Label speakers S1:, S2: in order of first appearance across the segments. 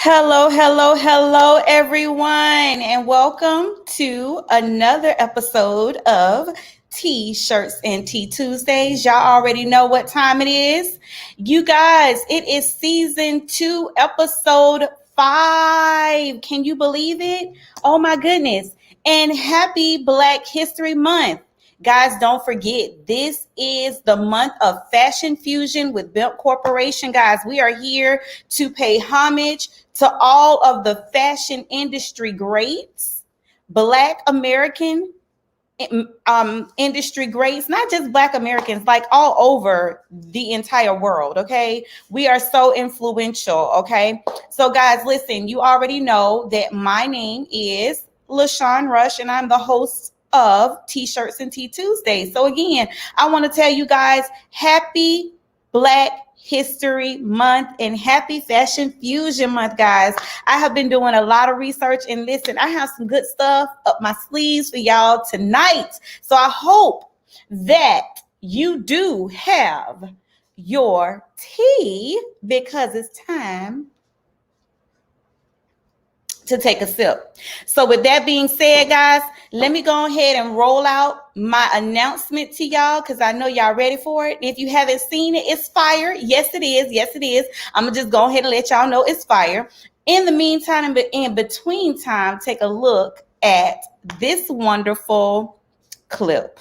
S1: Hello, everyone, and welcome to another episode of T-Shirts and Tea Tuesdays. Y'all already know what time it is. You guys, it is season 2, episode 5. Can you believe it? Oh my goodness. And happy Black History Month. Guys, don't forget, this is the month of Fashion Fusion with BIMP Corporation. Guys, we are here to pay homage to all of the fashion industry greats, Black American industry greats, not just Black Americans, like all over the entire world, okay? We are so influential, okay? So guys, listen, you already know that my name is LaShawn Rush, and I'm the host of T-Shirts and Tea Tuesday. So again, I want to tell you guys, happy Black History Month and happy Fashion Fusion Month, guys. I have been doing a lot of research, and listen, I have some good stuff up my sleeves for y'all tonight. So I hope that you do have your tea, because it's time to take a sip. So with that being said, guys, let me go ahead and roll out my announcement to y'all, because I know y'all ready for it. If you haven't seen it, it's fire. Yes, it is. Yes, it is. I'm going to just go ahead and let y'all know it's fire. In the meantime, in between time, take a look at this wonderful clip.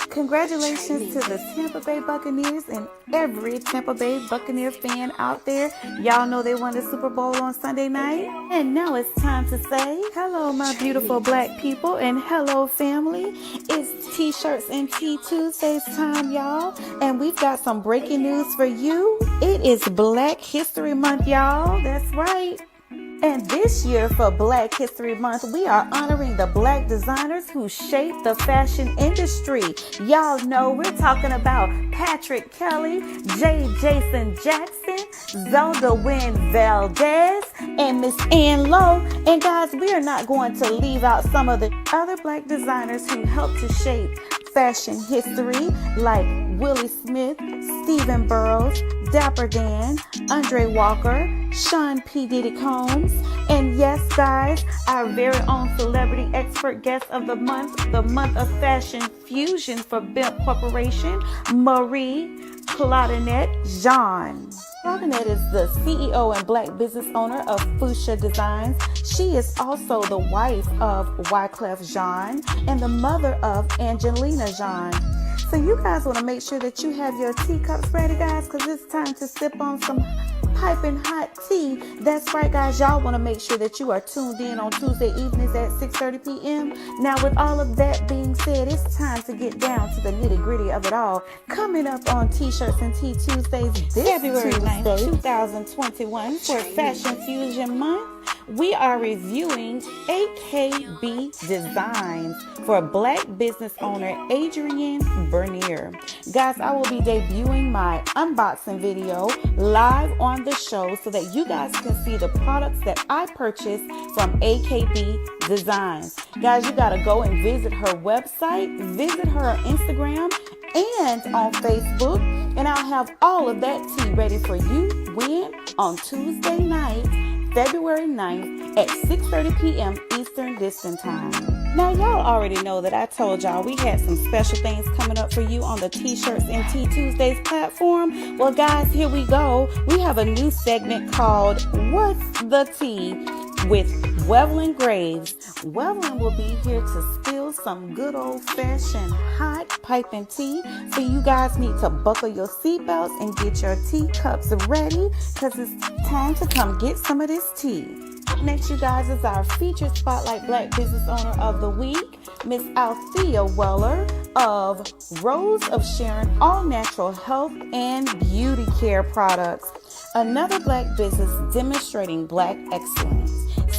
S1: Congratulations to the Tampa Bay Buccaneers and every Tampa Bay Buccaneer fan out there. Y'all know they won the Super Bowl on Sunday night. And now it's time to say hello, my beautiful Black people, and hello, family. It's T-Shirts and Tea Tuesdays time, y'all. And we've got some breaking news for you. It is Black History Month, y'all. That's right. And this year for Black History Month, we are honoring the Black designers who shaped the fashion industry. Y'all know we're talking about Patrick Kelly, J. Jason Jackson, Zelda Wynn Valdez, and Miss Ann Lowe. And guys, we are not going to leave out some of the other Black designers who helped to shape fashion history, like Willie Smith, Stephen Burrows, Dapper Dan, Andre Walker, Sean P. Diddy Combs, and yes, guys, our very own celebrity expert guest of the month of Fashion Fusion for BIMP Corporation, Marie Claudinette Jean. Claudinette is the CEO and Black business owner of Fuchsia Designs. She is also the wife of Wyclef Jean and the mother of Angelina Jean. So you guys want to make sure that you have your teacups ready, guys, because it's time to sip on some piping hot tea. That's right, guys. Y'all want to make sure that you are tuned in on Tuesday evenings at 6:30 p.m. Now, with all of that being said, it's time to get down to the nitty-gritty of it all. Coming up on T-Shirts and Tea Tuesdays this February 9th, 2021 for Fashion Fusion Month, we are reviewing AKB Designs for Black business owner Adrienne Bernier. Guys, I will be debuting my unboxing video live on the show so that you guys can see the products that I purchased from AKB Designs. Guys, you got to go and visit her website, visit her Instagram, and on Facebook, and I'll have all of that tea ready for you when on Tuesday night, February 9th at 6:30 p.m. Eastern Distance Time. Now, y'all already know that I told y'all we had some special things coming up for you on the T-Shirts and Tea Tuesdays platform. Well, guys, here we go. We have a new segment called What's the Tea with Wevlin Graves. Wevlin will be here to spill some good old-fashioned hot piping tea. So you guys need to buckle your seatbelts and get your teacups ready, because it's time to come get some of this tea. Next, you guys, is our featured Spotlight Black Business Owner of the Week, Miss ALTHEA Weller of Rose of Sharon All Natural Health and Beauty Care Products. Another Black business demonstrating Black excellence.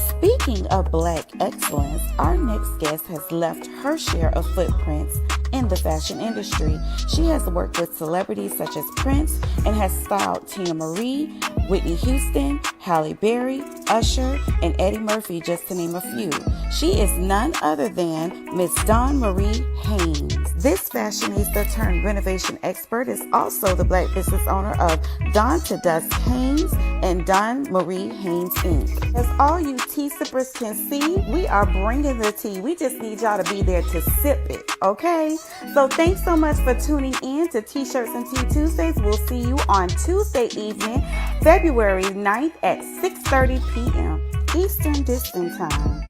S1: Speaking of Black excellence, our next guest has left her share of footprints in the fashion industry. She has worked with celebrities such as Prince and has styled Tina Marie, Whitney Houston, Halle Berry, Usher, and Eddie Murphy, just to name a few. She is none other than Miss Dawn Marie Haynes. This fashionista turned renovation expert is also the Black business owner of Dawn to Dusk Haynes and Dawn Marie Haynes Inc. As all you tea sippers can see, we are bringing the tea. We just need y'all to be there to sip it, okay? So thanks so much for tuning in to T-Shirts and Tea Tuesdays. We'll see you on Tuesday evening, February 9th at 6:30 p.m. Eastern Distance Time.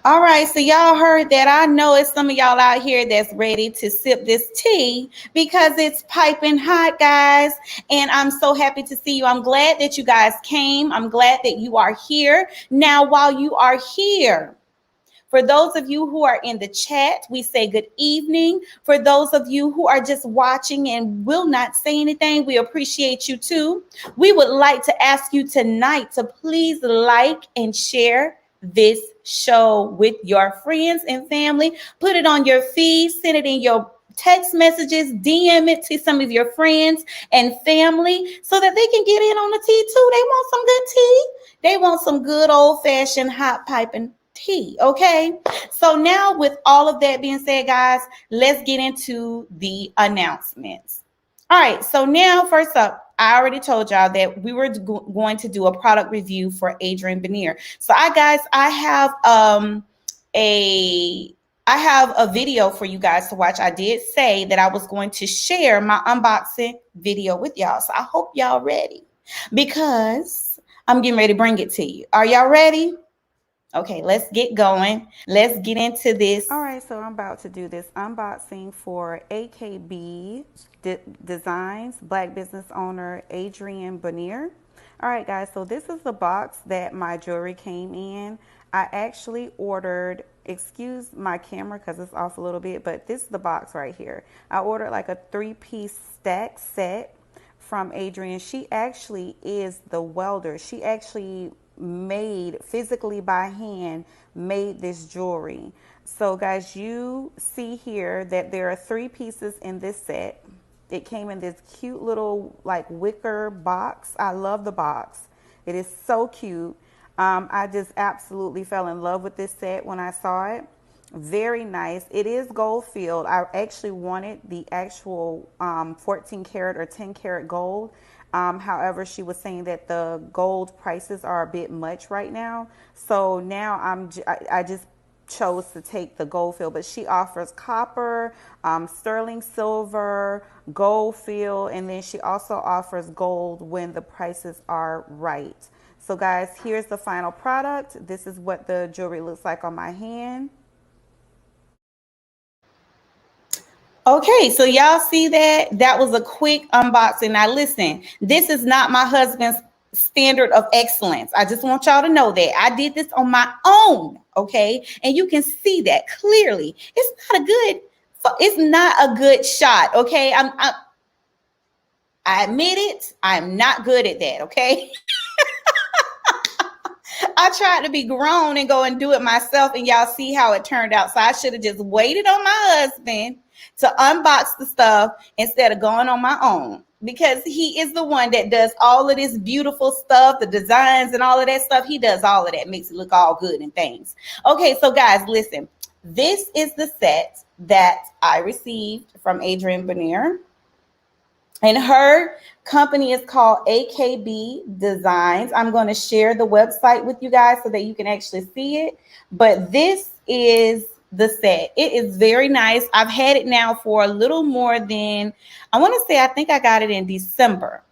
S1: All right, so y'all heard that. I know it's some of y'all out here that's ready to sip this tea because it's piping hot, guys. And I'm so happy to see you. I'm glad that you guys came. I'm glad that you are here. Now, while you are here, for those of you who are in the chat, we say good evening. For those of you who are just watching and will not say anything, we appreciate you too. We would like to ask you tonight to please like and share this show with your friends and family. Put it on your feed, send it in your text messages, DM it to some of your friends and family so that they can get in on the tea too. They want some good tea. They want some good old-fashioned hot piping tea. Okay, so now with all of that being said, guys, let's get into the announcements. All right, so now first up, I already told y'all that we were going to do a product review for Adrienne Beneer. So I have a video for you guys to watch. I did say that I was going to share my unboxing video with y'all. So I hope y'all ready because I'm getting ready to bring it to you. Are y'all ready? Okay, let's get going. Let's get into this. All right, so I'm about to do this unboxing for AKB Designs, Black business owner Adrienne Beneer. All right, guys, so this is the box that my jewelry came in. I actually ordered, excuse my camera because it's off a little bit, but this is the box right here. I ordered like a 3-piece stack set from Adrienne. She actually is the welder. She actually made physically by hand made this jewelry. So guys, you see here that there are 3 pieces in this set. It came in this cute little like wicker box. I love the box. It is so cute. I just absolutely fell in love with this set when I saw it. Very nice. It is gold filled. I actually wanted the actual 14 karat or 10 karat gold. However, she was saying that the gold prices are a bit much right now. So now I just chose to take the gold fill, but she offers copper, sterling silver, gold fill, and then she also offers gold when the prices are right. So guys, here's the final product. This is what the jewelry looks like on my hand. Okay, so y'all see that? That was a quick unboxing. Now listen, this is not my husband's standard of excellence. I just want y'all to know that. I did this on my own, okay? And you can see that clearly. It's not a good shot, okay? I admit it. I'm not good at that, okay? I tried to be grown and go and do it myself, and y'all see how it turned out. So I should have just waited on my husband to unbox the stuff instead of going on my own, because he is the one that does all of this beautiful stuff, the designs and all of that stuff. He does all of that, makes it look all good and things. Okay, so guys, listen. This is the set that I received from Adrienne Beneer. And her company is called AKB Designs. I'm going to share the website with you guys so that you can actually see it. But this is the set. It is very nice. I've had it now for a little more than, I want to say, I think I got it in December.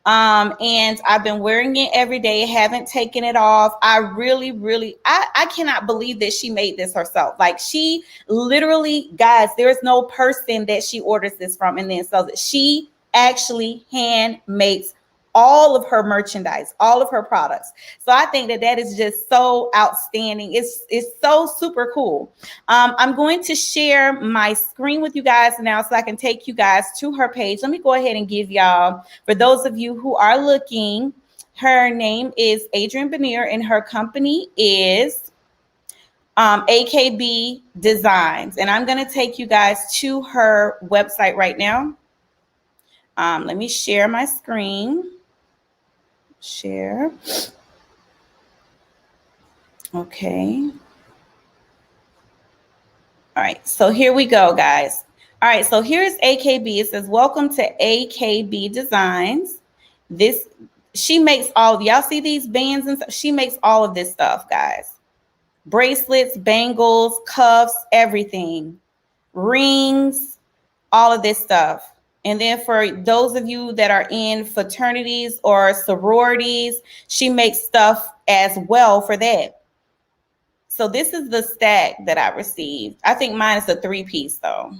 S1: And I've been wearing it every day, haven't taken it off. I really, I cannot believe that she made this herself. Like, she literally, guys, there is no person that she orders this from and then sells it. She actually hand makes all of her merchandise, all of her products. So I think that is just so outstanding. It's so super cool. I'm going to share my screen with you guys now so I can take you guys to her page. Let me go ahead and give y'all, for those of you who are looking, her name is Adrienne Beneer and her company is AKB Designs. And I'm going to take you guys to her website right now. Let me share my screen. Share. Okay. All right, so here we go, guys. All right, so here's AKB. It says, "Welcome to AKB Designs." This she makes all of y'all see these bands and stuff. She makes all of this stuff, guys. Bracelets, bangles, cuffs, everything, rings, all of this stuff. And then for those of you that are in fraternities or sororities, she makes stuff as well for that. So this is the stack that I received. I think mine is a 3-piece though.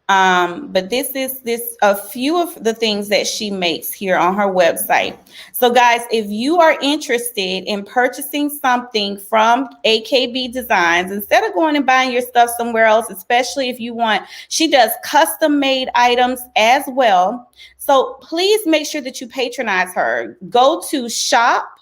S1: But this is a few of the things that she makes here on her website. So guys, if you are interested in purchasing something from AKB Designs, instead of going and buying your stuff somewhere else, especially if you want, she does custom made items as well. So please make sure that you patronize her. Go to shop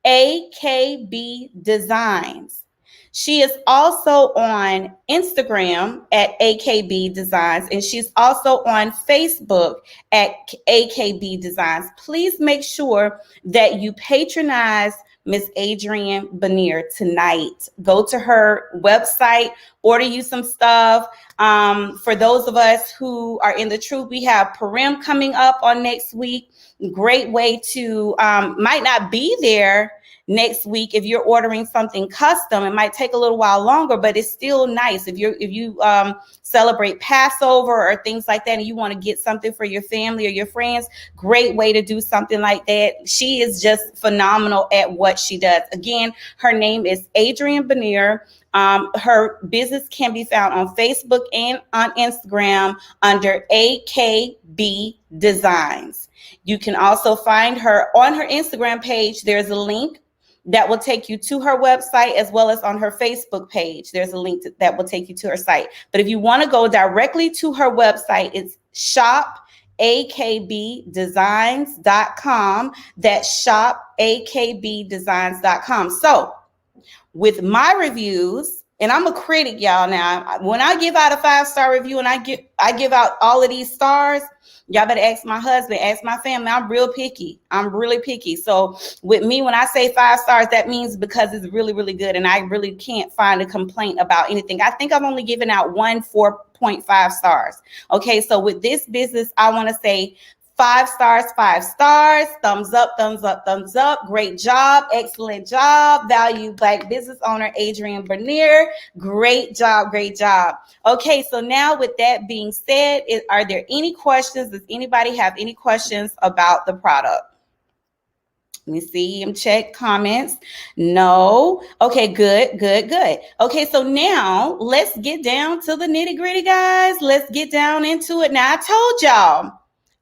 S1: AKB Designs. She is also on Instagram at AKB Designs, and she's also on Facebook at AKB Designs. Please make sure that you patronize Miss Adrienne Benier tonight. Go to her website, order you some stuff. For those of us who are in the truth, we have Purim coming up on next week. Great way to, might not be there next week if you're ordering something custom. It might take a little while longer, but it's still nice if you celebrate Passover or things like that and you want to get something for your family or your friends. Great way to do something like that. She is just phenomenal at what she does. Again, her name is Adrienne Benier. Her business can be found on Facebook and on Instagram under AKB Designs. You can also find her on her Instagram page. There's a link that will take you to her website, as well as on her Facebook page. There's a link that will take you to her site. But if you want to go directly to her website, it's shopakbdesigns.com. That's shopakbdesigns.com. So with my reviews, and I'm a critic, y'all. Now, when I give out a 5-star review and I give out all of these stars, y'all better ask my husband, ask my family. I'm real picky. I'm really picky. So with me, when I say 5 stars, that means because it's really, really good. And I really can't find a complaint about anything. I think I've only given out 4.5 stars. Okay, so with this business, I want to say 5 stars, 5 stars, thumbs up, thumbs up, thumbs up. Great job, excellent job. Value Black business owner Adrienne Bernier. Great job, great job. Okay, so now with that being said, are there any questions? Does anybody have any questions about the product? Let me see him check comments. No. Okay, good, good, good. Okay, so now let's get down to the nitty gritty, guys. Let's get down into it. Now, I told y'all,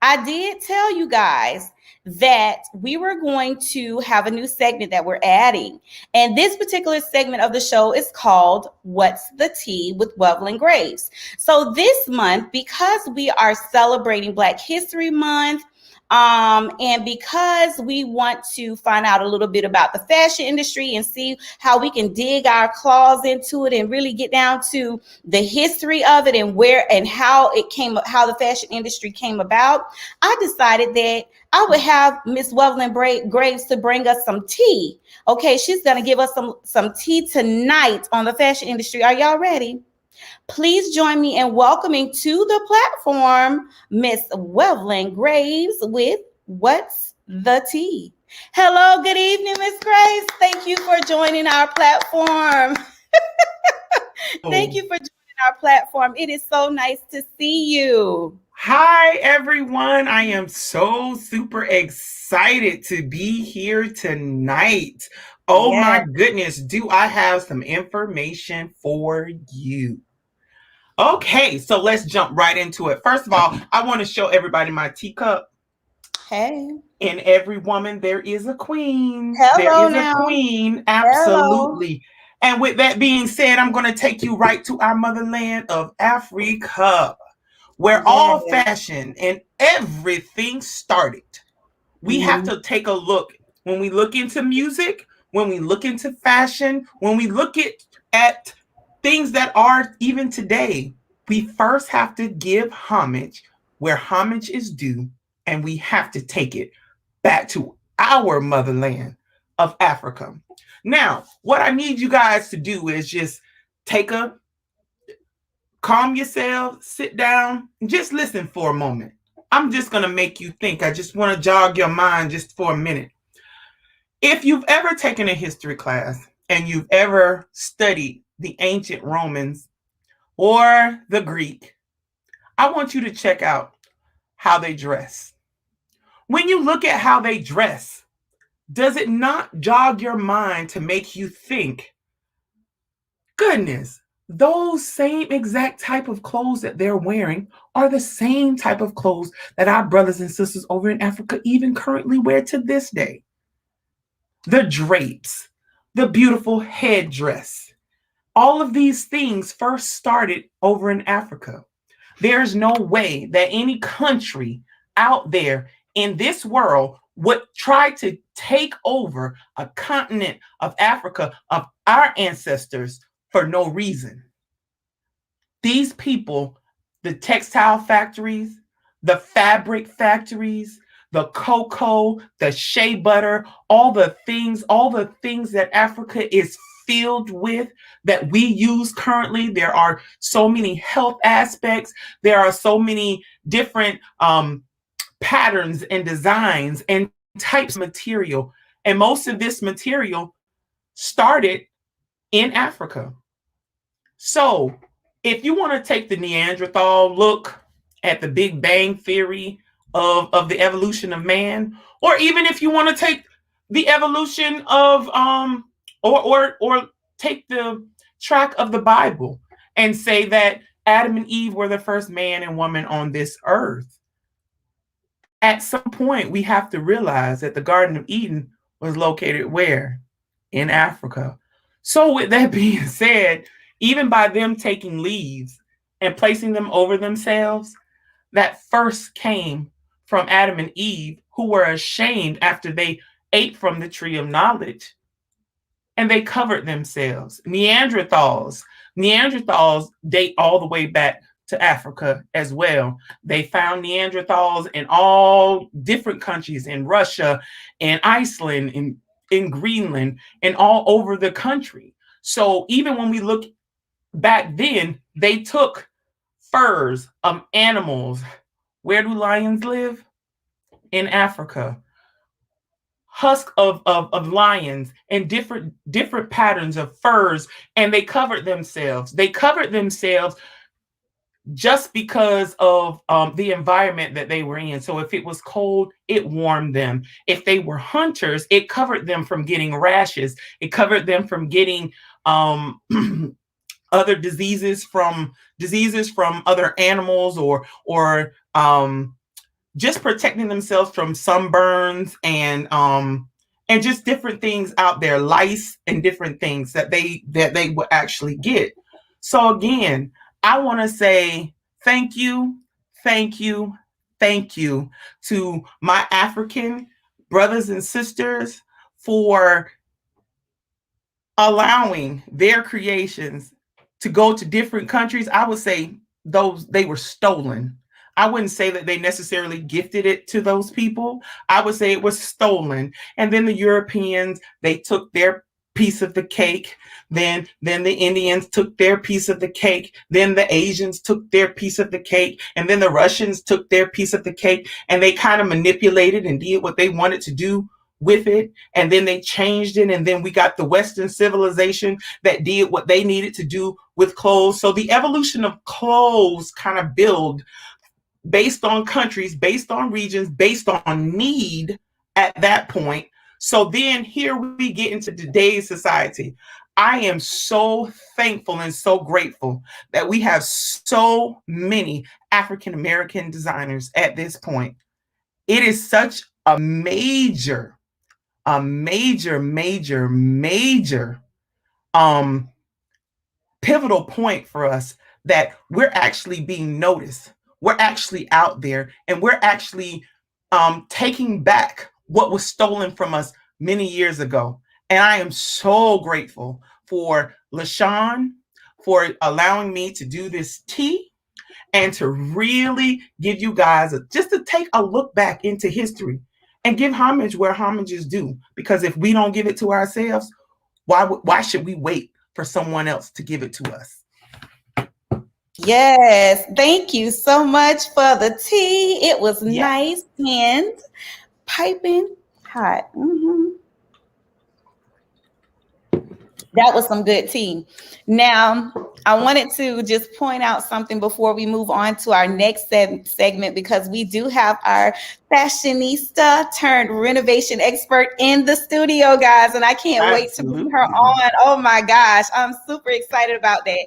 S1: I did tell you guys that we were going to have a new segment that we're adding. And this particular segment of the show is called What's the Tea with Wevelin Graves. So this month, because we are celebrating Black History Month, and because we want to find out a little bit about the fashion industry and see how we can dig our claws into it and really get down to the history of it and where and how it came, how the fashion industry came about, I decided that I would have Miss Wevelin Graves to bring us some tea. Okay, she's going to give us some tea tonight on the fashion industry. Are y'all ready? Please join me in welcoming to the platform Miss Wevelin Graves with What's the Tea? Hello, good evening, Miss Graves. Thank you for joining our platform. Thank you for joining our platform. It is so nice to see you.
S2: Hi, everyone. I am so super excited to be here tonight. Oh my goodness, do I have some information for you? Okay, so let's jump right into it. First of all, I want to show everybody my teacup.
S1: Hey.
S2: In every woman, there is a queen.
S1: Hello
S2: there is
S1: now.
S2: a queen. Absolutely.
S1: Hello.
S2: And with that being said, I'm going to take you right to our motherland of Africa, where all fashion and everything started. We have to take a look. When we look into music, when we look into fashion, when we look at things that are even today, we first have to give homage where homage is due, and we have to take it back to our motherland of Africa. Now, what I need you guys to do is just take a calm yourself, sit down, and just listen for a moment. I'm just going to make you think. I just want to jog your mind just for a minute. If you've ever taken a history class and you've ever studied the ancient Romans or the Greek, I want you to check out how they dress. When you look at how they dress, does it not jog your mind to make you think, goodness, those same exact type of clothes that they're wearing are the same type of clothes that our brothers and sisters over in Africa even currently wear to this day? The drapes, the beautiful headdress, all of these things first started over in Africa. There's no way that any country out there in this world would try to take over a continent of Africa, of our ancestors, for no reason. These people, the textile factories, the fabric factories, the cocoa, the shea butter, all the things that Africa is filled with that we use currently. There are so many health aspects. There are so many different patterns and designs and types of material. And most of this material started in Africa. So if you want to take the Neanderthal look at the Big Bang Theory of the evolution of man, or even if you want to take the evolution of or take the track of the Bible and say that Adam and Eve were the first man and woman on this earth, at some point we have to realize that the Garden of Eden was located where? In Africa. So with that being said, even by them taking leaves and placing them over themselves, that first came from Adam and Eve, who were ashamed after they ate from the tree of knowledge, and they covered themselves. Neanderthals date all the way back to Africa as well. They found Neanderthals in all different countries, in Russia, in Iceland, in Greenland, and all over the country. So even when we look back then, they took furs of animals. Where do lions live? In Africa. Husk of lions and different patterns of furs, and they covered themselves. They covered themselves just because of the environment that they were in. So if it was cold, it warmed them. If they were hunters, it covered them from getting rashes. It covered them from getting other diseases from other animals, or just protecting themselves from sunburns and just different things out there, lice and different things that they would actually get. So again, I want to say thank you to my African brothers and sisters for allowing their creations to go to different countries. I would say they were stolen. I wouldn't say that they necessarily gifted it to those people. I would say it was stolen. And then the Europeans, they took their piece of the cake. Then the Indians took their piece of the cake. Then the Asians took their piece of the cake. And then the Russians took their piece of the cake. And they kind of manipulated and did what they wanted to do with it. And then they changed it. And then we got the Western civilization that did what they needed to do with clothes. So the evolution of clothes kind of build based on countries, based on regions, based on need at that point. So then here we get into today's society. I am so thankful and so grateful that we have so many African American designers at this point. It is such a major pivotal point for us that we're actually being noticed. We're actually out there, and we're actually taking back what was stolen from us many years ago. And I am so grateful for LaShawn for allowing me to do this tea and to really give you guys just to take a look back into history and give homage where homage is due. Because if we don't give it to ourselves, why should we wait for someone else to give it to us?
S1: Yes, thank you so much for the tea. It was
S2: Yeah.
S1: nice and piping hot. That was some good tea. Now, I wanted to just point out something before we move on to our next segment, because we do have our fashionista turned renovation expert in the studio, guys, and I can't wait to bring her
S2: Absolutely.
S1: on. Oh my gosh, I'm super excited about that.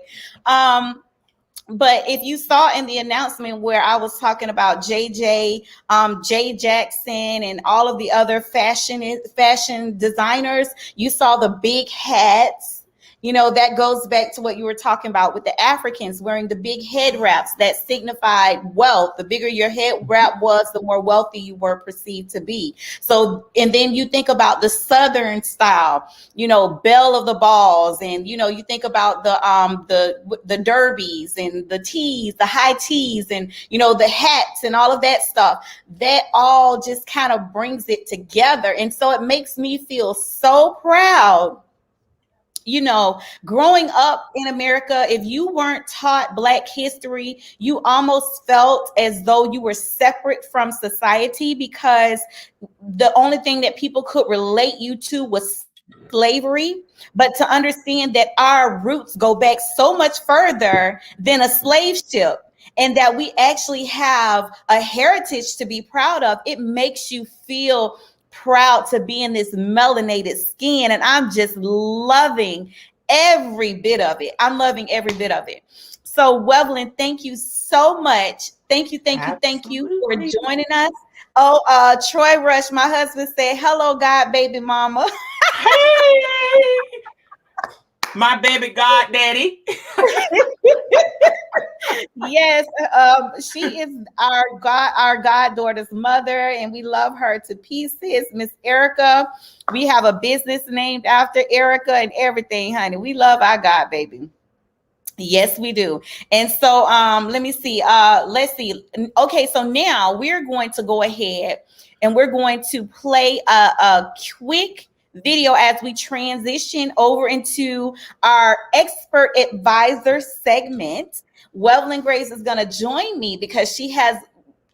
S1: But if you saw in the announcement where I was talking about Jay Jackson, and all of the other fashion designers, you saw the big hats. You know, that goes back to what you were talking about with the Africans wearing the big head wraps that signified wealth. The bigger your head wrap was, the more wealthy you were perceived to be. So, and then you think about the Southern style, you know, belle of the balls, and you know, you think about the derbies and the tees, the high tees, and you know, the hats and all of that stuff. That all just kind of brings it together, and so it makes me feel so proud. You know, growing up in America, if you weren't taught Black history, you almost felt as though you were separate from society, because the only thing that people could relate you to was slavery. But to understand that our roots go back so much further than a slave ship, and that we actually have a heritage to be proud of, it makes you feel proud to be in this melanated skin. And I'm just loving every bit of it. I'm loving every bit of it. So, Wevlin, thank you so much. Thank you for
S2: Absolutely.
S1: joining us. Oh, Troy Rush, my husband, said, "Hello, God, baby mama."
S2: Hey, my baby god daddy.
S1: Yes, she is our goddaughter's mother, and we love her to pieces. Miss Erica, we have a business named after Erica and everything, honey. We love our god baby. Yes, we do. And so let me see. Let's see. Okay, so now we're going to go ahead and we're going to play a quick video as we transition over into our expert advisor segment. Wevlin Grace is going to join me because she has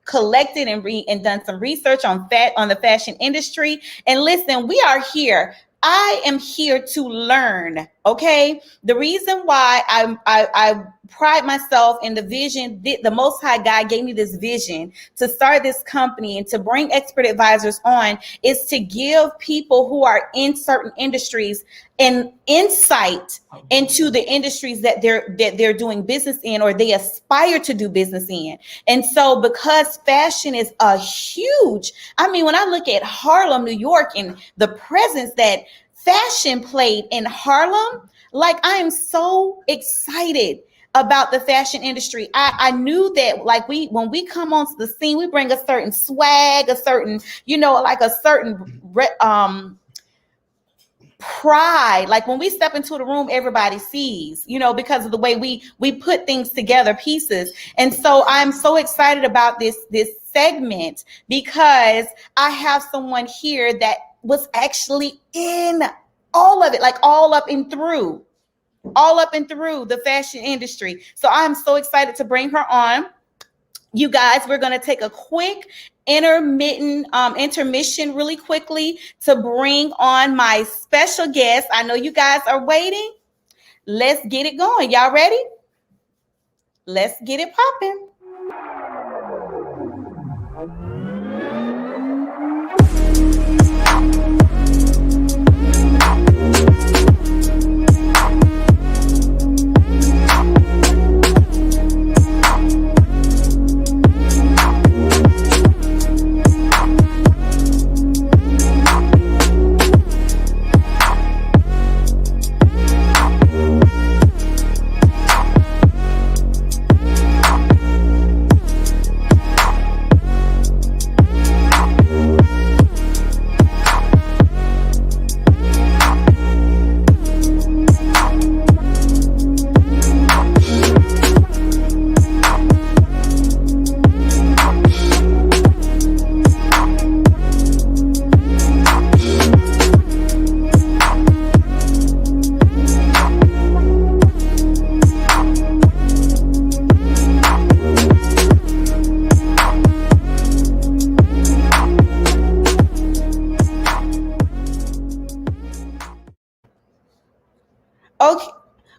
S1: collected and done some research on the fashion industry. And listen, we are here. I am here to learn. Okay, the reason why I pride myself in the vision, the Most High God gave me this vision to start this company and to bring expert advisors on, is to give people who are in certain industries an insight into the industries that they're doing business in, or they aspire to do business in. And so, because fashion is a huge, I mean, when I look at Harlem, New York, and the presence that fashion played in Harlem, like, I am so excited about the fashion industry. I knew that, like, when we come onto the scene, we bring a certain swag, a certain, you know, like a certain pride. Like, when we step into the room, everybody sees, you know, because of the way we put things together, pieces. And so I'm so excited about this segment, because I have someone here that was actually in all of it, like all up and through the fashion industry. So I'm so excited to bring her on. You guys, we're going to take a quick intermission really quickly to bring on my special guest. I know you guys are waiting. Let's get it going. Y'all ready? Let's get it popping.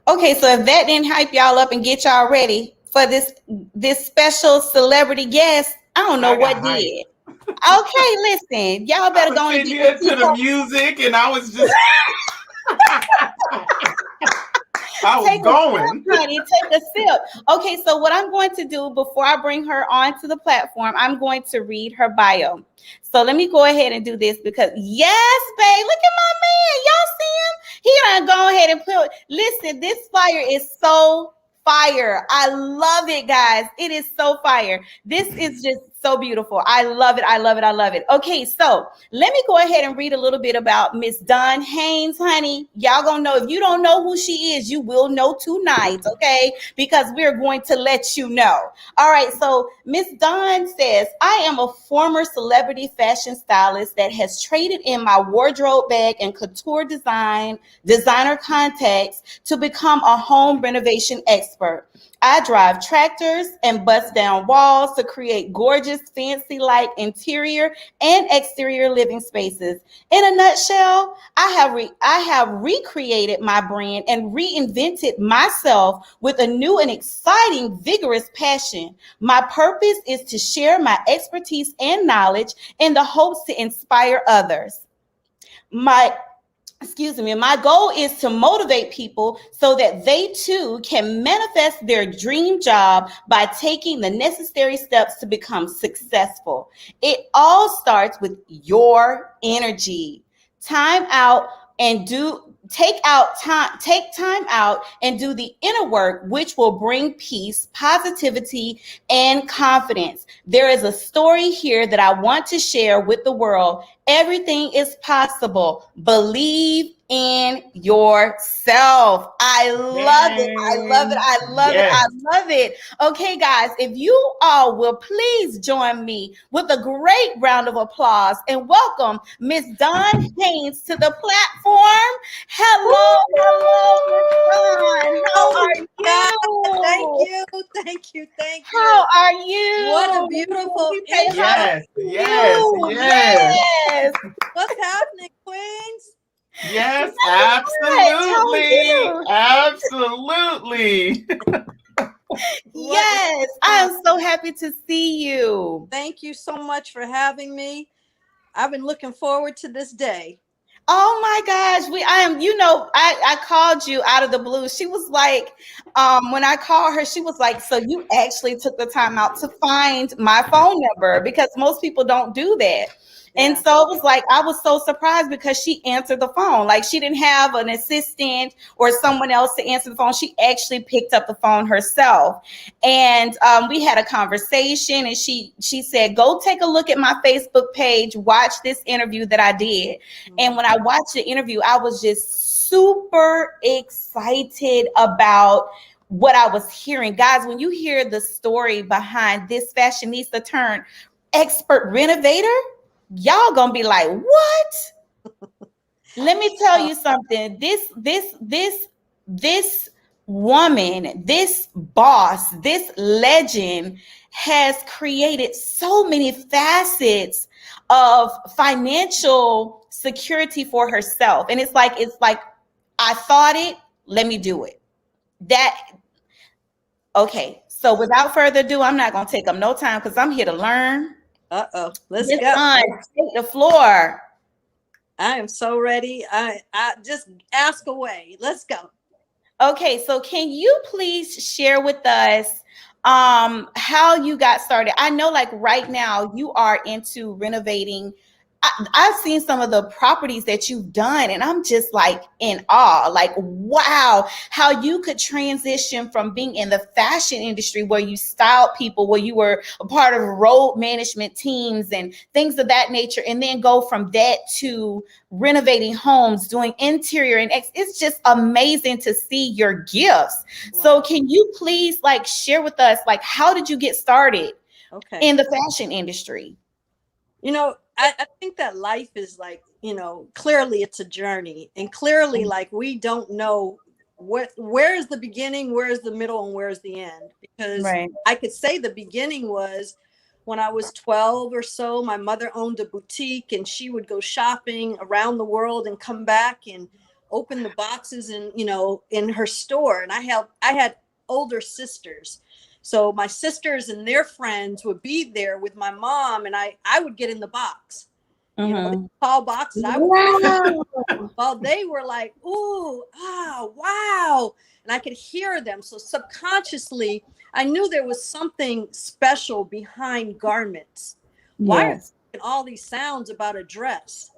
S3: Okay, so if that didn't hype y'all up and get y'all ready for this special celebrity guest, I don't know
S2: I got
S3: what
S2: hype.
S3: did. Okay, listen, y'all
S2: I
S3: better
S2: was
S3: go on and
S2: sitting
S3: get your
S2: here to the music, and I was just, I was
S3: Take a sip,
S2: going.
S3: honey. Take a sip. Okay, so what I'm going to do before I bring her onto the platform, I'm going to read her bio. So let me go ahead and do this because yes, babe, look at my man. Y'all see him? He done go ahead and put. Listen, this flyer is so fire. I love it, guys. It is so fire. This is just so beautiful. I love it. I love it. I love it. Okay, so let me go ahead and read a little bit about Miss Dawn Haynes, honey. Y'all gonna know. If you don't know who she is, you will know tonight, okay? Because we're going to let you know. All right, so Miss Dawn says, I am a former celebrity fashion stylist that has traded in my wardrobe bag and couture designer contacts to become a home renovation expert. I drive tractors and bust down walls to create gorgeous, fancy-like interior and exterior living spaces. In a nutshell, I have recreated my brand and reinvented myself with a new and exciting, vigorous passion. My purpose is to share my expertise and knowledge in the hopes to inspire others. My my goal is to motivate people so that they too can manifest their dream job by taking the necessary steps to become successful. It all starts with your energy. Time out and do take time out and do the inner work, which will bring peace, positivity, and confidence. There is a story here that I want to share with the world. Everything is possible. Believe in yourself. I love it. I love it.
S2: Dang.
S3: I love it. I
S2: Yes.
S3: love it. Okay, guys, if you all will please join me with a great round of applause and welcome Miss Dawn Haynes to the platform. Hello, hello, Miss Dawn. How
S4: Oh
S3: are
S4: God, thank
S3: you?
S4: you, thank you, thank
S3: How
S4: you.
S3: are
S4: What a
S3: you? Let
S4: beautiful
S3: me say hi
S4: intro.
S2: Yes.
S3: to
S2: Yes.
S3: you.
S2: Yes.
S3: Yes.
S4: What's happening, Queens?
S2: Yes.
S3: What? How are
S2: Absolutely.
S3: you?
S2: Absolutely.
S4: What is
S3: Yes, I
S4: uh,
S3: am so happy to see you.
S4: thank you so much for having me. I've been looking forward to this day.
S3: Oh my gosh, I am, I called you out of the blue. She was like, when I called her, she was like, so you actually took the time out to find my phone number because most people don't do that. And
S4: Yeah.
S3: so it was like, I was so surprised because she answered the phone. Like she didn't have an assistant or someone else to answer the phone. She actually picked up the phone herself. And we had a conversation and she said, go take a look at my Facebook page, watch this interview that I did. And when I watched the interview, I was just super excited about what I was hearing. Guys, when you hear the story behind this fashionista turn expert renovator, y'all gonna be like, what? Let me tell
S4: Uh,
S3: you something. This woman, this boss, this legend has created so many facets of financial security for herself. And it's like I thought it, let me do it. That okay. So without further ado, I'm not gonna take up no time because I'm here to learn.
S4: uh-oh. Let's
S3: Miss
S4: go.
S3: Dawn, take the floor.
S4: I am so ready. I just ask away. Let's go.
S3: Okay, so can you please share with us how you got started? I know like right now you are into renovating. I've seen some of the properties that you've done and I'm just like in awe. Like wow, how you could transition from being in the fashion industry where you styled people, where you were a part of road management teams and things of that nature, and then go from that to renovating homes, doing interior and it's just amazing to see your gifts. So
S4: Wow.
S3: can you please like share with us like how did you get started
S4: Okay.
S3: in the fashion industry?
S4: I think that life is like, clearly it's a journey. And clearly, like, we don't know where's the beginning, where's the middle, and where's the end. Because
S3: Right.
S4: I could say the beginning was when I was 12 or so. My mother owned a boutique and she would go shopping around the world and come back. And open the boxes in, you know, in her store. And I had older sisters. So my sisters and their friends would be there with my mom, and I would get in the box. You know, the tall boxes. While they were like, ooh, ah, wow. And I could hear them. So subconsciously, I knew there was something special behind garments. Why are all these sounds about a dress?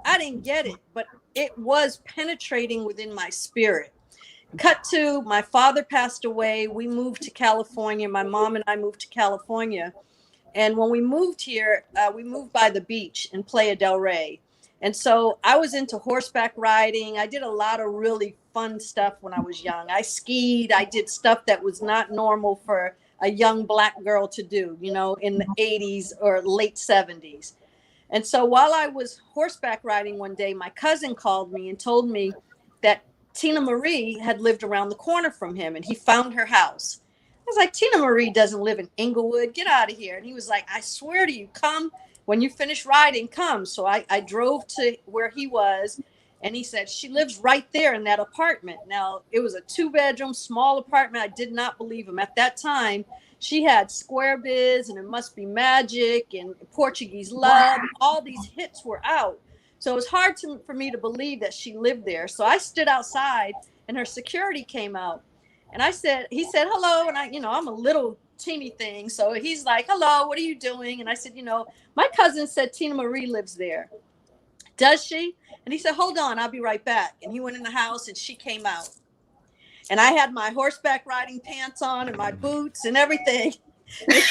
S4: I didn't get it, but it was penetrating within my spirit. Cut to, my father passed away. We moved to California. My mom and I moved to California. And when we moved here, we moved by the beach in Playa del Rey. And so I was into horseback riding. I did a lot of really fun stuff when I was young. I skied. I did stuff that was not normal for a young Black girl to do, you know, in the 80s or late 70s. And so while I was horseback riding one day, my cousin called me and told me that Tina Marie had lived around the corner from him, and he found her house. I was like, Tina Marie doesn't live in Inglewood. Get out of here. And he was like, I swear to you, come when you finish riding, come. So I drove to where he was, and he said, she lives right there in that apartment. Now, it was a 2-bedroom, small apartment. I did not believe him. At that time, she had Square Biz and It Must Be Magic and Portuguese Love. All these hits were out. So it was hard for me to believe that she lived there. So I stood outside, and her security came out. And he said, hello. And I'm a little teeny thing. So he's like, hello, what are you doing? And I said, my cousin said Tina Marie lives there. Does she? And he said, hold on, I'll be right back. And he went in the house, and she came out. And I had my horseback riding pants on and my boots and everything. And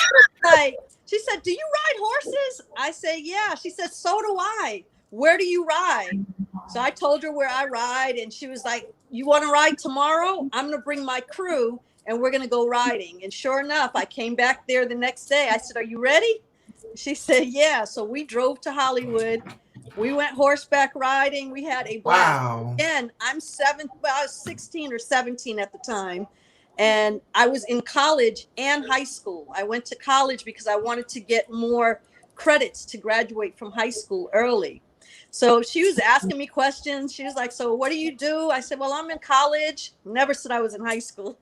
S4: she said, do you ride horses? I said, yeah. She said, so do I. Where do you ride? So I told her where I ride, and she was like, you want to ride tomorrow? I'm going to bring my crew, and we're going to go riding. And sure enough, I came back there the next day. I said, are you ready? She said, yeah. So we drove to Hollywood. We went horseback riding. We had a blast.
S2: Wow.
S4: Again, I was 16 or 17 at the time. And I was in college and high school. I went to college because I wanted to get more credits to graduate from high school early. So she was asking me questions. She was like, so what do you do? I said, well, I'm in college. Never said I was in high school.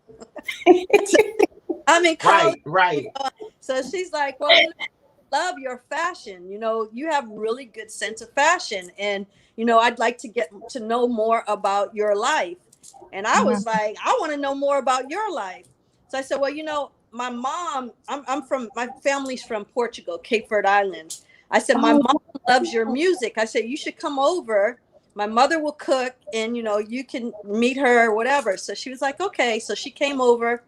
S4: I'm in college.
S2: Right.
S4: So she's like, well, I love your fashion. You have really good sense of fashion. And, I'd like to get to know more about your life. And I was like, I want to know more about your life. So I said, well, my mom, my family's from Portugal, Cape Verde Island. I said, my mom loves your music. I said, you should come over. My mother will cook, and, you can meet her or whatever. So she was like, okay. So she came over.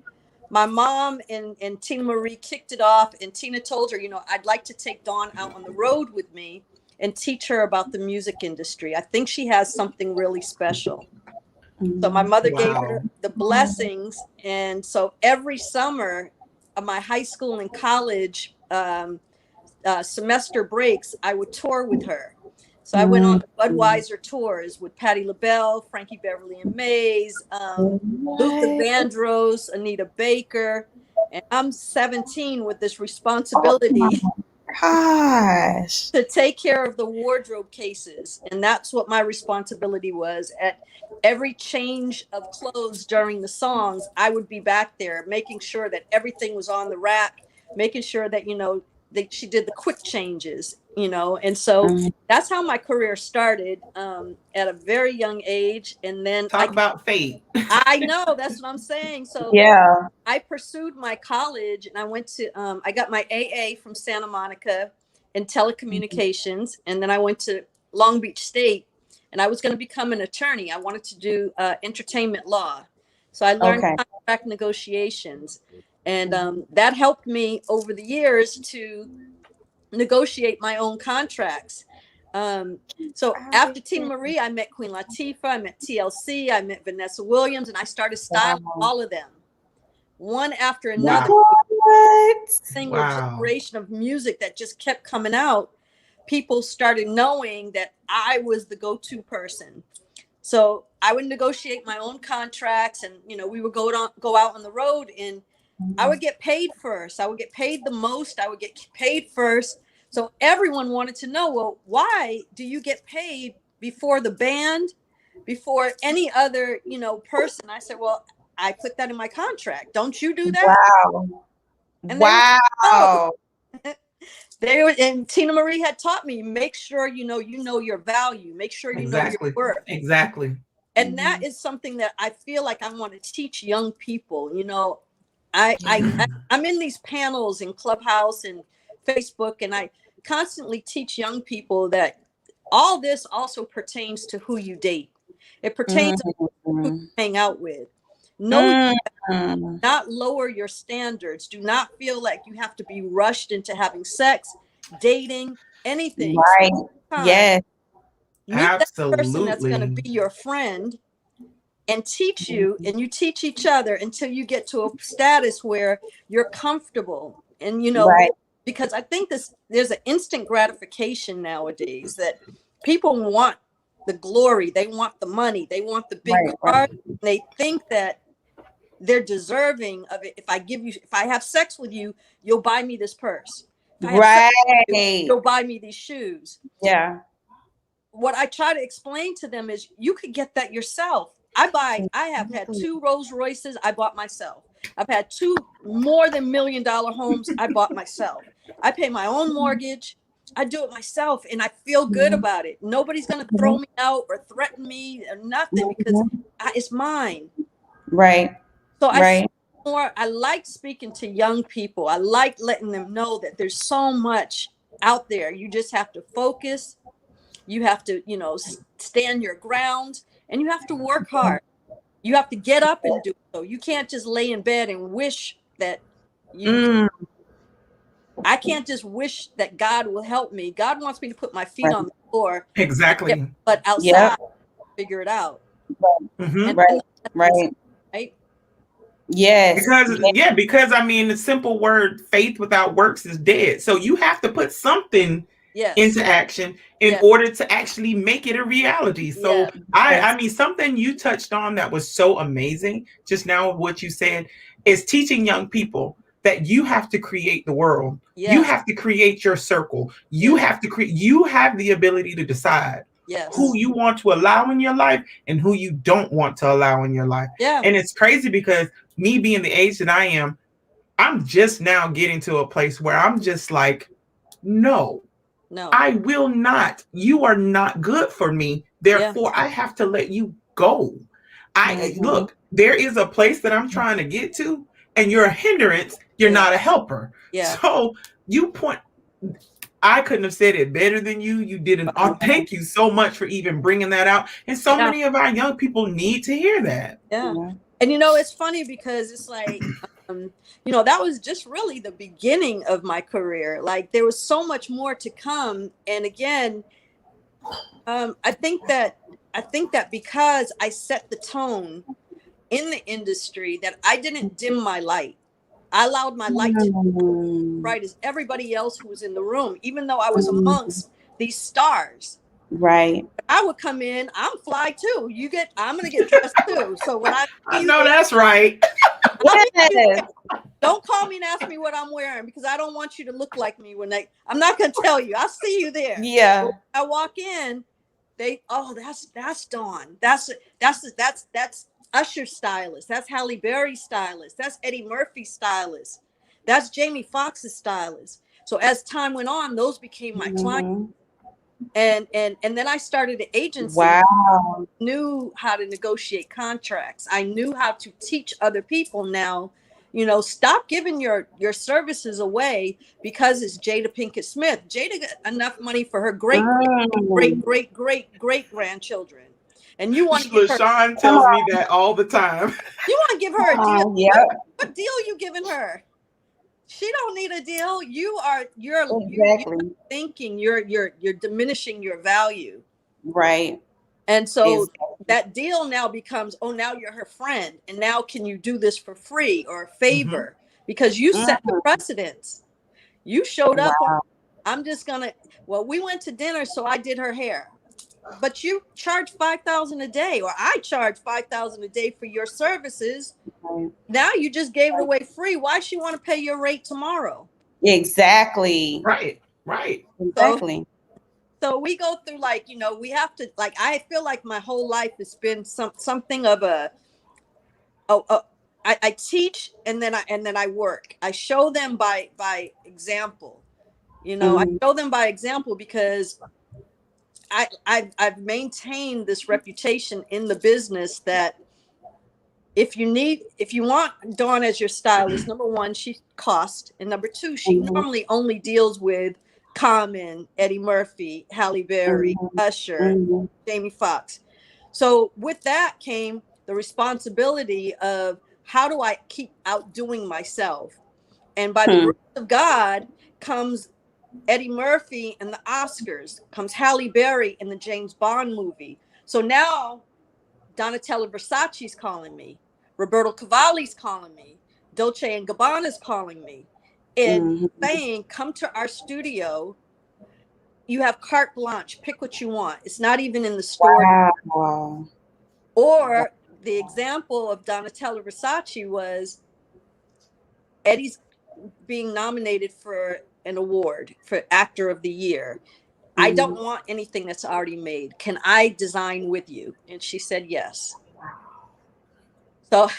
S4: My mom and Tina Marie kicked it off, and Tina told her, I'd like to take Dawn out on the road with me and teach her about the music industry. I think she has something really special. So my mother gave her the blessings. And so every summer of my high school and college semester breaks, I would tour with her. So I went on Budweiser tours with Patti LaBelle, Frankie Beverly and Mays, Luther Vandross, Anita Baker. And I'm 17 with this responsibility to take care of the wardrobe cases. And that's what my responsibility was. At every change of clothes during the songs, I would be back there making sure that everything was on the rack, making sure that, she did the quick changes, and so that's how my career started at a very young age. And then
S2: talk about fate.
S4: I know, that's what I'm saying. So I pursued my college, and I went to I got my AA from Santa Monica in telecommunications, and then I went to Long Beach State, and I was going to become an attorney. I wanted to do entertainment law, so I learned contract negotiations. And that helped me over the years to negotiate my own contracts. So after Tina Marie, I met Queen Latifah, I met TLC, I met Vanessa Williams, and I started styling all of them, one after another. Single generation of music that just kept coming out. People started knowing that I was the go-to person. So I would negotiate my own contracts, and we would go out on the road, and I would get paid first. I would get paid the most. I would get paid first. So everyone wanted to know, well, why do you get paid before the band, before any other, person. I said, well, I put that in my contract. Don't you do that?
S3: Wow.
S4: And
S3: Wow.
S4: they were, and Tina Marie had taught me, make sure you know your value, make sure you know your worth.
S2: Exactly.
S4: And that is something that I feel like I want to teach young people. I'm in these panels in Clubhouse and Facebook, and I constantly teach young people that all this also pertains to who you date. It pertains to who you hang out with. No, not lower your standards. Do not feel like you have to be rushed into having sex, dating, anything.
S3: Right. Yes.
S4: Meet that person that's going to be your friend and teach you, and you teach each other until you get to a status where you're comfortable. And, because I think there's an instant gratification nowadays that people want the glory. They want the money. They want the big card. They think that they're deserving of it. If I have sex with you, you'll buy me this purse. You'll buy me these shoes.
S3: Yeah.
S4: What I try to explain to them is you could get that yourself. I have had 2 Rolls Royces I bought myself. I've had 2 more than $1 million homes I bought myself. I pay my own mortgage. I do it myself, and I feel good about it. Nobody's going to throw me out or threaten me or nothing, because it's mine.
S3: Right.
S4: So I like speaking to young people. I like letting them know that there's so much out there. You just have to focus. You have to, stand your ground, and you have to work hard. You have to get up and do so. You can't just lay in bed and wish that I can't just wish that God will help me. God wants me to put my feet on the floor.
S2: Exactly.
S4: But outside, figure it out.
S3: Right. Yes.
S2: Because I mean, the simple word faith without works is dead. So you have to put something into action in order to actually make it a reality. So I mean, something you touched on that was so amazing just now, what you said, is teaching young people that you have to create the world. You have to create your circle. You have to you have the ability to decide who you want to allow in your life and who you don't want to allow in your life. And it's crazy because me being the age that I am, I'm just now getting to a place where I'm just like, no, I will not. You are not good for me. Therefore, I have to let you go. Look, there is a place that I'm trying to get to, and you're a hindrance. You're not a helper. So you point. I couldn't have said it better than you. You did an thank you so much for even bringing that out. And so many of our young people need to hear that.
S4: And it's funny because it's like, that was just really the beginning of my career. Like, there was so much more to come. And again, I think that because I set the tone in the industry, that I didn't dim my light. I allowed my light to be bright as everybody else who was in the room, even though I was amongst these stars.
S3: Right.
S4: I would come in, I'm fly too. I'm gonna get dressed too. So when
S2: I know that's right.
S4: Don't call me and ask me what I'm wearing, because I don't want you to look like me I'm not gonna tell you. I'll see you there.
S3: Yeah.
S4: So I walk in, that's Dawn. That's Usher stylist. That's Halle Berry stylist. That's Eddie Murphy stylist. That's Jamie Foxx's stylist. So as time went on, those became my clients. And then I started an agency.
S3: Wow.
S4: Knew how to negotiate contracts. I knew how to teach other people now. Stop giving your services away because it's Jada Pinkett Smith. Jada got enough money for her great grandchildren. And you want to give her,
S2: Sean tells me that all the time.
S4: You want to give her a deal? What deal you giving her? She don't need a deal. You're thinking you're diminishing your value.
S3: Right.
S4: And so that deal now becomes, now you're her friend, and now can you do this for free or a favor? Because you set the precedence. You showed up. I'm just gonna. Well, we went to dinner, so I did her hair. But you charge $5,000 a day, or I charge $5,000 a day for your services. Now you just gave it away free. Why she want to pay your rate tomorrow?
S3: Exactly.
S2: Right.
S3: Exactly.
S4: So we go through like, we have to, like, I feel like my whole life has been something of I teach and then I work. I show them by example. I show them by example because I've maintained this reputation in the business that if you want Dawn as your stylist, number one, she costs, and number two, she normally only deals with Common, Eddie Murphy, Halle Berry, Usher, Jamie Foxx. So with that came the responsibility of how do I keep outdoing myself? And by the grace of God comes Eddie Murphy and the Oscars, comes Halle Berry in the James Bond movie. So now Donatella Versace's calling me, Roberto Cavalli's calling me, Dolce & Gabbana's calling me, and saying, come to our studio. You have carte blanche, pick what you want. It's not even in the store.
S3: Wow.
S4: Or the example of Donatella Versace was Eddie's being nominated for an award for Actor of the Year. I don't want anything that's already made. Can I design with you? And she said yes. So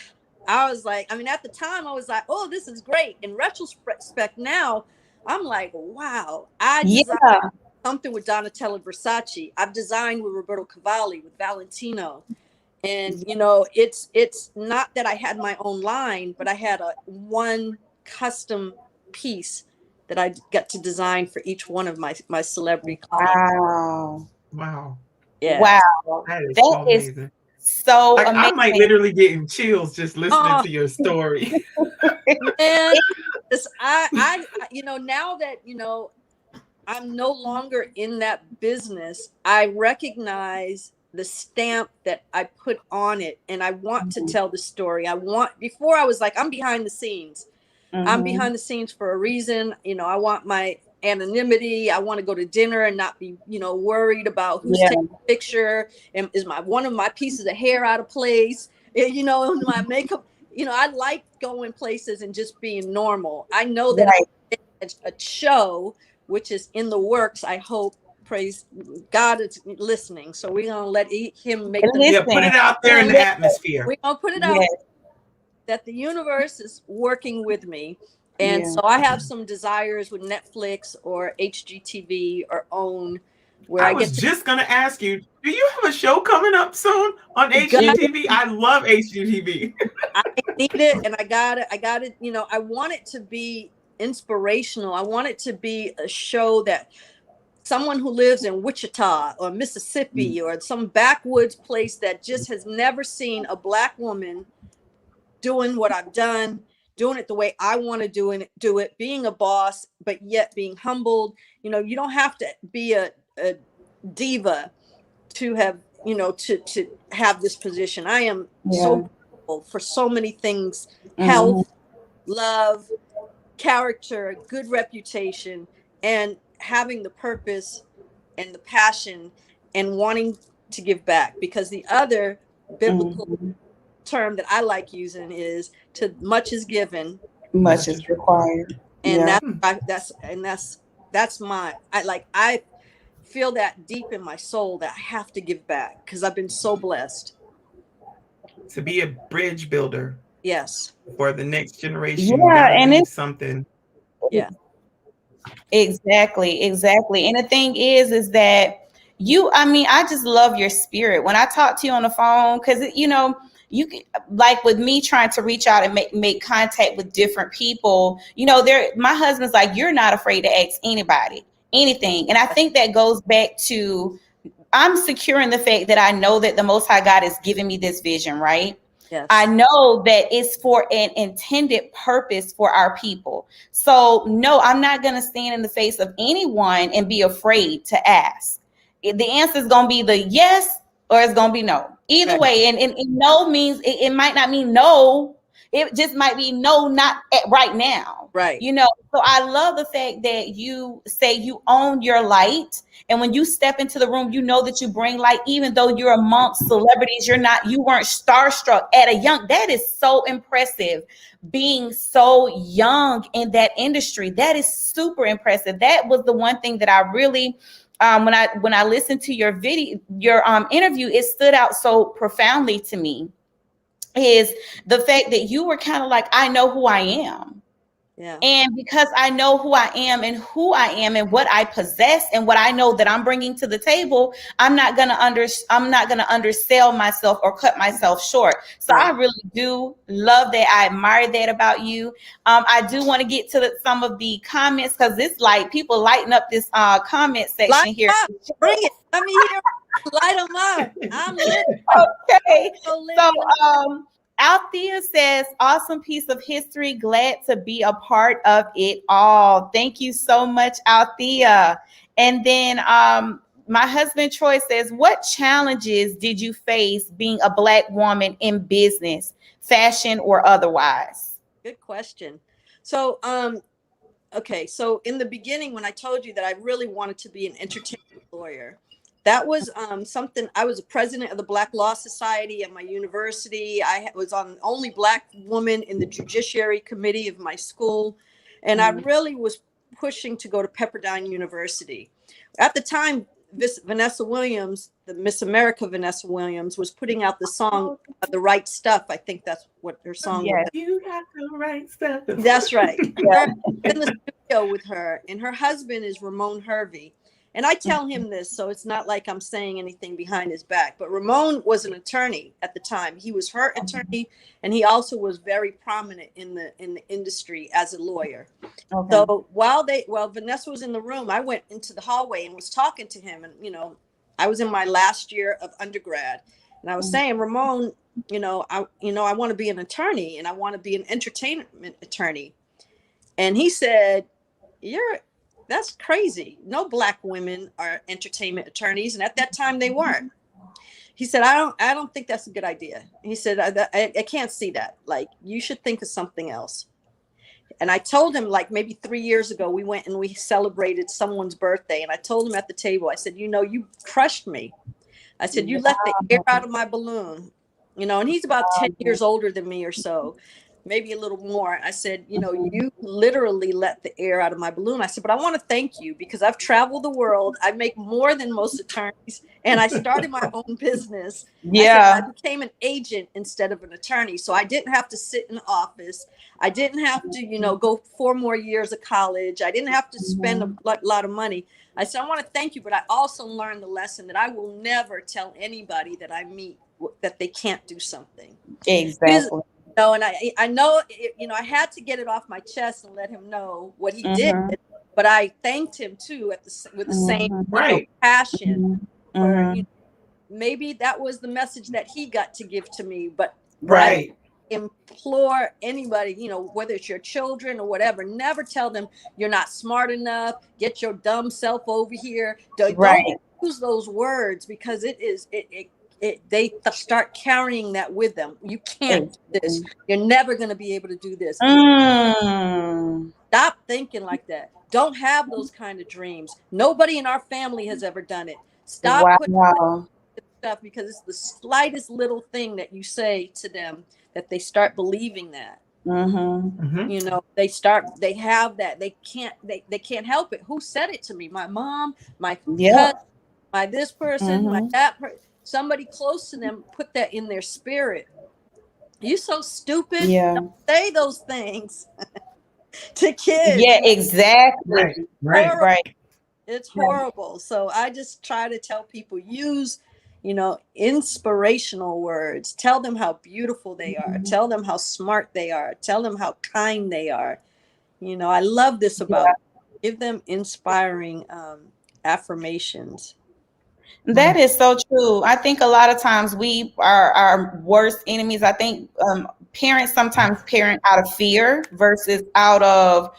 S4: I was like, at the time I was like, oh, this is great. In retrospect now, I'm like, wow, I designed something with Donatella Versace. I've designed with Roberto Cavalli, with Valentino. And, it's not that I had my own line, but I had one custom piece that I got to design for each one of my celebrity clients.
S2: Wow.
S4: Yeah.
S3: Wow.
S2: That is
S3: That
S2: so
S3: is
S2: amazing.
S3: so
S2: Like,
S3: amazing.
S2: I might literally get in chills just listening to your story.
S4: And I now that, I'm no longer in that business, I recognize the stamp that I put on it. And I want to tell the story. Before I was like, I'm behind the scenes. I'm behind the scenes for a reason. I want my anonymity. I want to go to dinner and not be, worried about who's taking a picture and is one of my pieces of hair out of place. My makeup. I like going places and just being normal. I know that a show, which is in the works. I hope, praise God, it's listening. So we're gonna let him make the.
S2: Yeah, put it out there in the atmosphere.
S4: We're gonna put it out. That the universe is working with me. And so I have some desires with Netflix or HGTV or OWN where
S2: I was just going to ask you, do you have a show coming up soon on HGTV? I love HGTV.
S4: I need it and I got it. I want it to be inspirational. I want it to be a show that someone who lives in Wichita or Mississippi or some backwoods place that just has never seen a Black woman doing what I've done, doing it the way I want to do it, being a boss, but yet being humbled. You don't have to be a diva to have, to have this position. I am so grateful for so many things: health, love, character, good reputation, and having the purpose and the passion and wanting to give back. Because the other biblical term that I like using is to much is given,
S3: much is required.
S4: And that's my, I feel that deep in my soul that I have to give back because I've been so blessed
S2: to be a bridge builder.
S4: Yes.
S2: For the next generation.
S3: And it's
S2: something.
S4: Yeah.
S3: Exactly. And the thing is that I just love your spirit. When I talk to you on the phone, because you can, like with me trying to reach out and make contact with different people, my husband's like, you're not afraid to ask anybody anything. And I think that goes back to, I'm secure in the fact that I know that the Most High God has given me this vision, right?
S4: Yes.
S3: I know that it's for an intended purpose for our people. So no, I'm not going to stand in the face of anyone and be afraid to ask. The answer is going to be the yes, or it's going to be no. Either way. And no means it might not mean no. It just might be no, not right now.
S4: Right.
S3: You know, so I love the fact that you say you own your light. And when you step into the room, you know that you bring light, even though you're amongst celebrities, you weren't starstruck at a young, that is so impressive. Being so young in that industry, that is super impressive. That was the one thing that I really, when I listened to your video, your interview, it stood out so profoundly to me, is the fact that you were kind of like, I know who I am.
S4: Yeah.
S3: And because I know who I am and what I possess and what I know that I'm bringing to the table, I'm not going to undersell myself or cut myself short. So
S4: Right.
S3: I really do love that. I admire that about you. I do want to get to some of the comments, because it's like people lighting up this comment section
S4: Light
S3: here.
S4: up. Bring it. Let me hear. Light them up. I'm lit.
S3: Okay.
S4: So lit.
S3: So ALTHEA says, awesome piece of history. Glad to be a part of it all. Thank you so much, ALTHEA. And then my husband Troy says, what challenges did you face being a Black woman in business, fashion or otherwise?
S4: Good question. So okay, so in the beginning, when I told you that I really wanted to be an entertainment lawyer, that was something. I was a president of the Black Law Society at my university. I was on the only Black woman in the judiciary committee of my school. And I really was pushing to go to Pepperdine University. At the time, Vanessa Williams, the Miss America Vanessa Williams, was putting out the song The Right Stuff. I think that's what her song was.
S2: You got the right stuff.
S4: That's right. I'm in the studio with her, and her husband is Ramon Hervey. And I tell him this, so it's not like I'm saying anything behind his back. But Ramon was an attorney at the time. He was her attorney, and he also was very prominent in the industry as a lawyer. Okay. So while Vanessa was in the room, I went into the hallway and was talking to him. And I was in my last year of undergrad, and I was saying, Ramon, I want to be an attorney, and I want to be an entertainment attorney. And he said, that's crazy. No Black women are entertainment attorneys. And at that time they weren't. He said, I don't think that's a good idea. He said, I can't see that. Like, you should think of something else. And I told him, like, maybe 3 years ago, we went and we celebrated someone's birthday. And I told him at the table, I said, you crushed me. I said, you let the air out of my balloon, and he's about 10 years older than me or so. Maybe a little more. I said, you literally let the air out of my balloon. I said, but I want to thank you because I've traveled the world. I make more than most attorneys, and I started my own business. I became an agent instead of an attorney. So I didn't have to sit in the office. I didn't have to, go 4 more years of college. I didn't have to spend a lot of money. I said, I want to thank you, but I also learned the lesson that I will never tell anybody that I meet that they can't do something.
S3: Exactly.
S4: And I know, I had to get it off my chest and let him know what he did. But I thanked him too with the same passion. Or, maybe that was the message that he got to give to me. But I implore anybody, whether it's your children or whatever, never tell them you're not smart enough. Get your dumb self over here. Don't use those words, because they start carrying that with them. You can't do this. You're never going to be able to do this. Stop thinking like that. Don't have those kind of dreams. Nobody in our family has ever done it. Stop putting stuff, because it's the slightest little thing that you say to them that they start believing that. They have that. They can't help it. Who said it to me? My mom, my cousin, my this person, my that person. Somebody close to them put that in their spirit. You so stupid. Don't say those things to kids.
S3: Yeah, exactly. Right.
S4: It's horrible. So I just try to tell people, use, inspirational words. Tell them how beautiful they are. Tell them how smart they are. Tell them how kind they are. I love this about give them inspiring affirmations.
S3: That is so true. I think a lot of times we are our worst enemies. I think parents sometimes parent out of fear versus out of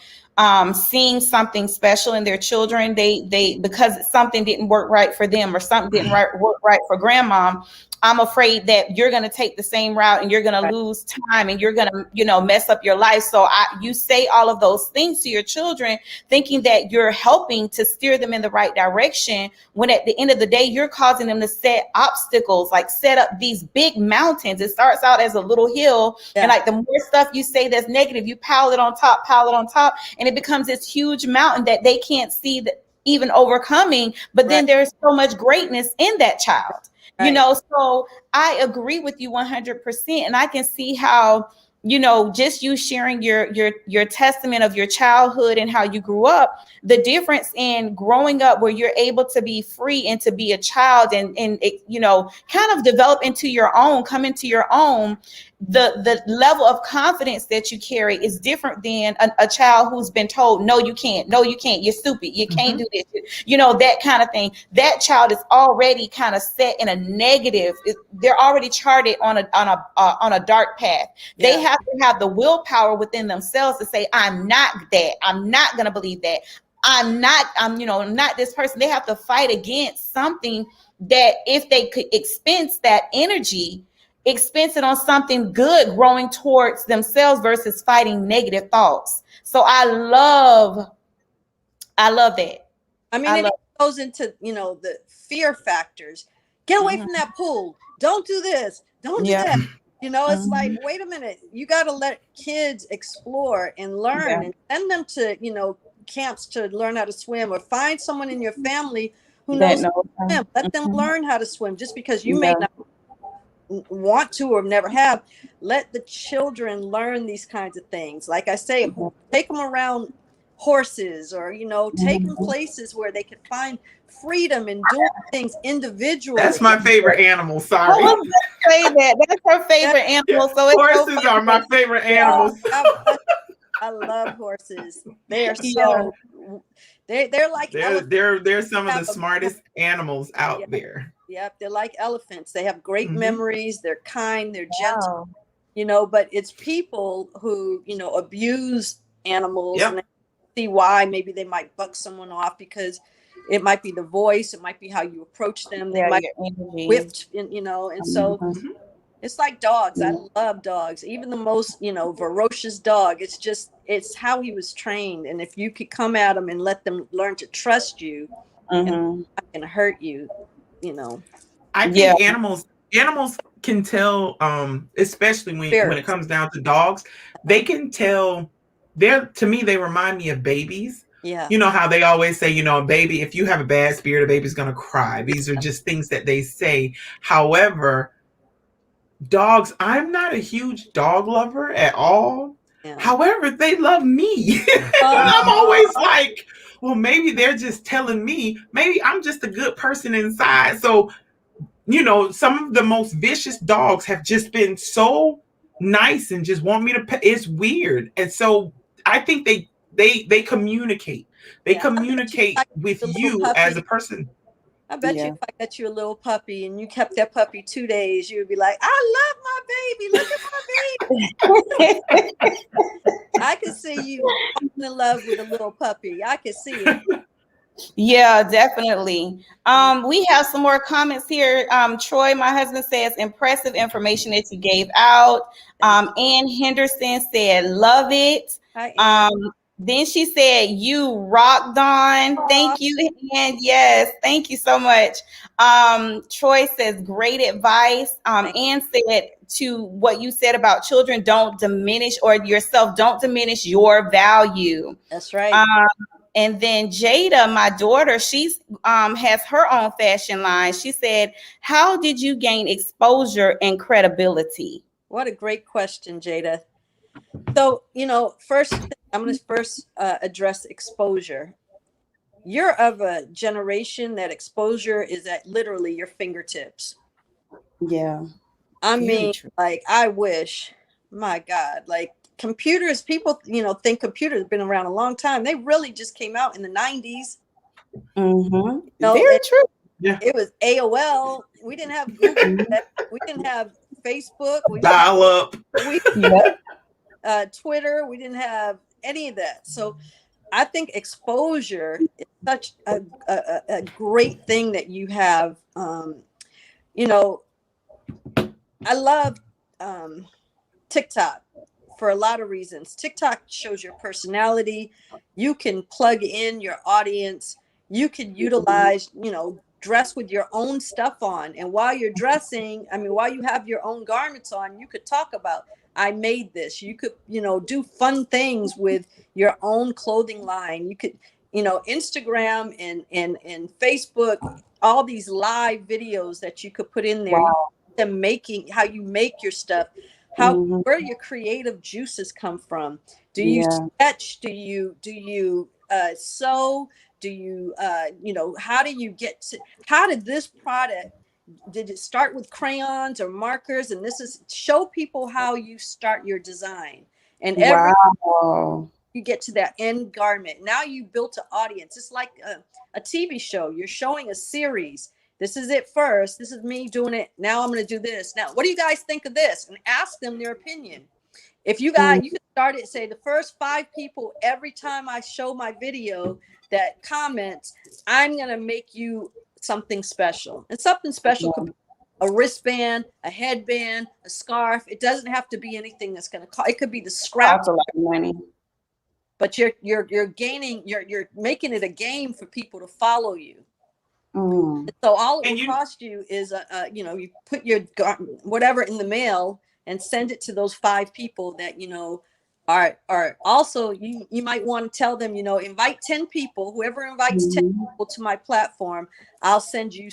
S3: seeing something special in their children, they because something didn't work right for them or something didn't work right for grandmom, I'm afraid that you're going to take the same route and you're going to lose time and you're going to, you know, mess up your life. So you say all of those things to your children, thinking that you're helping to steer them in the right direction, when at the end of the day, you're causing them to set obstacles, like set up these big mountains. It starts out as a little hill. And like the more stuff you say that's negative, you pile it on top, and it becomes this huge mountain that they can't see that even overcoming. But then there's so much greatness in that child. You know, so I agree with you 100%. And I can see how, you know, just you sharing your testament of your childhood and how you grew up, the difference in growing up where you're able to be free and to be a child and you know, kind of develop into your own, come into your own. The level of confidence that you carry is different than a child who's been told, no, you can't, you're stupid, you can't do this, you know, that kind of thing. That child is already kind of set in a negative. They're already charted on a dark path. They have to have the willpower within themselves to say, I'm not that. I'm not going to believe that. I'm not this person. They have to fight against something that if they could expense that energy, expense it on something good, growing towards themselves versus fighting negative thoughts. So I love that.
S4: I mean, it goes into, you know, the fear factors. Get away from that pool. Don't do this. Don't do that. You know, it's like, wait a minute. You got to let kids explore and learn and send them to, you know, camps to learn how to swim, or find someone in your family who knows how to swim. Let them learn how to swim. Just because you may not want to or never have, let the children learn these kinds of things. Like I say, take them around horses, or, you know, take them places where they can find freedom and doing things individually.
S2: That's my favorite animal. Sorry.
S3: I was going to say that. That's her favorite animal. So
S2: horses are my favorite animals.
S4: I love horses. They are so they're like
S2: they're some of the smartest animals out there.
S4: Yep, they're like elephants. They have great memories. They're kind. They're gentle. You know, but it's people who, you know, abuse animals, and they see why. Maybe they might buck someone off because it might be the voice. It might be how you approach them. They might be whipped, you know, and so. It's like dogs. I love dogs. Even the most, you know, ferocious dog. It's how he was trained. And if you could come at them and let them learn to trust you, and not gonna hurt you, you know.
S2: I think animals can tell, especially when it comes down to dogs, they can tell. To me, they remind me of babies. Yeah. You know how they always say, you know, a baby, if you have a bad spirit, a baby's gonna cry. These are just things that they say. However, dogs, I'm not a huge dog lover at all. Yeah. However, they love me. I'm always like, well, maybe they're just telling me, maybe I'm just a good person inside. So, you know, some of the most vicious dogs have just been so nice and just want me to pet. It's weird. And so I think they communicate. They communicate with you as a person.
S4: I bet you if I got you a little puppy and you kept that puppy 2 days, you would be like, I love my baby. Look at my baby. I can see you falling in love with a little puppy. I can see it.
S3: Yeah, definitely. We have some more comments here. Troy, my husband, says impressive information that you gave out. Ann Henderson said, love it. Then she said, you rock, Dawn. Thank you. And yes, thank you so much. Troy says, great advice. Ann said to what you said about children, don't diminish, or yourself, don't diminish your value.
S4: That's right.
S3: And then Jada, my daughter, she's has her own fashion line. She said, how did you gain exposure and credibility?
S4: What a great question, Jada. So, you know, I'm going to address exposure. You're of a generation that exposure is at literally your fingertips.
S3: Yeah.
S4: I mean, like, I wish, my God, like computers, people, you know, think computers have been around a long time. They really just came out in the 90s.
S3: Mm-hmm. No, very true.
S4: Yeah. It was AOL. We didn't have Google. We didn't have Facebook. We
S2: dial up.
S4: Twitter. We didn't have any of that. So I think exposure is such a great thing that you have. You know, I love TikTok for a lot of reasons. TikTok shows your personality. You can plug in your audience. You can utilize, dress with your own stuff on. And while you're dressing, while you have your own garments on, you could talk about, I made this. You could, do fun things with your own clothing line. You could, Instagram and Facebook, all these live videos that you could put in there.
S3: Wow.
S4: Them making how you make your stuff, where your creative juices come from. Do you sketch? Do you sew? Do you how do you get to, how did this product, did it start with crayons or markers? And this is show people how you start your design, and every you get to that end garment. Now you built an audience. It's like a TV show. You're showing a series. This is it first. This is me doing it. Now I'm going to do this. Now, what do you guys think of this? And ask them their opinion. If you guys, you can start it, say the first 5 people, every time I show my video that comments, I'm going to make you something special. And something special could be a wristband, a headband, a scarf. It doesn't have to be anything that's going to cost. It could be the scraps of money. But you're gaining, you're making it a game for people to follow you. So all it will cost you is you put your whatever in the mail and send it to those 5 people that are also, you might want to tell them, invite 10 people. Whoever invites 10 people to my platform, I'll send you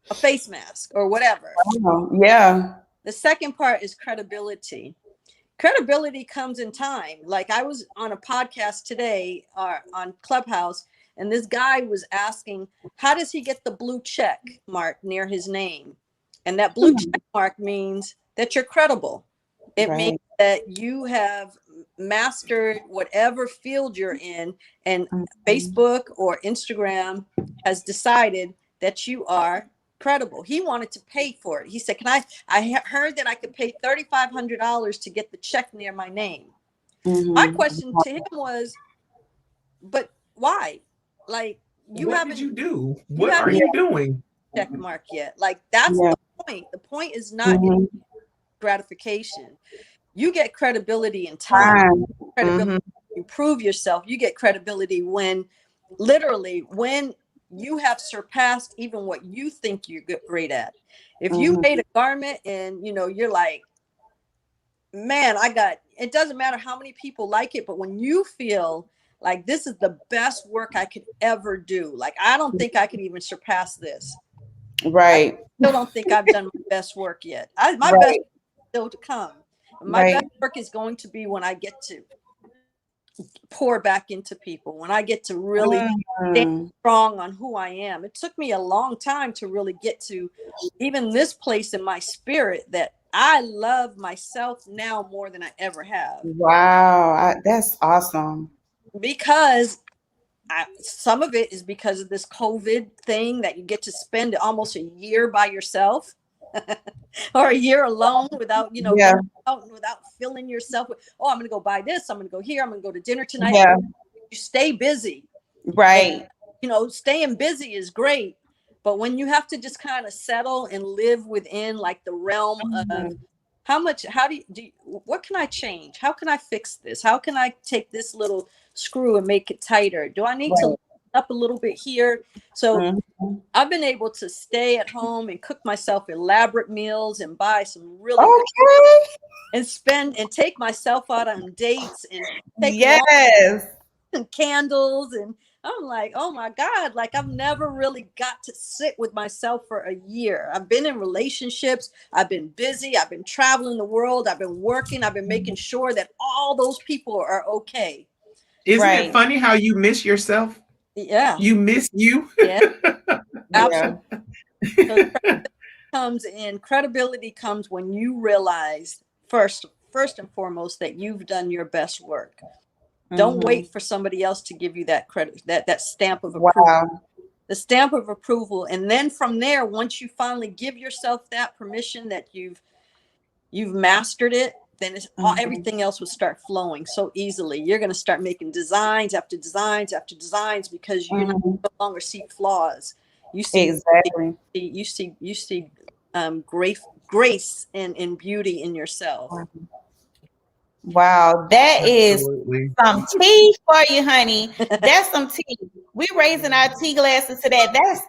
S4: a face mask or whatever. The second part is credibility. Credibility comes in time. Like I was on a podcast today on Clubhouse, and this guy was asking, how does he get the blue check mark near his name? And that blue check mark means that you're credible. It means that you have mastered whatever field you're in, and Facebook or Instagram has decided that you are credible. He wanted to pay for it. He said, I heard that I could pay $3,500 to get the check near my name. My question to him was, but why? Like,
S2: what did you do? What are you doing?
S4: Check mark yet? Like, that's the point. The point is not gratification. You get credibility in time. Credibility, you prove yourself. You get credibility when you have surpassed even what you think you're great at. If you made a garment and you're like, man, it doesn't matter how many people like it, but when you feel like this is the best work I could ever do, like I don't think I could even surpass this. I still don't think I've done my best work yet. My best is still to come. My best work is going to be when I get to pour back into people, when I get to really stand strong on who I am. It took me a long time to really get to even this place in my spirit that I love myself now more than I ever have.
S3: Wow, that's awesome.
S4: Because some of it is because of this COVID thing that you get to spend almost a year by yourself or a year alone without, without filling yourself with, oh, I'm going to go buy this. I'm going to go here. I'm going to go to dinner tonight. You stay busy.
S3: Right.
S4: And, staying busy is great. But when you have to just kind of settle and live within like the realm of what can I change? How can I fix this? How can I take this little screw and make it tighter? Do I need to lift up a little bit here? So I've been able to stay at home and cook myself elaborate meals and buy some really and spend and take myself out on dates and take and candles. And I'm like, oh my God, like I've never really got to sit with myself for a year. I've been in relationships. I've been busy. I've been traveling the world. I've been working. I've been making sure that all those people are okay.
S2: Isn't it funny how you miss yourself?
S4: Yeah.
S2: You miss you.
S4: Yeah. Absolutely. So credibility comes when you realize first and foremost that you've done your best work. Don't wait for somebody else to give you that credit, that stamp of approval. The stamp of approval. And then from there, once you finally give yourself that permission that you've mastered it, then everything else will start flowing so easily. You're going to start making designs after designs after designs because you no longer see flaws. You see
S1: Exactly.
S4: you see grace and beauty in yourself.
S1: Wow, that is
S2: Absolutely.
S1: some tea for you, honey. That's some tea. We're raising our tea glasses to that. That's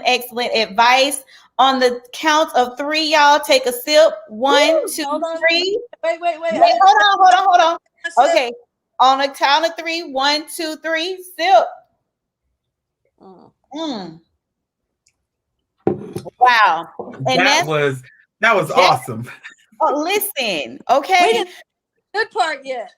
S1: excellent advice. On the count of 3, y'all take a sip. 1, 2,
S4: Hold on.
S1: 3.
S4: Wait.
S1: Hold on. Okay, on the count of 3, 1, 2, 3, sip. Wow, and
S2: that was awesome.
S1: Oh, listen, okay.
S4: We didn't good part yet.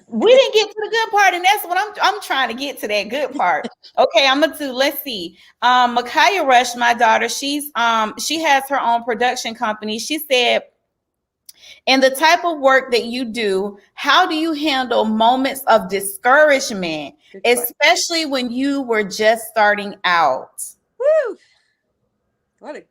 S1: We didn't get to the good part, and that's what I'm trying to get to, that good part. Okay, I'm gonna do. Let's see. Micaiah Rush, my daughter, she has her own production company. She said, in the type of work that you do, how do you handle moments of discouragement, especially when you were just starting out?
S4: Woo! Wait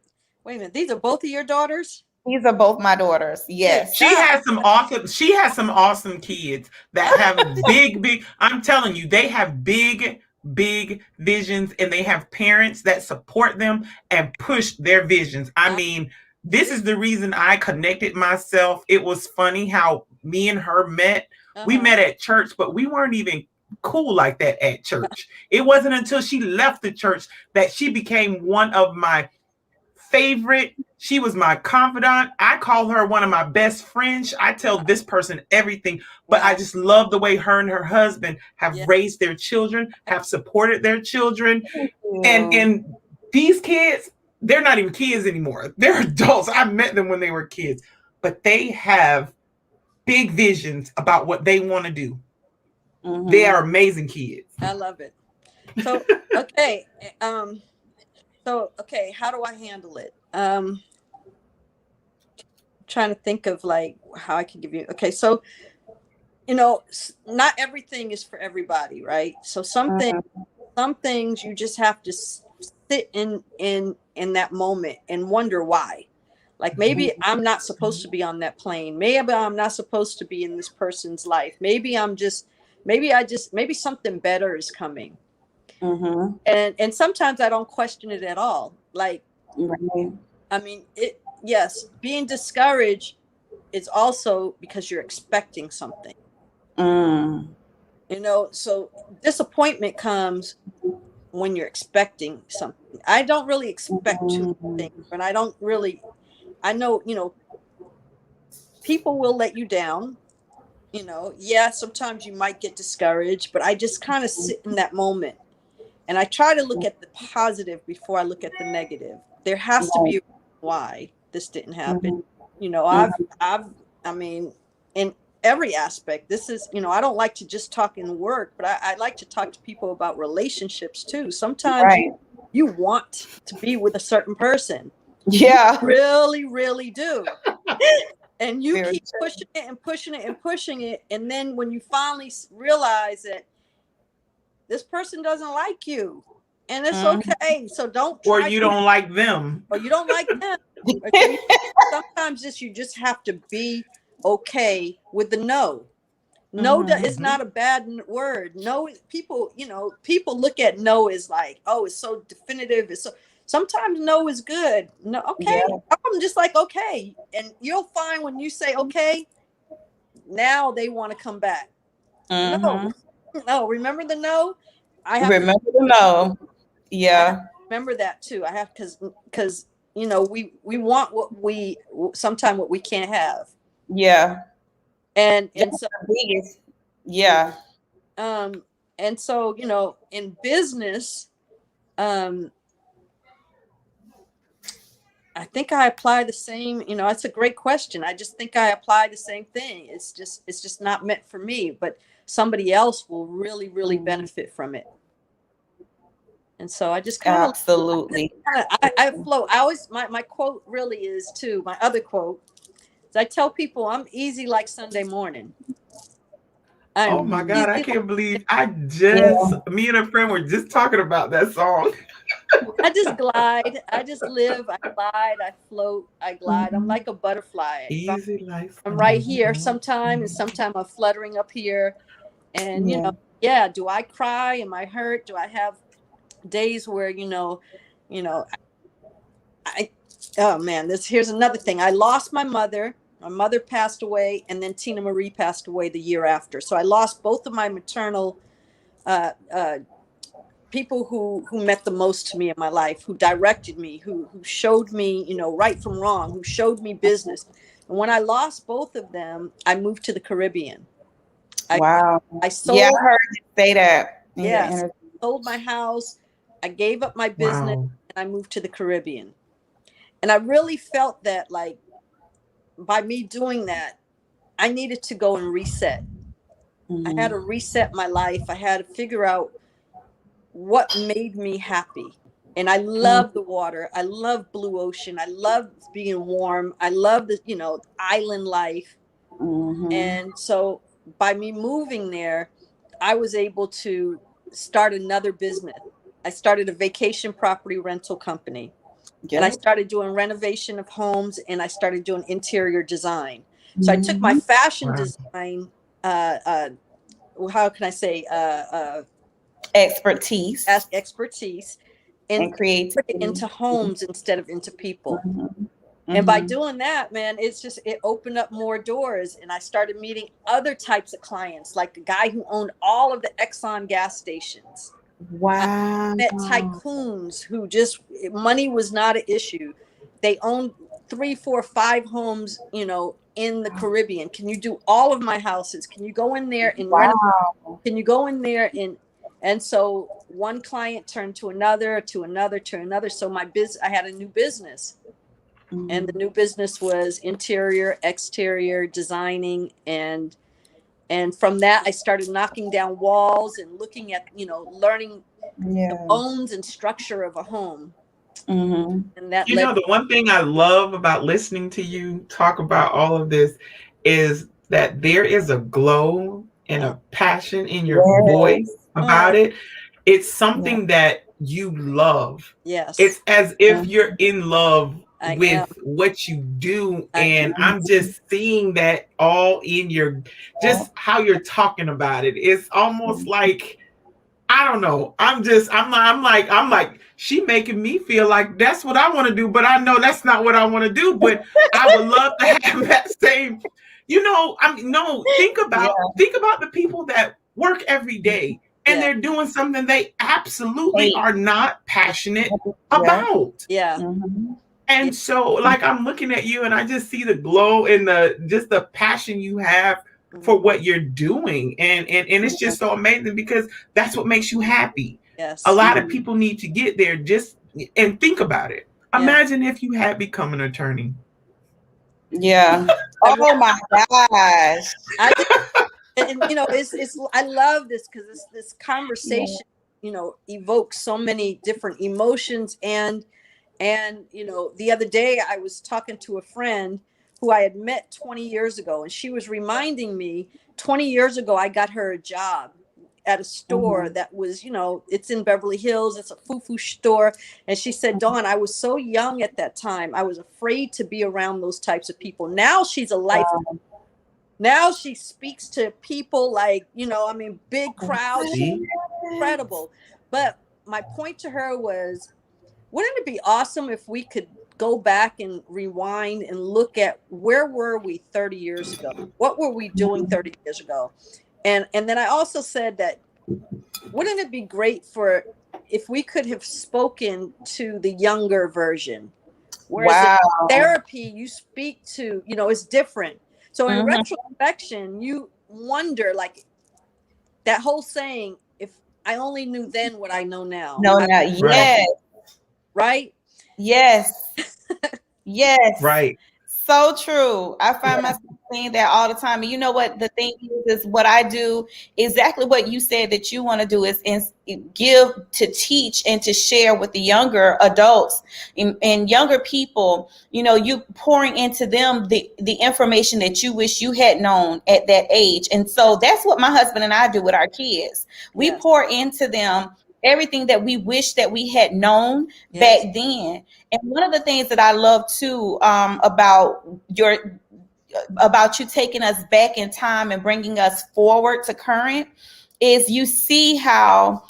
S4: a minute. These are both of your daughters?
S1: These are both my daughters. Yes.
S2: She has some awesome kids that have big, I'm telling you, they have big visions, and they have parents that support them and push their visions. I mean, this is the reason I connected myself. It was funny how me and her met. We met at church, but we weren't even cool like that at church. It wasn't until she left the church that she became one of my favorite. She was my confidant. I call her one of my best friends. I tell this person everything, but I just love the way her and her husband have raised their children, have supported their children. And these kids, they're not even kids anymore. They're adults. I met them when they were kids, but they have big visions about what they want to do. They are amazing kids.
S4: I love it. So, okay. Okay, how do I handle it? Trying to think of like how I can give you. Okay, so not everything is for everybody, right? So some things you just have to sit in that moment and wonder why. Like maybe I'm not supposed to be on that plane. Maybe I'm not supposed to be in this person's life. Maybe maybe something better is coming. And sometimes I don't question it at all. Like, I mean, yes, being discouraged is also because you're expecting something. So disappointment comes when you're expecting something. I don't really expect too many things, but I know, people will let you down. Sometimes you might get discouraged, but I just kind of sit in that moment. And I try to look at the positive before I look at the negative. There has to be a reason why this didn't happen. I mean, in every aspect, this is, I don't like to just talk in work, but I like to talk to people about relationships too. Sometimes you want to be with a certain person.
S1: Yeah.
S4: You really, really do. And you keep pushing it and pushing it and pushing it. And then when you finally realize that this person doesn't like you, and it's okay. So don't try.
S2: Or you don't like them.
S4: Or you don't like them. Sometimes you just have to be okay with the no. No is not a bad word. No, people look at no as like, oh, it's so definitive. It's so. Sometimes no is good. No, okay. Yeah. I'm just like, okay. And you'll find when you say okay, now they want to come back. No, remember the no? I have
S1: remember the no. Yeah.
S4: Remember that too. I have because we want sometimes what we can't have.
S1: Yeah.
S4: And
S1: that's
S4: so
S1: the biggest. Yeah.
S4: And so, in business, I think I apply the same, it's a great question. I just think I apply the same thing. It's just not meant for me, but somebody else will really, really benefit from it. And so I just kind of
S1: absolutely.
S4: I flow. I always my quote really is too. My other quote is I tell people I'm easy like Sunday morning.
S2: Oh my God, I can't believe me and a friend were just talking about that song.
S4: I just glide. I just live. I glide. I float. I glide. I'm like a butterfly.
S2: Easy life.
S4: I'm right here sometime, and sometime I'm fluttering up here. And, you know, yeah, do I cry? Am I hurt? Do I have days where, oh man, here's another thing. I lost my mother. My mother passed away, and then Tina Marie passed away the year after. So I lost both of my maternal people who meant the most to me in my life, who directed me, who showed me, right from wrong, who showed me business. And when I lost both of them, I moved to the Caribbean.
S3: Wow.
S4: I sold.
S3: Yeah, I heard you say that.
S4: Yes, sold my house. I gave up my business,
S2: Wow.
S4: and I moved to the Caribbean. And I really felt that, like, by me doing that, I needed to go and reset. I had to reset my life. I had to figure out what made me happy. And I love the water. I love blue ocean. I love being warm. I love the, island life. And so by me moving there, I was able to start another business. I started a vacation property rental company. And I started doing renovation of homes, and I started doing interior design. So I took my fashion design, how can I say,
S3: expertise
S4: and
S3: creativity,
S4: put it into homes instead of into people. And by doing that, man, it opened up more doors, and I started meeting other types of clients, like the guy who owned all of the Exxon gas stations.
S3: Wow.
S4: I met tycoons who money was not an issue. They owned 3, 4, 5 homes, in the Caribbean. Can you do all of my houses? Can you go in there and renovate? Can you go in there and so one client turned to another, to another, to another. So I had a new business. And the new business was interior, exterior designing, and from that I started knocking down walls and looking at, learning the bones and structure of a home. And that
S2: the one thing I love about listening to you talk about all of this is that there is a glow and a passion in your voice about it. It's something that you love.
S4: Yes.
S2: It's as if you're in love with what you do. And I'm just seeing that all in just how you're talking about it. It's almost like, I don't know. I'm like, she making me feel like that's what I want to do, but I know that's not what I want to do. But I would love to have that same, think about the people that work every day and they're doing something they absolutely are not passionate about. And so, like, I'm looking at you and I just see the glow and the passion you have for what you're doing. And it's just so amazing because that's what makes you happy.
S3: Yes.
S2: A lot of people need to get there and think about it. Imagine if you had become an attorney.
S3: Yeah. Oh my gosh.
S4: I love this because this conversation, evokes so many different emotions. And the other day I was talking to a friend who I had met 20 years ago, and she was reminding me 20 years ago, I got her a job at a store that was, it's in Beverly Hills. It's a foo-foo store. And she said, Dawn, I was so young at that time. I was afraid to be around those types of people. Now she's a life. Now she speaks to people like, big crowds, incredible. But my point to her was, wouldn't it be awesome if we could go back and rewind and look at where were we 30 years ago? What were we doing 30 years ago? And then I also said that, wouldn't it be great if we could have spoken to the younger version? Whereas in therapy, you speak to, it's different. So in retrospection, you wonder, like, that whole saying, if I only knew then what I know now.
S3: Yes.
S4: Right?
S3: Yes. Yes.
S2: Right.
S3: So true. I find myself saying that all the time. And you know what the thing is what I do, exactly what you said that you want to do is give, to teach and to share with the younger adults and younger people, you pouring into them the information that you wish you had known at that age. And so that's what my husband and I do with our kids. We pour into them everything that we wish that we had known back then. And one of the things that I love too, about you taking us back in time and bringing us forward to current, is you see how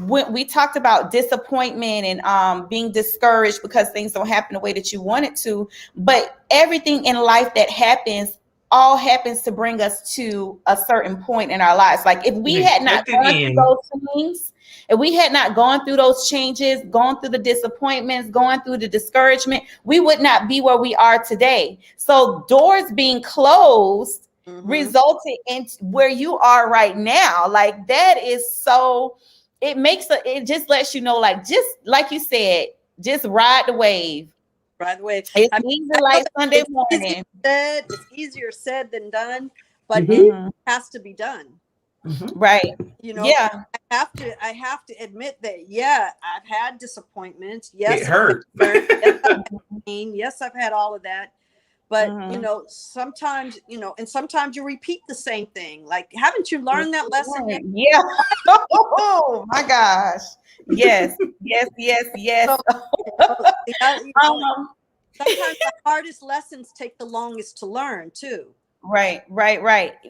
S3: when we talked about disappointment and being discouraged because things don't happen the way that you want it to, but everything in life that happens all happens to bring us to a certain point in our lives. Like if we had not gone through those things, if we had not gone through those changes, gone through the disappointments, going through the discouragement, we would not be where we are today. So doors being closed resulted in where you are right now. Like that is so, it just lets you know, like, just like you said, just ride the wave.
S4: Ride the wave.
S3: It's easy like Sunday morning.
S4: It's easier said than done, but it has to be done.
S3: Right.
S4: You know,
S3: yeah.
S4: I have to admit that, I've had disappointments. Yes.
S2: It hurt.
S4: Yes, I've had all of that. But, you know, sometimes, and sometimes you repeat the same thing. Like, haven't you learned that lesson yet?
S3: Yeah. Oh my gosh. Yes. Yes.
S4: So, sometimes the hardest lessons take the longest to learn too.
S3: Right.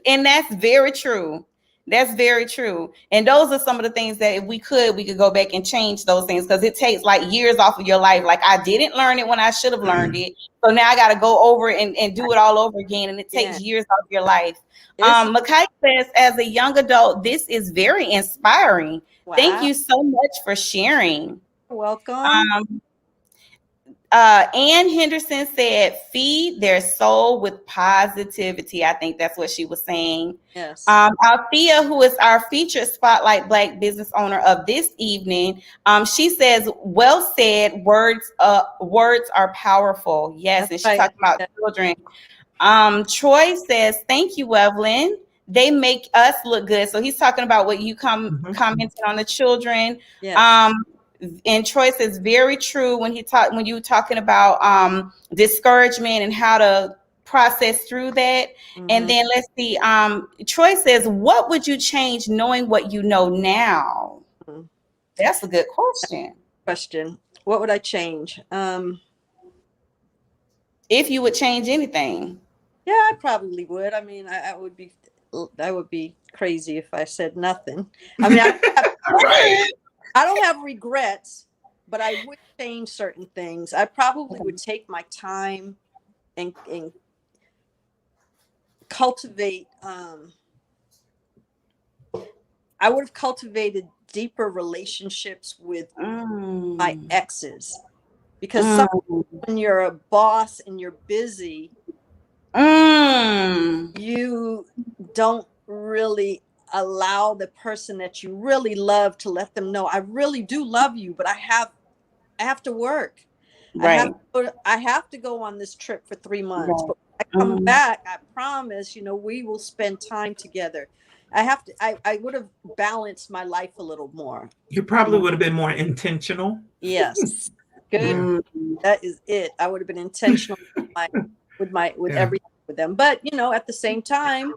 S3: And that's very true. That's very true. And those are some of the things that if we could go back and change those things, because it takes like years off of your life. Like I didn't learn it when I should have learned it. So now I got to go over and do it all over again. And it takes years off your life. Makai says, as a young adult, this is very inspiring. Wow. Thank you so much for sharing.
S4: You're welcome.
S3: Ann Henderson said, feed their soul with positivity. I think that's what she was saying.
S4: Yes.
S3: ALTHEA, who is our featured Spotlight Black business owner of this evening, she says, well said, words are powerful. Yes, that's and she's talking about children. Troy says, thank you, Evelyn. They make us look good. So he's talking about what you commented on the children.
S4: Yes.
S3: And Troy says very true when you were talking about discouragement and how to process through that. And then let's see. Troy says, what would you change knowing what you know now? That's a good question.
S4: What would I change?
S3: If you would change anything.
S4: Yeah, I probably would. I mean, I would be crazy if I said nothing. I mean, I don't have regrets, but I would change certain things. I probably would take my time and cultivate. I would have cultivated deeper relationships with my exes, because when you're a boss and you're busy, you don't really allow the person that you really love to let them know, I really do love you, but I have to work. Right. I have to go on this trip for 3 months. Right. But when I come back, I promise, we will spend time together. I would have balanced my life a little more.
S2: You probably would have been more intentional.
S4: Yes. Good. That is it. I would have been intentional with everything with them. But, at the same time,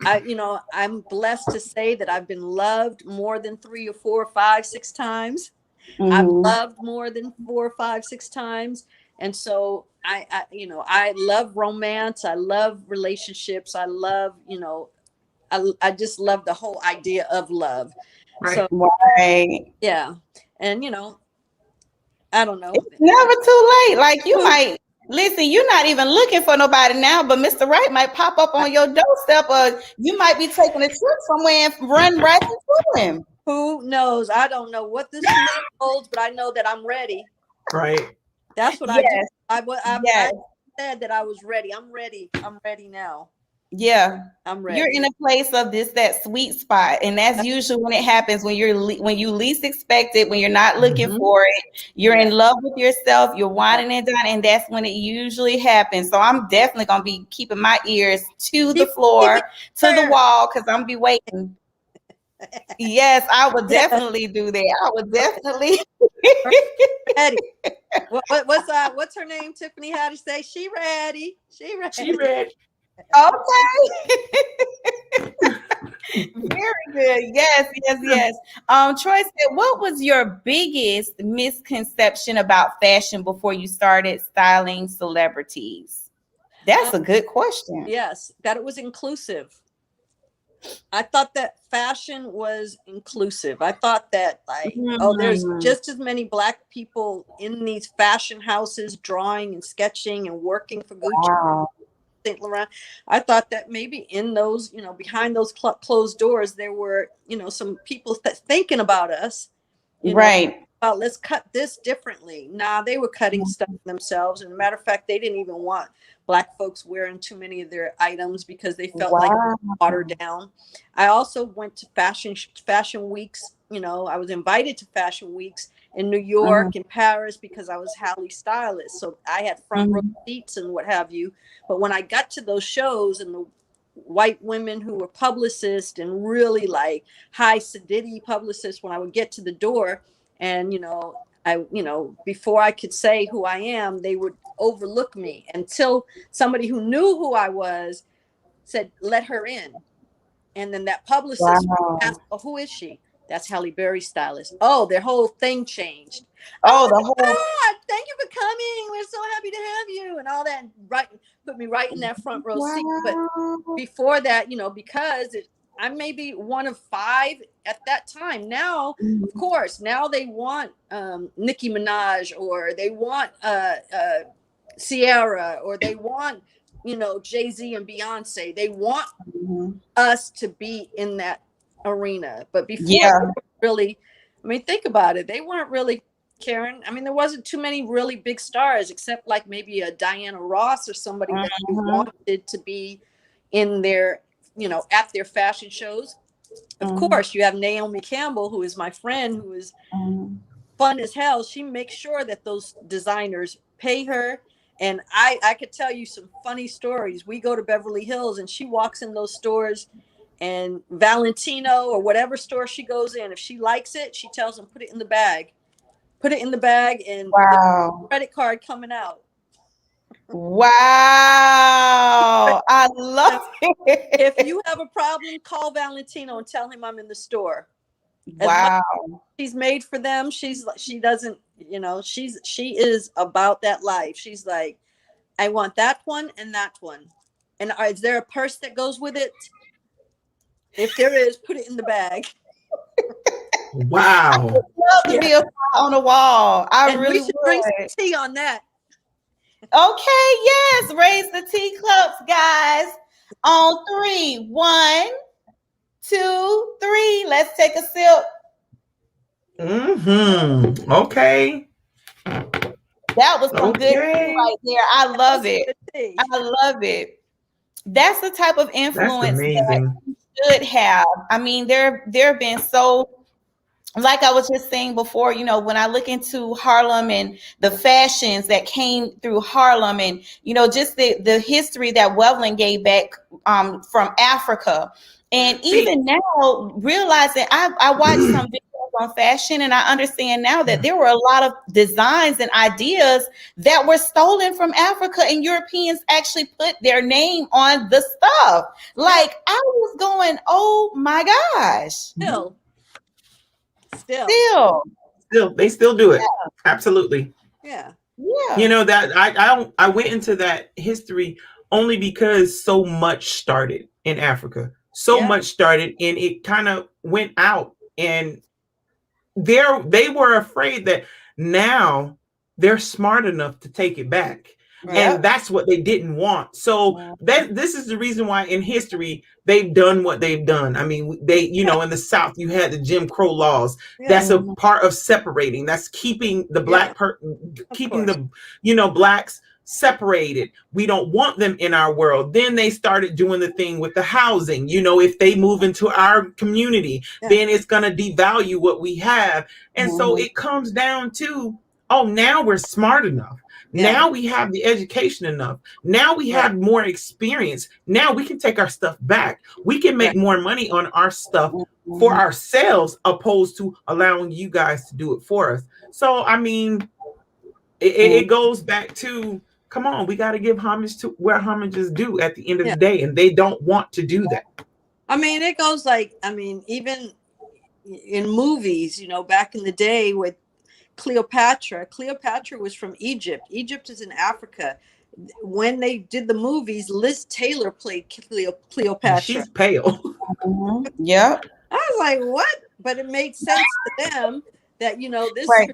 S4: I'm blessed to say that I've been loved more than 3 or 4 or 5, 6 times. I've loved more than 4, 5, 6 times. And so I love romance. I love relationships. I love, I just love the whole idea of love.
S2: Right.
S4: So, yeah. And, I don't know.
S3: It's never too late. Like you might. Listen, you're not even looking for nobody now, but Mr. Right might pop up on your doorstep, or you might be taking a trip somewhere and run right into him.
S4: Who knows? I don't know what this future holds, but I know that I'm ready.
S2: Right.
S4: That's what I did. I said that I was ready. I'm ready. I'm ready now.
S3: Yeah,
S4: I'm ready.
S3: You're in a place of that sweet spot, and that's usually when it happens, when you least expect it, when you're not looking for it. You're in love with yourself. You're winding it down, and that's when it usually happens. So I'm definitely gonna be keeping my ears to the floor, to the wall, because I'm be waiting. Yes, I would definitely do that. I would definitely.
S4: Ready. What's her name? Tiffany Haddish say she ready. She ready.
S2: She ready.
S3: Okay. Very good. Yes, yes, yes. Troy said, what was your biggest misconception about fashion before you started styling celebrities? That's a good question.
S4: Yes, that it was inclusive. I thought that fashion was inclusive. I thought that like, oh, there's just as many Black people in these fashion houses drawing and sketching and working for Gucci,
S3: Wow.
S4: Saint Laurent. I thought that maybe in those, behind those closed doors, there were, some people thinking about us,
S3: Right.
S4: about let's cut this differently. Nah, they were cutting stuff themselves. And matter of fact, they didn't even want Black folks wearing too many of their items because they felt like watered down. I also went to fashion weeks. I was invited to fashion weeks in New York and Paris because I was Hallie stylist. So I had front row seats and what have you. But when I got to those shows and the white women who were publicists and really like high sedity publicists, when I would get to the door and, before I could say who I am, they would overlook me until somebody who knew who I was said, let her in. And then that publicist asked, oh, who is she? That's Halle Berry stylist. Oh, their whole thing changed.
S3: Oh,
S4: the
S3: whole.
S4: God, thank you for coming. We're so happy to have you. And all that, put me right in that front row seat. But before that, because I'm maybe one of 5 at that time. Now, of course, now they want Nicki Minaj, or they want Sierra, or they want, Jay-Z and Beyonce. They want us to be in that arena. But before, really, think about it. They weren't really caring. There wasn't too many really big stars, except like maybe a Diana Ross or somebody that you wanted to be in their, at their fashion shows. Of course, you have Naomi Campbell, who is my friend, who is fun as hell. She makes sure that those designers pay her. And I could tell you some funny stories. We go to Beverly Hills and she walks in those stores, and Valentino or whatever store she goes in, if she likes it, she tells them, put it in the bag. Put it in the bag, and the credit card coming out.
S3: Wow. I love it.
S4: If you have a problem, call Valentino and tell him I'm in the store.
S3: Wow.
S4: She's made for them. She doesn't, she is about that life. She's like, I want that one and that one. And is there a purse that goes with it? If there is, put it in the bag.
S2: Wow.
S3: I would love to be a fly on the wall.
S4: We should drink some tea on that.
S3: Okay, yes. Raise the tea cups, guys. On 3. 1, 2, 3. Let's take a sip.
S2: Okay.
S3: That was some good tea right there. I love it. I love it. That's the type of influence that you should have. There have been so, like I was just saying before, when I look into Harlem and the fashions that came through Harlem, and just the history that Wevlin gave back from Africa. And even now, realizing I watched some videos on fashion, and I understand now that there were a lot of designs and ideas that were stolen from Africa, and Europeans actually put their name on the stuff. Like, I was going, oh my gosh.
S4: Still,
S2: they still do it. Yeah. Absolutely.
S4: Yeah.
S2: That I went into that history only because so much started in Africa. So much started, and it kind of went out, and they were afraid that now they're smart enough to take it back. And that's what they didn't want. So this is the reason why in history they've done what they've done. They, in the South, you had the Jim Crow laws. That's a part of separating. That's keeping the blacks separated. We don't want them in our world. Then they started doing the thing with the housing. If they move into our community, then it's going to devalue what we have. And so it comes down to, now we're smart enough. Now we have the education enough. Now we have more experience. Now we can take our stuff back. We can make more money on our stuff for ourselves, opposed to allowing you guys to do it for us. So, it goes back to, come on, we got to give homage to where homage is due at the end of the day. And they don't want to do that.
S4: I mean, it goes like, I mean, even in movies, you know, back in the day with Cleopatra. Cleopatra was from Egypt. Egypt is in Africa. When they did the movies, Liz Taylor played
S2: And
S4: Cleopatra.
S2: she's pale.
S3: Yep.
S4: I was like, what? But it made sense to them that, you know,
S3: Right.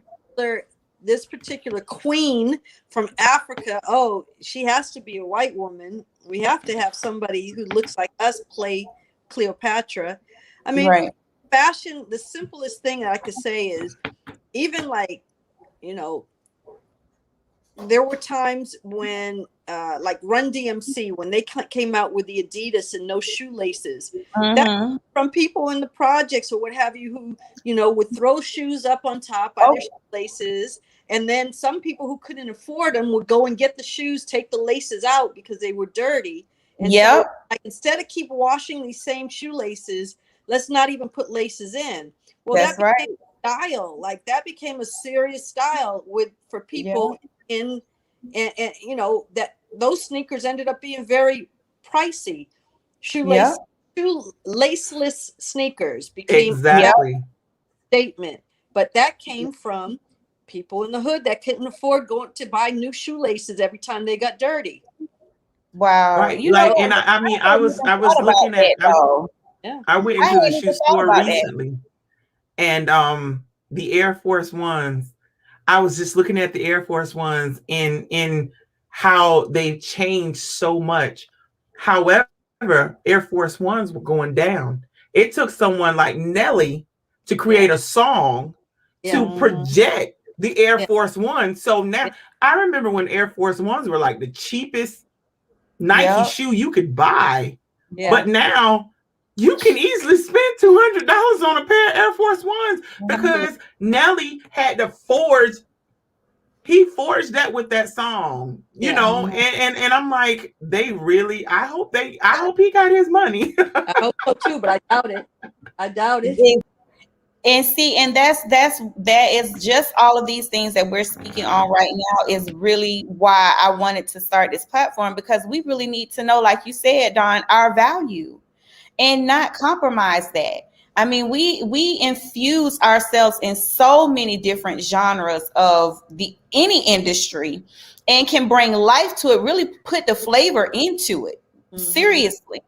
S4: this particular queen from Africa, oh, she has to be a white woman. We have to have somebody who looks like us play Cleopatra. I mean,
S3: Right.
S4: fashion, the simplest thing I could say is even like, you know, there were times when like Run DMC, when they came out with the Adidas and no shoelaces, that
S3: Mhm.
S4: from people in the projects or what have you, who, you know, would throw shoes up on top by their shoelaces. And then some people who couldn't afford them would go and get the shoes, take the laces out because they were dirty. And so
S3: Yep.
S4: like, instead of keep washing these same shoelaces, let's not even put laces in. Well,
S3: That's
S4: that
S3: right.
S4: became style. Like that became a serious style for people in, and you know, that those sneakers ended up being very pricey.
S3: Yep.
S4: Shoelaceless sneakers became a
S2: Exactly.
S4: statement, but that came from people in the hood that couldn't afford going to buy new shoelaces every time they got dirty.
S3: Wow.
S2: Right.
S3: You know
S2: Like,
S3: what?
S2: and I mean,
S3: I hadn't even
S2: I was
S3: thought about
S2: looking at,
S3: that though.
S4: Yeah.
S2: I went
S3: I
S2: into the
S3: hadn't
S2: shoe
S3: even thought
S2: store
S3: about that.
S2: recently, and the Air Force Ones. I was just looking at the Air Force Ones in how they changed so much. However, Air Force Ones were going down. It took someone like Nelly to create a song to project the Air Force One. So now I remember when Air Force Ones were like the cheapest Nike shoe you could buy.
S4: Yeah.
S2: But now you can easily spend $200 on a pair of Air Force Ones because Nelly had to forge. He forged that with that song, you know, and I'm like, they really. I hope he got his money.
S4: I hope so too, but I doubt it. I doubt it.
S3: And see, and that is just all of these things that we're speaking on right now is really why I wanted to start this platform, because we really need to know, like you said, Dawn, our value and not compromise that. I mean, we infuse ourselves in so many different genres of any industry and can bring life to it, really put the flavor into it. Seriously.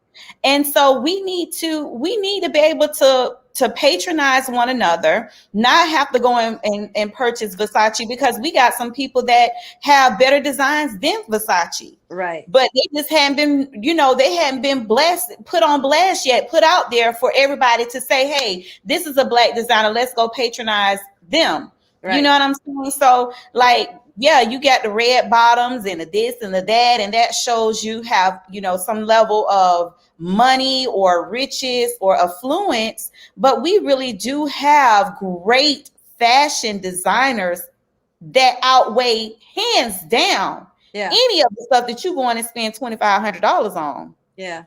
S3: And so we need to be able to patronize one another, not have to go and purchase Versace, because we got some people that have better designs than Versace.
S4: Right.
S3: But they just hadn't been, you know, they hadn't been put on blast yet, put out there for everybody to say, hey, this is a Black designer. Let's go patronize them. Right. You know what I'm saying? So like, yeah, you got the red bottoms and the this and the that, and that shows you have, you know, some level of money or riches or affluence. But we really do have great fashion designers that outweigh hands down any of the stuff that you're going to spend $2,500 on.
S4: Yeah.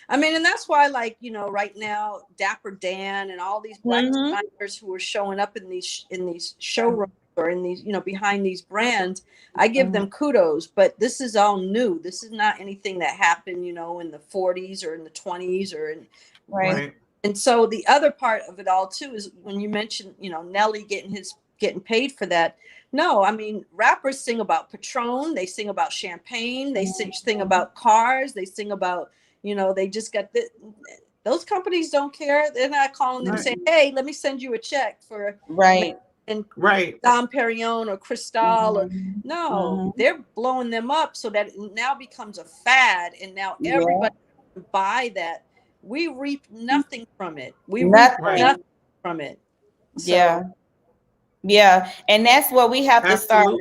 S4: I mean, and that's why, like, you know, right now, Dapper Dan and all these Black designers who are showing up in these showrooms or in these, you know, behind these brands, I give them kudos. But this is all new. This is not anything that happened, you know, in the 40s or in the 20s or in
S3: right.
S4: And so the other part of it all too is when you mentioned, you know, Nelly getting paid for that. No, I mean, rappers sing about Patron, they sing about champagne, they sing about cars, they sing about, you know, they just got those companies don't care. They're not calling them saying, hey, let me send you a check for and Dom Perignon or Cristal or no, they're blowing them up so that it now becomes a fad, and now everybody can buy that. We reap nothing from it. We reap nothing from it. So,
S3: yeah, and that's what we have to start.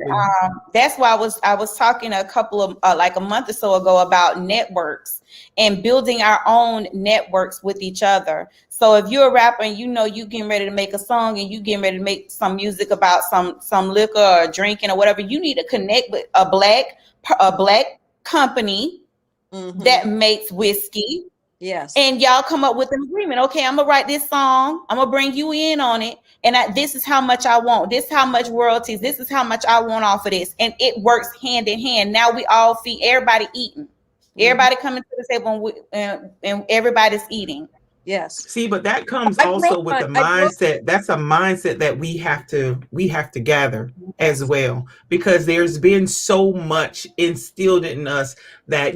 S3: That's why I was talking a couple of like a month or so ago about networks and building our own networks with each other. So if you're a rapper and you know you getting ready to make a song and you getting ready to make some music about some liquor or drinking or whatever, you need to connect with a black company that makes whiskey.
S4: Yes.
S3: And y'all come up with an agreement. Okay, I'm gonna write this song. I'm gonna bring you in on it. And this is how much I want. This is how much royalties. This is how much I want off of this. And it works hand in hand. Now we all feed everybody eating. Everybody coming to the table and everybody's eating.
S4: Yes.
S2: See, but that comes also with the mindset. That's a mindset that we have to gather as well, because there's been so much instilled in us that,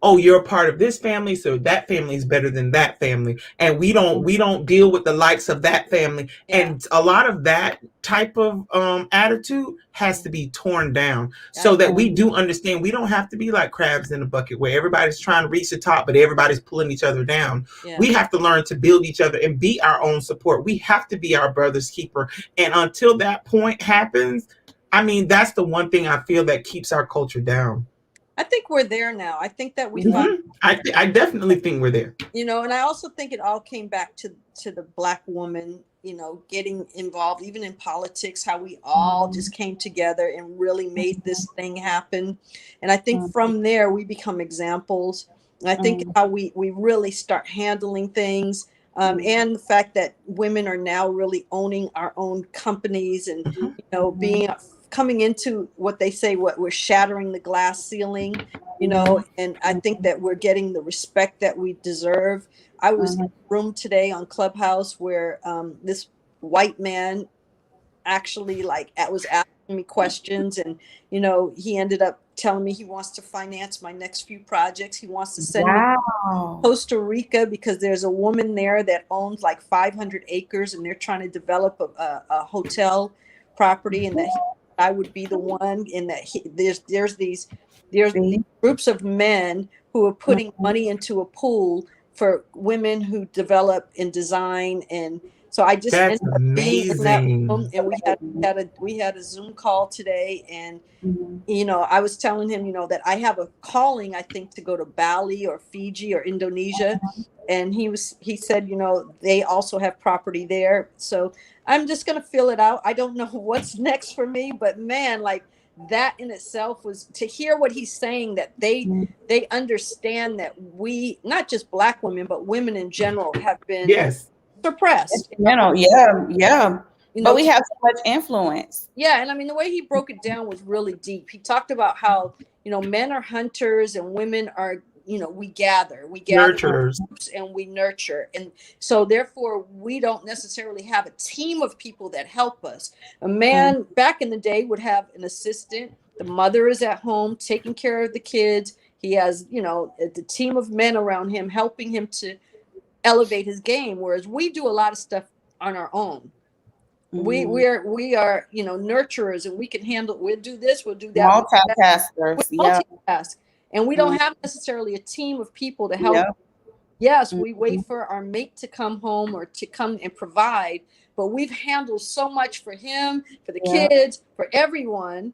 S2: oh, you're a part of this family, so that family is better than that family, and we don't deal with the likes of that family. And a lot of that type of attitude has to be torn down, so that we do understand we don't have to be like crabs in a bucket where everybody's trying to reach the top but everybody's pulling each other down. We have to learn to build each other and be our own support. We have to be our brother's keeper, and until that point happens, I mean, that's the one thing I feel that keeps our culture down.
S4: I think we're there now. I think that we
S2: I definitely think we're there.
S4: And I also think it all came back to the Black woman, getting involved, even in politics, how we all just came together and really made this thing happen. And I think from there, we become examples. And I think how we really start handling things. And the fact that women are now really owning our own companies and, coming into what they say, what we're shattering the glass ceiling, and I think that we're getting the respect that we deserve. I was in a room today on Clubhouse where this white man actually was asking me questions, and he ended up telling me he wants to finance my next few projects. He wants to send me to Costa Rica because there's a woman there that owns like 500 acres and they're trying to develop a hotel property, and that I would be the one, and that there's these groups of men who are putting money into a pool for women who develop and design. And so I just ended up being in that room, and we had a Zoom call today, and I was telling him that I have a calling, I think, to go to Bali or Fiji or Indonesia, and he said they also have property there. So I'm just gonna fill it out. I don't know what's next for me, but man, like that in itself was to hear what he's saying, that they understand that we, not just Black women, but women in general, have been suppressed.
S3: But we have so much influence.
S4: Yeah, and I mean the way he broke it down was really deep. He talked about how men are hunters and women are we gather
S2: nurturers,
S4: and we nurture, and so therefore we don't necessarily have a team of people that help us. A man back in the day would have an assistant. The mother is at home taking care of the kids. He has the team of men around him helping him to elevate his game, whereas we do a lot of stuff on our own. We are nurturers, and we can handle. We'll do this, we'll do that.
S3: Multitaskers.
S4: Multitask. And we don't have necessarily a team of people to help. Yes, we wait for our mate to come home or to come and provide, but we've handled so much for him, for the kids, for everyone.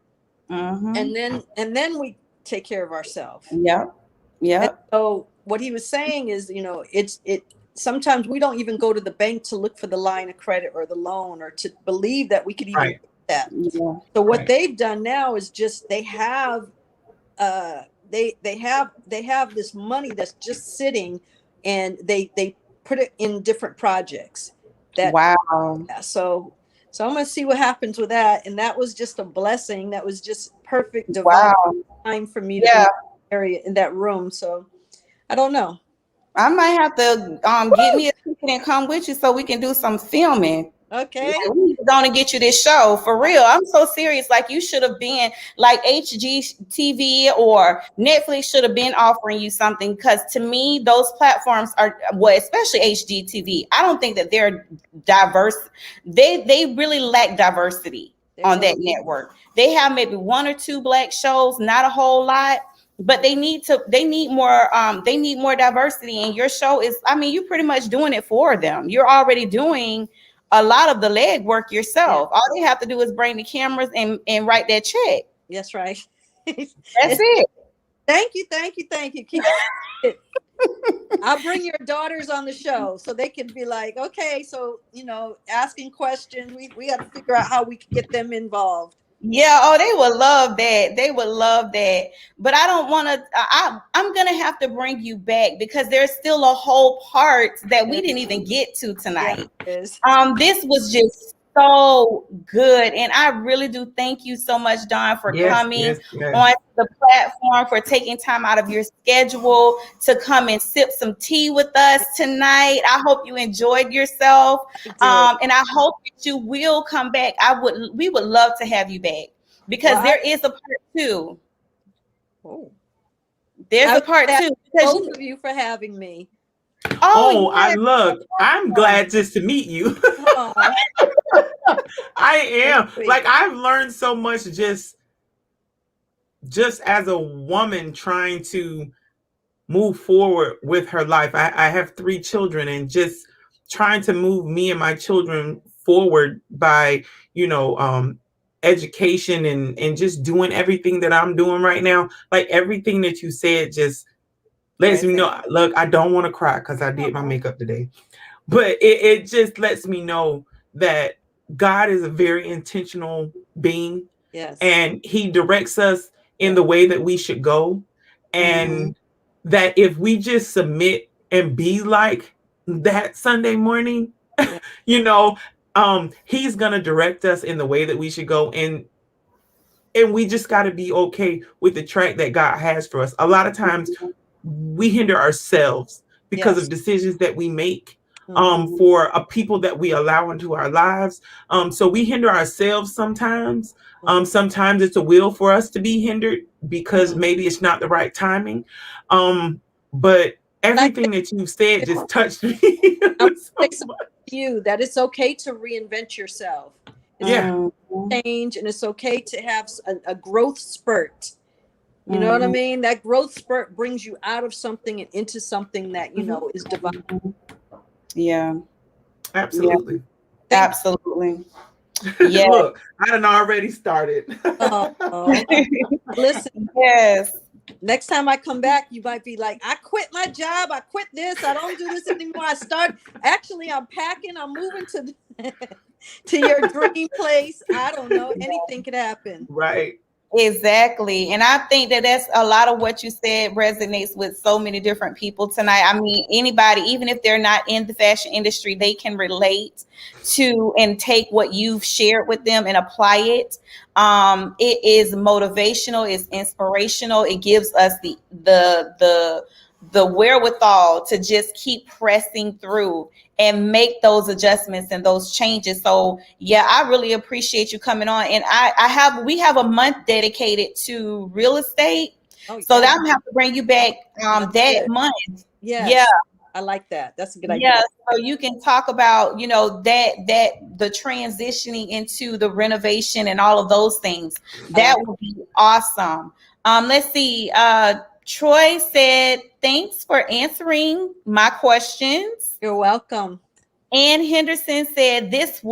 S4: And then we take care of ourselves. So what he was saying is, sometimes we don't even go to the bank to look for the line of credit or the loan, or to believe that we could even get that. So what they've done now is just they have this money that's just sitting, and they put it in different projects. So I'm gonna see what happens with that. And that was just a blessing. That was just perfect divine time for me to be in that room. So I don't know.
S3: I might have to get me a ticket and come with you so we can do some filming.
S4: Okay.
S3: We're gonna get you this show for real. I'm so serious. Like, you should have been like HGTV or Netflix should have been offering you something, because to me those platforms are, especially HGTV, I don't think that they're diverse. They really lack diversity on that network. They have maybe one or two Black shows, not a whole lot. But they need more diversity. And your show is, you're pretty much doing it for them. You're already doing a lot of the leg work yourself. All they have to do is bring the cameras and write that check.
S4: That's right.
S3: That's it.
S4: Thank you. Keep it. I'll bring your daughters on the show so they can be like, okay, so asking questions. We got to figure out how we can get them involved.
S3: Yeah, they would love that. But I don't want to. I'm gonna have to bring you back, because there's still a whole part that we didn't even get to tonight. This was just so good. And I really do thank you so much, Dawn, for coming on the platform, for taking time out of your schedule to come and sip some tea with us tonight. I hope you enjoyed yourself. And I hope that you will come back. We would love to have you back, because there is a part 2.
S4: Oh.
S3: There's a part 2.
S4: Both of you for having me.
S2: I'm glad just to meet you. I am. Like, I've learned so much just as a woman trying to move forward with her life. I have 3 children, and just trying to move me and my children forward by, education and just doing everything that I'm doing right now. Like, everything that you said just lets me know. Look, I don't want to cry because I did my makeup today, but it just lets me know that God is a very intentional being.
S4: Yes.
S2: And he directs us in the way that we should go. And that if we just submit and be like that Sunday morning, he's going to direct us in the way that we should go. And we just got to be okay with the track that God has for us. A lot of times we hinder ourselves because of decisions that we make for a people that we allow into our lives. So we hinder ourselves sometimes. Sometimes it's a will for us to be hindered because maybe it's not the right timing. But everything that you said just touched me.
S4: You that it's okay to reinvent yourself. Change, and it's okay to have a growth spurt. You know what I mean? That growth spurt brings you out of something and into something that is divine.
S3: Yeah,
S2: absolutely.
S3: Yeah. Absolutely.
S2: Yeah. Look, I done already started.
S4: Listen.
S3: Yes.
S4: Next time I come back, you might be like, I quit my job. I quit this. I don't do this anymore. Actually, I'm packing. I'm moving to your dream place. I don't know. Anything could happen.
S2: Right.
S3: Exactly. And I think that that's a lot of what you said resonates with so many different people tonight. I mean, anybody, even if they're not in the fashion industry, they can relate to and take what you've shared with them and apply it. It is motivational, it's inspirational. It gives us the wherewithal to just keep pressing through and make those adjustments and those changes. So yeah, I really appreciate you coming on. And we have a month dedicated to real estate. So that I'm gonna have to bring you back that month.
S4: Yes.
S3: Yeah.
S4: I like that. That's a good idea.
S3: Yeah, so you can talk about, that the transitioning into the renovation and all of those things. That would be awesome. Let's see. Troy said, thanks for answering my questions.
S4: You're welcome.
S3: Ann Henderson said, this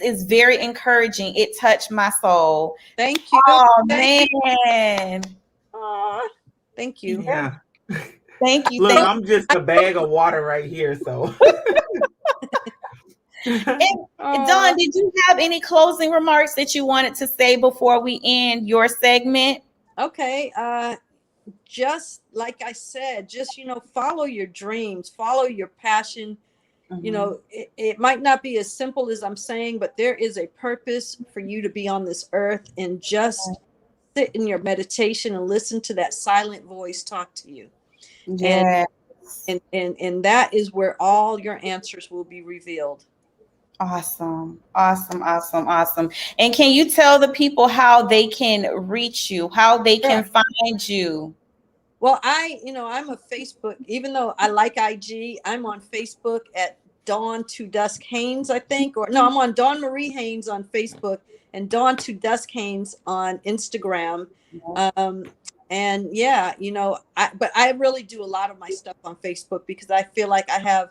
S3: is very encouraging. It touched my soul.
S4: Thank you.
S3: Oh, man.
S4: Thank you.
S2: Yeah.
S3: Thank you.
S2: Look, I'm just a bag of water right here. So,
S3: and Dawn, did you have any closing remarks that you wanted to say before we end your segment?
S4: Okay. Just like I said, just, follow your dreams, follow your passion. It might not be as simple as I'm saying, but there is a purpose for you to be on this earth, and just sit in your meditation and listen to that silent voice talk to you.
S3: Yes.
S4: And that is where all your answers will be revealed.
S3: Awesome. And can you tell the people how they can reach you, how they can find you?
S4: Well, I'm a Facebook, even though I like IG, I'm on Facebook at Dawn to Dusk Haynes, I think, I'm on Dawn Marie Haynes on Facebook and Dawn to Dusk Haynes on Instagram. And yeah, but I really do a lot of my stuff on Facebook because I feel like I have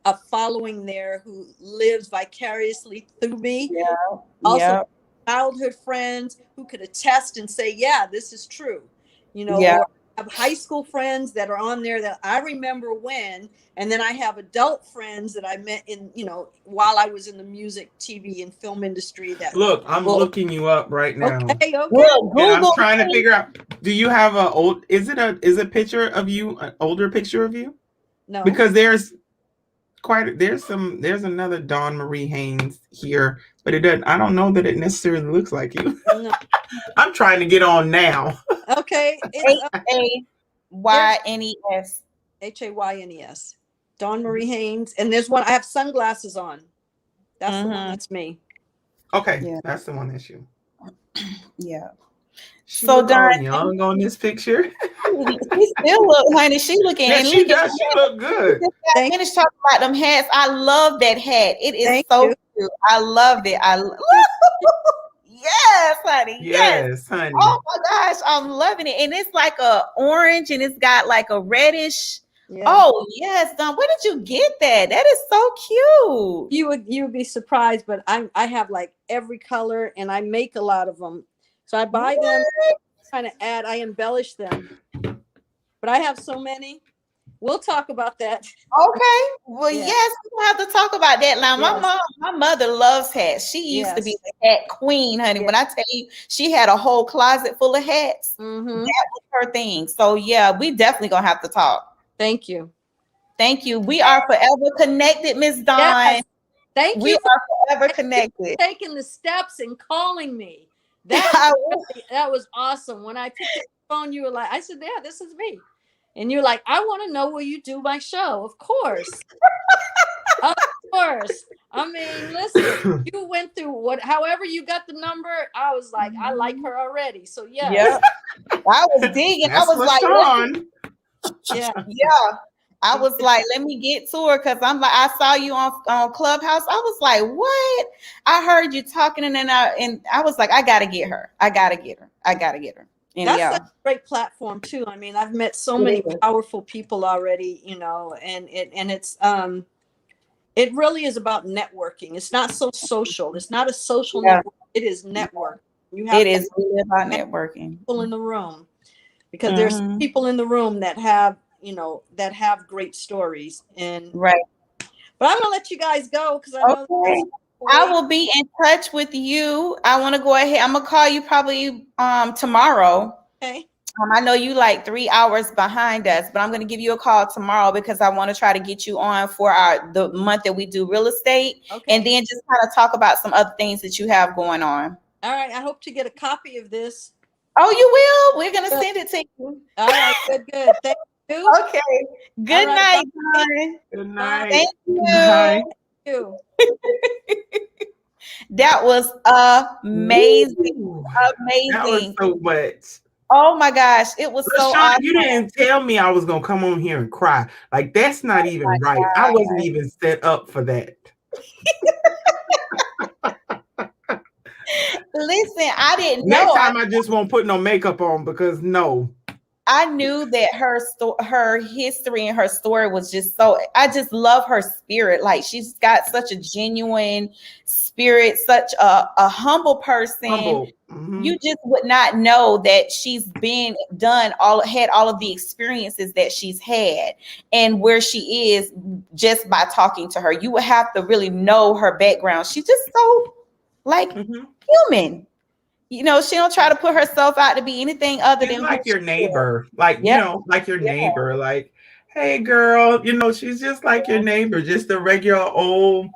S4: a following there who lives vicariously through me.
S3: Yeah.
S4: Also, childhood friends who could attest and say, yeah, this is true. Or I have high school friends that are on there that I remember when, and then I have adult friends that I met in, while I was in the music, TV, and film industry. Look,
S2: I'm looking you up right now.
S4: Okay.
S2: And I'm trying to figure out, do you have is a picture of you, an older picture of you?
S4: No.
S2: Because there's another Dawn Marie Haynes here but it doesn't. I don't know that it necessarily looks like you.
S4: No.
S2: I'm trying to get on now.
S4: Okay, it's
S3: Haynes.
S4: Haynes. Dawn Marie Haynes, and there's one. I have sunglasses on. That's the one. That's me.
S2: Okay, that's the one that's you.
S3: Yeah.
S2: She
S3: So
S2: look all
S3: Dawn,
S2: young on this picture.
S3: she still look, honey. She looking.
S2: Yeah,
S3: and
S2: she
S3: look at
S2: does. She look good.
S3: I finished talking about them hats. I love that hat. It is
S4: Thank
S3: so
S4: you.
S3: cute. I loved it. Yes, honey.
S2: Yes, honey.
S3: Oh my gosh, I'm loving it. And it's like a orange and it's got like a reddish.
S4: Yeah.
S3: Oh yes, Dawn. Where did you get that? That is so cute.
S4: You would be surprised, but I have like every color, and I make a lot of them. So I buy them, kind of add. I embellish them, but I have so many. We'll talk about that.
S3: Okay. Well, yes, we'll have to talk about that. Now, my mother loves hats. She used to be the hat queen, honey. When I tell you, she had a whole closet full of hats. That was her thing. So yeah, we definitely gonna have to talk.
S4: Thank you.
S3: Thank you. We are forever connected, Miss Dawn.
S4: Yes. Thank you.
S3: We are forever connected.
S4: Taking the steps and calling me. That was awesome. When I picked up the phone, you were like, I said, yeah, this is me. And you're like, I want to know where you do my show. Of course. Of course. I mean, listen, you went through however you got the number. I was like, I like her already. So yeah.
S3: Yep. I was digging.
S2: That's
S3: I was like,
S4: yeah.
S3: I was like, let me get to her because I'm like, I saw you on Clubhouse. I was like, what? I heard you talking, and then I was like, I gotta get her. And
S4: that's a great platform too. I mean, I've met so many powerful people already, and it's it really is about networking. It's not so social. It's not a social network. It is network.
S3: It is really about networking.
S4: People in the room, because there's people in the room that have great stories. And but I'm gonna let you guys go because I know.
S3: I will be in touch with you. I want to go ahead. I'm gonna call you probably tomorrow.
S4: Okay.
S3: I know you like 3 hours behind us, but I'm going to give you a call tomorrow because I want to try to get you on for the month that we do real estate, and then just kind of talk about some other things that you have going on.
S4: All right. I hope to get a copy of this.
S3: Oh, you will? We're going to send it to you.
S4: All right. Good. Thank you.
S3: Okay. Good night, Dawn.
S2: Good night.
S3: Thank you.
S4: Thank you.
S3: That was amazing.
S2: Ooh,
S3: amazing.
S2: That was so much.
S3: Oh my gosh, it was so
S2: Sharon,
S3: awesome.
S2: you didn't tell me I was gonna come on here and cry. Like, that's not even right. God. I wasn't even set up for that.
S3: Listen, I didn't know.
S2: Next time I just won't put no makeup on because no.
S3: I knew that her history and her story was just so, I just love her spirit. Like, she's got such a genuine spirit, such a humble person.
S2: Humble.
S3: You just would not know that she's had all of the experiences that she's had and where she is just by talking to her. You would have to really know her background. She's just so like human. She don't try to put herself out to be anything other than
S2: like your neighbor. Like, like your neighbor. Like, hey girl, she's just like your neighbor, just a regular old,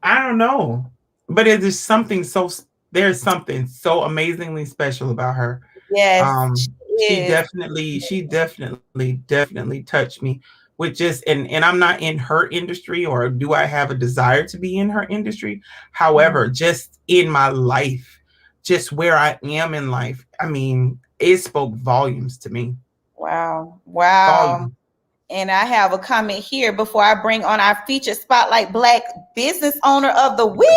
S2: I don't know. But there's something so amazingly special about her.
S3: Yes.
S2: She definitely touched me with just, and I'm not in her industry, or do I have a desire to be in her industry? However, just in my life, just where I am in life, I mean, it spoke volumes to me.
S3: Wow. Volume. And I have a comment here before I bring on our featured Spotlight Black Business Owner of the Week.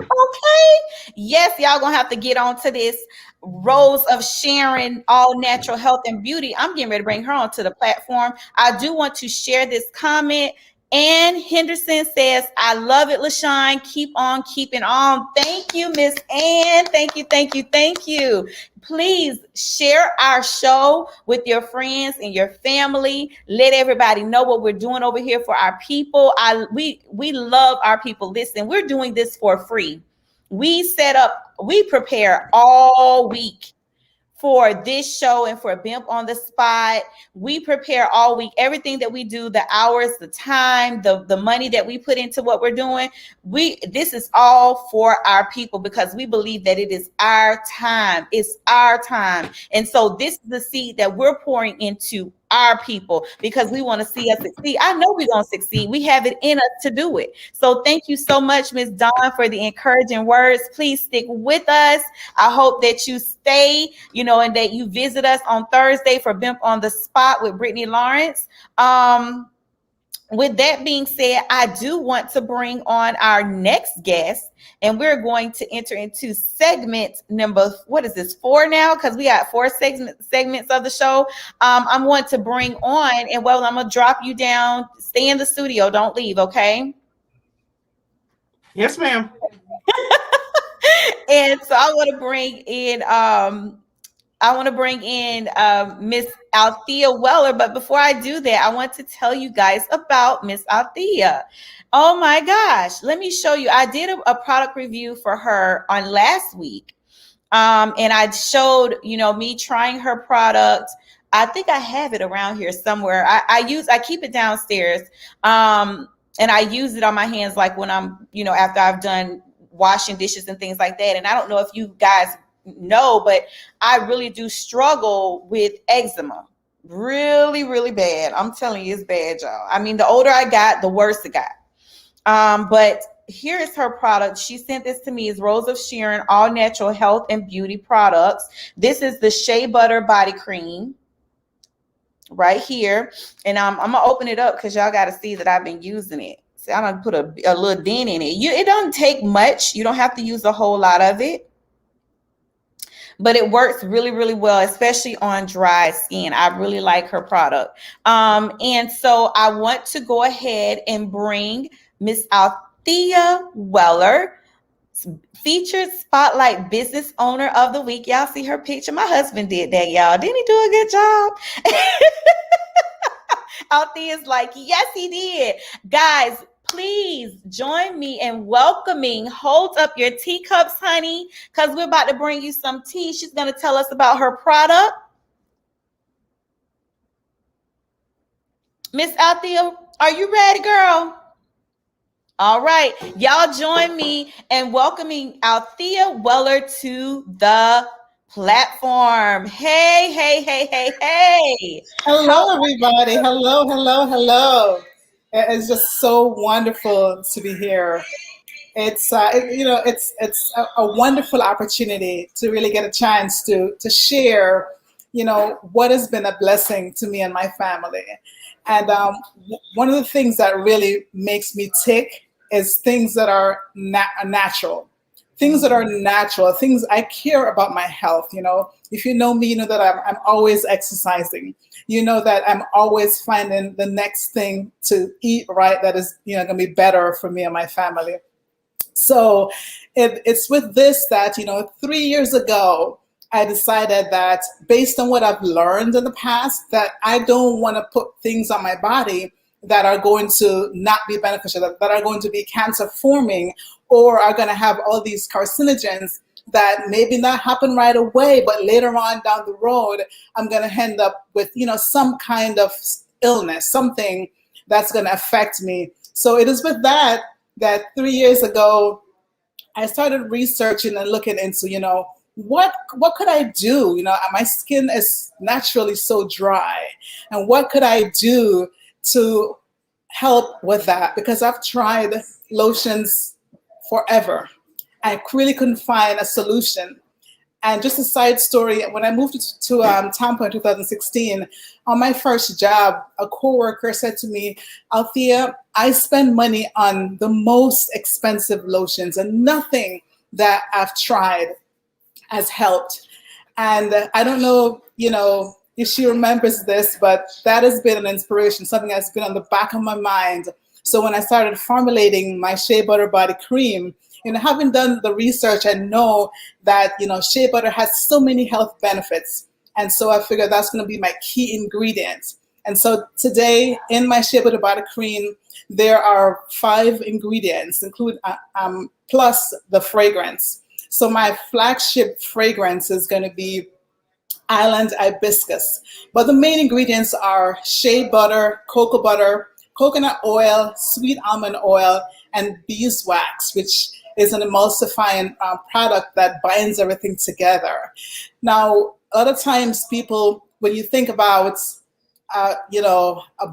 S3: Okay. Yes, y'all gonna have to get on to this. Rose of Sharon, all natural health and beauty. I'm getting ready to bring her onto the platform. I do want to share this comment. Ann Henderson says, I love it, LaShawn. Keep on keeping on. Thank you, Miss Ann. Thank you. Please share our show with your friends and your family. Let everybody know what we're doing over here for our people. We love our people. Listen, we're doing this for free. We prepare all week for this show and for Bimp on the Spot. We prepare all week. Everything that we do, the hours, the time, the money that we put into what we're doing, this is all for our people, because we believe that it is our time. It's our time. And so this is the seed that we're pouring into our people, because we want to see us succeed. I know we're going to succeed. We have it in us to do it. So thank you so much, Ms. Dawn, for the encouraging words. Please stick with us. I hope that you stay, and that you visit us on Thursday for Bimp on the Spot with Brittany Lawrence. With that being said, I do want to bring on our next guest, and we're going to enter into segment number, what is this, 4 now? Because we got 4 segments of the show. I'm going to bring on, and I'm going to drop you down. Stay in the studio. Don't leave, okay?
S2: Yes, ma'am.
S3: And so I want to bring in Miss Althea Weller. But before I do that, I want to tell you guys about Miss Althea. Oh my gosh. Let me show you. I did a product review for her on last week. And I showed, me trying her product. I think I have it around here somewhere. I keep it downstairs. And I use it on my hands, like when I'm, after I've done washing dishes and things like that. And I don't know if you guys know, but I really do struggle with eczema. Really, really bad. I'm telling you, it's bad, y'all. I mean, the older I got, the worse it got. But here is her product. She sent this to me. It's Rose of Sharon, all natural health and beauty products. This is the Shea Butter Body Cream right here. And I'm going to open it up because y'all got to see that I've been using it. See, I don't put a little dent in it. It doesn't take much. You don't have to use a whole lot of it. But it works really, really well, especially on dry skin. I really like her product. And so I want to go ahead and bring Miss Althea Weller, featured Spotlight Business Owner of the Week. Y'all see her picture? My husband did that, y'all. Didn't he do a good job? Althea's like, yes, he did. Guys, please join me in welcoming, hold up your teacups, honey, because we're about to bring you some tea. She's going to tell us about her product. Miss Althea, are you ready, girl? All right. Y'all join me in welcoming Althea Weller to the platform. Hey, hey, hey, hey, hey.
S5: Hello, everybody. Hello. It's just so wonderful to be here. It's it's a wonderful opportunity to really get a chance to share, what has been a blessing to me and my family. And one of the things that really makes me tick is things that are natural. Things that are natural, things I care about my health. If you know me, you know that I'm always exercising. You know that I'm always finding the next thing to eat right that is, going to be better for me and my family. So it's with this that, 3 years ago, I decided that based on what I've learned in the past, that I don't want to put things on my body that are going to not be beneficial, that are going to be cancer forming, or are going to have all these carcinogens that maybe not happen right away, but later on down the road, I'm going to end up with, some kind of illness, something that's going to affect me. So it is with that 3 years ago, I started researching and looking into, what could I do? My skin is naturally so dry. And what could I do to help with that? Because I've tried lotions forever. I really couldn't find a solution. And just a side story, when I moved to Tampa in 2016, on my first job, a coworker said to me, Althea, I spend money on the most expensive lotions and nothing that I've tried has helped. And I don't know, if she remembers this, but that has been an inspiration, something that's been on the back of my mind. So when I started formulating my Shea Butter Body Cream, having done the research, I know that, shea butter has so many health benefits. And so I figured that's going to be my key ingredient. And so today in my Shea Butter Body Cream, there are 5 ingredients, plus the fragrance. So my flagship fragrance is going to be island hibiscus. But the main ingredients are shea butter, coconut oil, sweet almond oil, and beeswax, which is an emulsifying product that binds everything together. Now, other times people, when you think about, a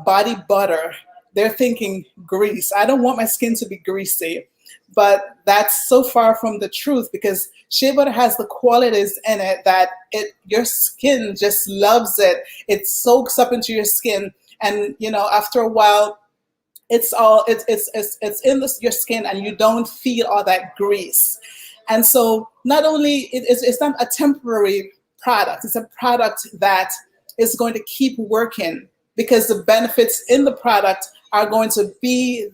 S5: body butter, they're thinking grease. I don't want my skin to be greasy, but that's so far from the truth, because shea butter has the qualities in it that your skin just loves it. It soaks up into your skin, and after a while, it's in your skin, and you don't feel all that grease. And so not only it's not a temporary product, it's a product that is going to keep working, because the benefits in the product are going to be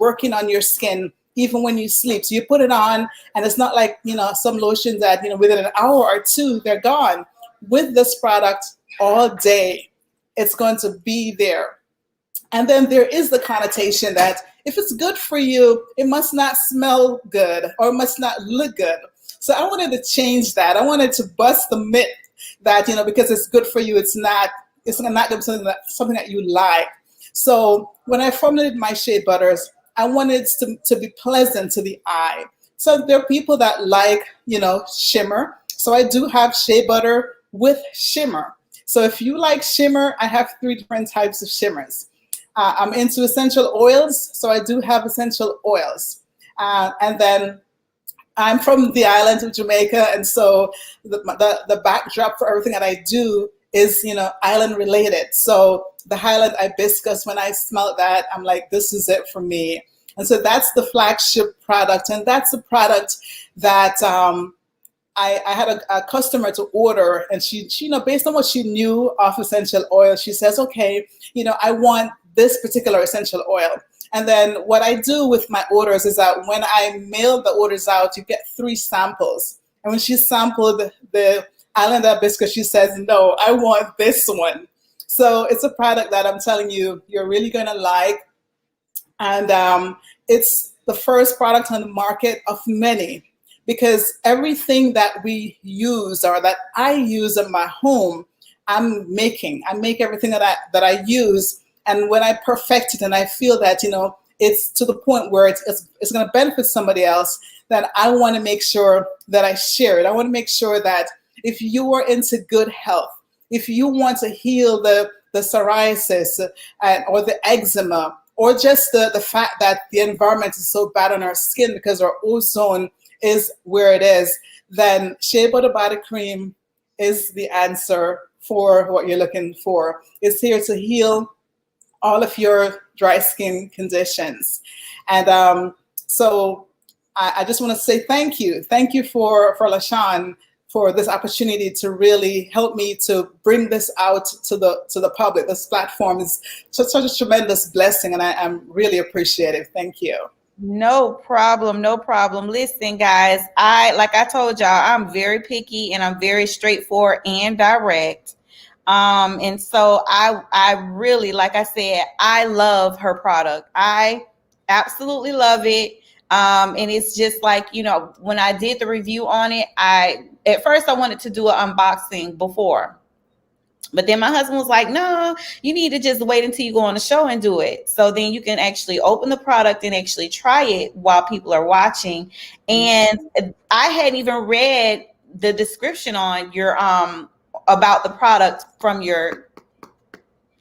S5: working on your skin even when you sleep. So you put it on, and it's not like some lotions that within an hour or two they're gone. With this product, all day it's going to be there. And then there is the connotation that if it's good for you, it must not smell good or it must not look good. So I wanted to change that. I wanted to bust the myth that because it's good for you, it's not something that you like. So when I formulated my shea butters, I wanted to be pleasant to the eye. So there are people that like shimmer. So I do have shea butter with shimmer. So if you like shimmer, I have 3 different types of shimmers. I'm into essential oils, so I do have essential oils. And then I'm from the island of Jamaica, and so the backdrop for everything that I do is, island related. So the Highland hibiscus, when I smell that, I'm like, this is it for me. And so that's the flagship product, and that's a product that I had a customer to order, and she based on what she knew of essential oil, she says, okay, I want this particular essential oil. And then what I do with my orders is that when I mail the orders out, you get 3 samples. And when she sampled the island hibiscus, she says, no, I want this one. So it's a product that I'm telling you, you're really going to like. And it's the first product on the market of many, because everything that we use or that I use in my home, I make everything that I use. And when I perfect it and I feel that, it's to the point where it's going to benefit somebody else, then I want to make sure that I share it. I want to make sure that if you are into good health, if you want to heal the psoriasis or the eczema, or just the fact that the environment is so bad on our skin because our ozone is where it is, then shea butter body cream is the answer for what you're looking for. It's here to heal all of your dry skin conditions. And so I just want to say thank you. Thank you for LaShawn for this opportunity to really help me to bring this out to the public. This platform is such a tremendous blessing, and I'm really appreciative. Thank you.
S3: No problem. No problem. Listen, guys, like I told y'all, I'm very picky and I'm very straightforward and direct. And so I really, like I said, I love her product. I absolutely love it. And it's just like, when I did the review on it, at first I wanted to do an unboxing before, but then my husband was like, no, you need to just wait until you go on the show and do it. So then you can actually open the product and actually try it while people are watching. And I hadn't even read the description on your, about the product from your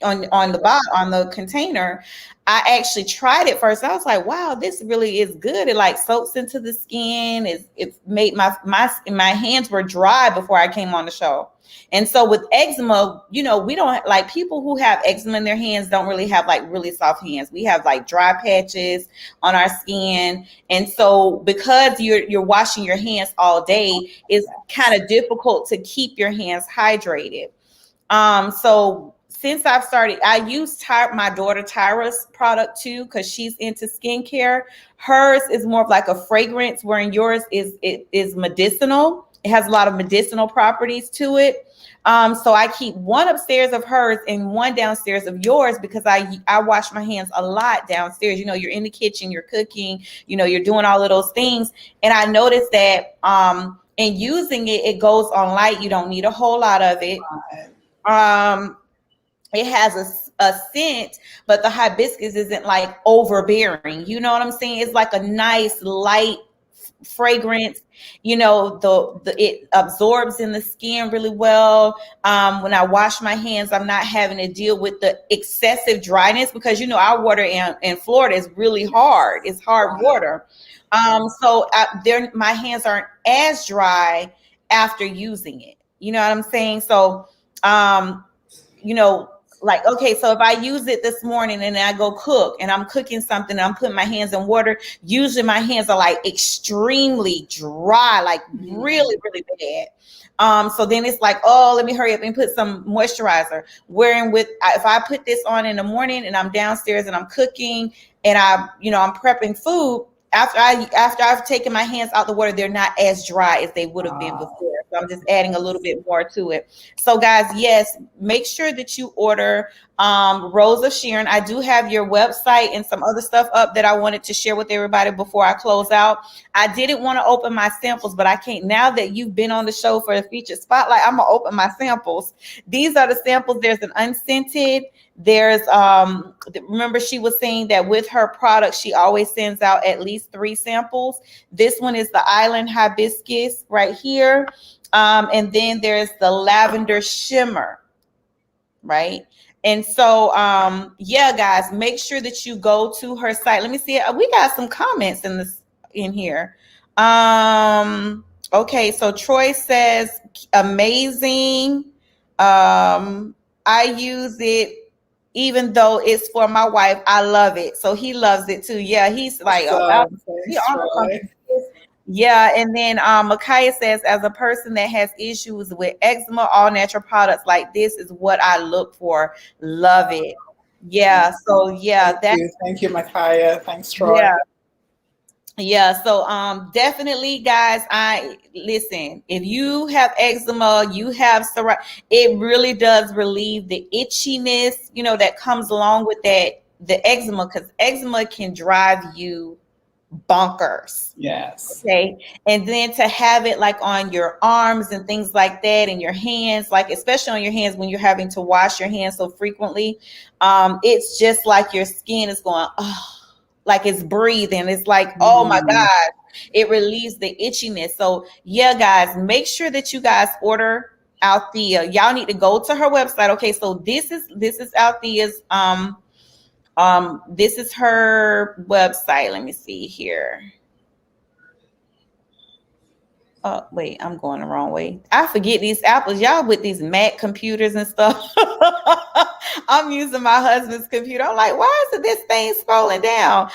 S3: on the container. I actually tried it first. I was like, wow, this really is good. It like soaks into the skin. It made my hands were dry before I came on the show. And so with eczema, we don't like, people who have eczema in their hands don't really have like really soft hands. We have like dry patches on our skin. And so because you're washing your hands all day, it's kind of difficult to keep your hands hydrated. So since I've started, I use my daughter Tyra's product too, because she's into skincare. Hers is more of like a fragrance, wherein yours is medicinal. It has a lot of medicinal properties to it. So I keep one upstairs of hers and one downstairs of yours, because I wash my hands a lot downstairs. You're in the kitchen, you're cooking, you're doing all of those things. And I noticed that and using it, it goes on light. You don't need a whole lot of it. It has a scent, but the hibiscus isn't like overbearing. You know what I'm saying? It's like a nice light fragrance. You know, it absorbs in the skin really well. When I wash my hands, I'm not having to deal with the excessive dryness, because you know our water in Florida is really hard. It's hard water. So my hands aren't as dry after using it. You know what I'm saying? So, you know, like, okay, so if I use it this morning and I go cook and I'm cooking something, and I'm putting my hands in water, usually my hands are like extremely dry, like really, really bad. So then it's like, oh, let me hurry up and put some moisturizer. If I put this on in the morning and I'm downstairs and I'm cooking and I'm prepping food, after I've taken my hands out the water, they're not as dry as they would have been before. So I'm just adding a little bit more to it. So guys, yes, make sure that you order Rose of Sharon. I do have your website and some other stuff up that I wanted to share with everybody before I close out. I didn't want to open my samples, but I can't. Now that you've been on the show for the featured spotlight, I'm gonna open my samples. These are the samples. There's an unscented. There's remember she was saying that with her product she always sends out at least 3 samples. This one is the Island Hibiscus right here, and then there's the Lavender Shimmer, right? And so yeah, guys, make sure that you go to her site. Let me see, we got some comments in here. Okay, so Troy says amazing. I use it even though it's for my wife. I love it. So he loves it too. Yeah, he's like, yeah. And then Micaiah says, as a person that has issues with eczema, all natural products like this is what I look for. Love it. Yeah. So yeah,
S5: thank you, Micaiah. Thanks, Troy.
S3: Yeah, so definitely, guys, listen, if you have eczema, you have psoriasis, it really does relieve the itchiness, you know, that comes along with that, the eczema, because eczema can drive you bonkers.
S5: Yes.
S3: Okay. And then to have it like on your arms and things like that, and your hands, like especially on your hands when you're having to wash your hands so frequently, it's just like your skin is going, oh, like it's breathing. It's like, oh my God, it relieves the itchiness. So yeah, guys, make sure that you guys order ALTHEA. Y'all need to go to her website. Okay, so this is ALTHEA's this is her website. Let me see here. Oh, wait, I'm going the wrong way. I forget these apples. Y'all with these Mac computers and stuff. I'm using my husband's computer. I'm like, why is this thing scrolling down?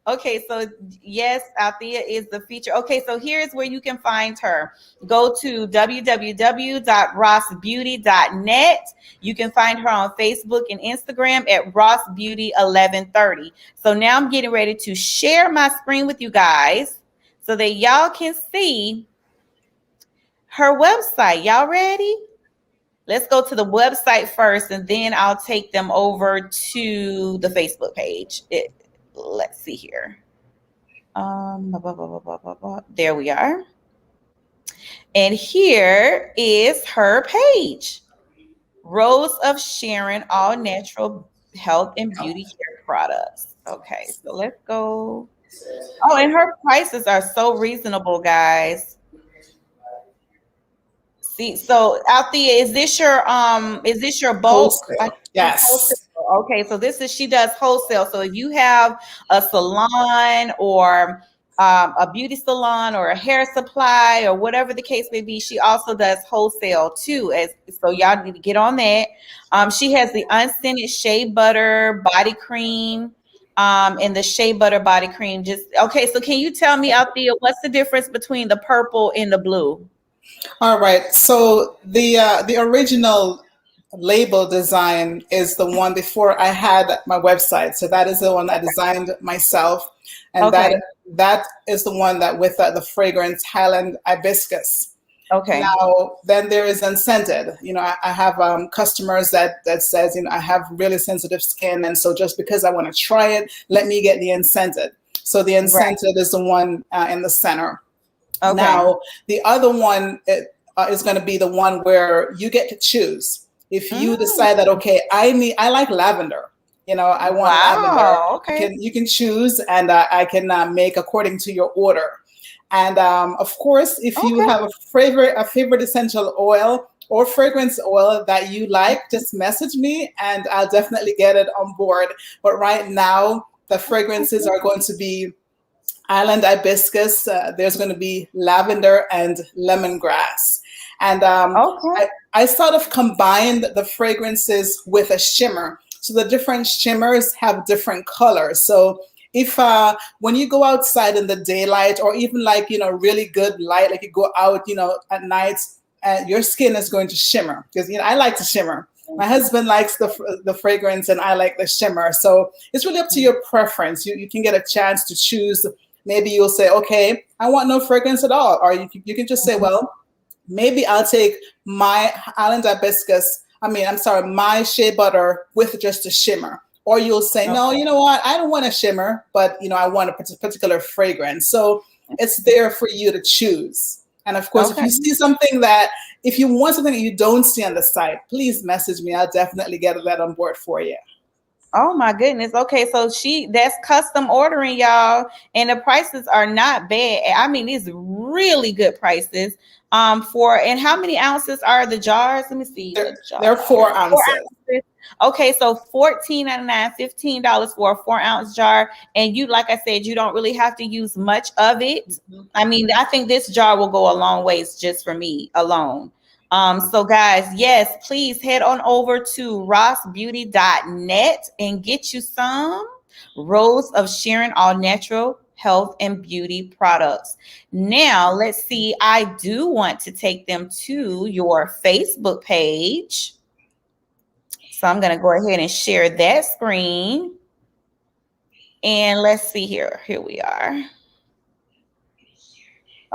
S3: Okay, so yes, ALTHEA is the feature. Okay, so here's where you can find her. Go to www.rossbeauty.net. You can find her on Facebook and Instagram at rossbeauty1130. So now I'm getting ready to share my screen with you guys so that y'all can see her website. Y'all ready? Let's go to the website first, and then I'll take them over to the Facebook page. Let's see here. There we are. And here is her page. Rose of Sharon, all natural health and beauty care products. Okay, so let's go. Oh, and her prices are so reasonable, guys. See, so ALTHEA, is this your bulk?
S5: Wholesale. Yes.
S3: Okay, so she does wholesale. So if you have a salon or a beauty salon or a hair supply or whatever the case may be, she also does wholesale too. So y'all need to get on that. She has the unscented shea butter body cream. And the shea butter body cream. Okay, so can you tell me, ALTHEA, what's the difference between the purple and the blue?
S5: All right. So the original label design is the one before I had my website. So that is the one I designed myself, and
S3: okay.
S5: that is the one that with the fragrance Highland Hibiscus.
S3: Okay.
S5: Now, then there is unscented. You know, I have customers that says, you know, I have really sensitive skin, and so just because I want to try it, let me get the unscented. So the unscented is the one in the center.
S3: Okay.
S5: Now, the other one is going to be the one where you get to choose. If you decide that, okay, I like lavender, I want lavender.
S3: Wow. Okay.
S5: You can choose, and I can make according to your order. And of course, if you
S3: Okay.
S5: have a favorite essential oil or fragrance oil that you like, just message me, and I'll definitely get it on board. But right now, the fragrances are going to be island hibiscus. There's going to be lavender and lemongrass. And
S3: Okay.
S5: I sort of combined the fragrances with a shimmer. So the different shimmers have different colors. So if when you go outside in the daylight, or even like, really good light, like you go out, at night, your skin is going to shimmer, because, I like to shimmer. My husband likes the fragrance, and I like the shimmer. So it's really up to your preference. You can get a chance to choose. Maybe you'll say, okay, I want no fragrance at all. Or you can just say, well, maybe I'll take my island hibiscus. My shea butter with just a shimmer. Or you'll say, no, you know what? I don't want a shimmer, but I want a particular fragrance. So it's there for you to choose. And of course, if you see if you want something that you don't see on the site, please message me. I'll definitely get that on board for you.
S3: Oh my goodness. Okay, so that's custom ordering, y'all, and the prices are not bad. I mean, these really good prices. And how many ounces are the jars? Let me see.
S5: They're 4 ounces.
S3: 4 ounces. Okay, so $14.99, $15 for a 4-ounce jar. And like I said, you don't really have to use much of it. I mean, I think this jar will go a long ways just for me alone. So guys, yes, please head on over to rossbeauty.net and get you some Rose of Sharon all natural health and beauty products. Now, let's see. I do want to take them to your Facebook page. So I'm going to go ahead and share that screen. And let's see here. Here we are.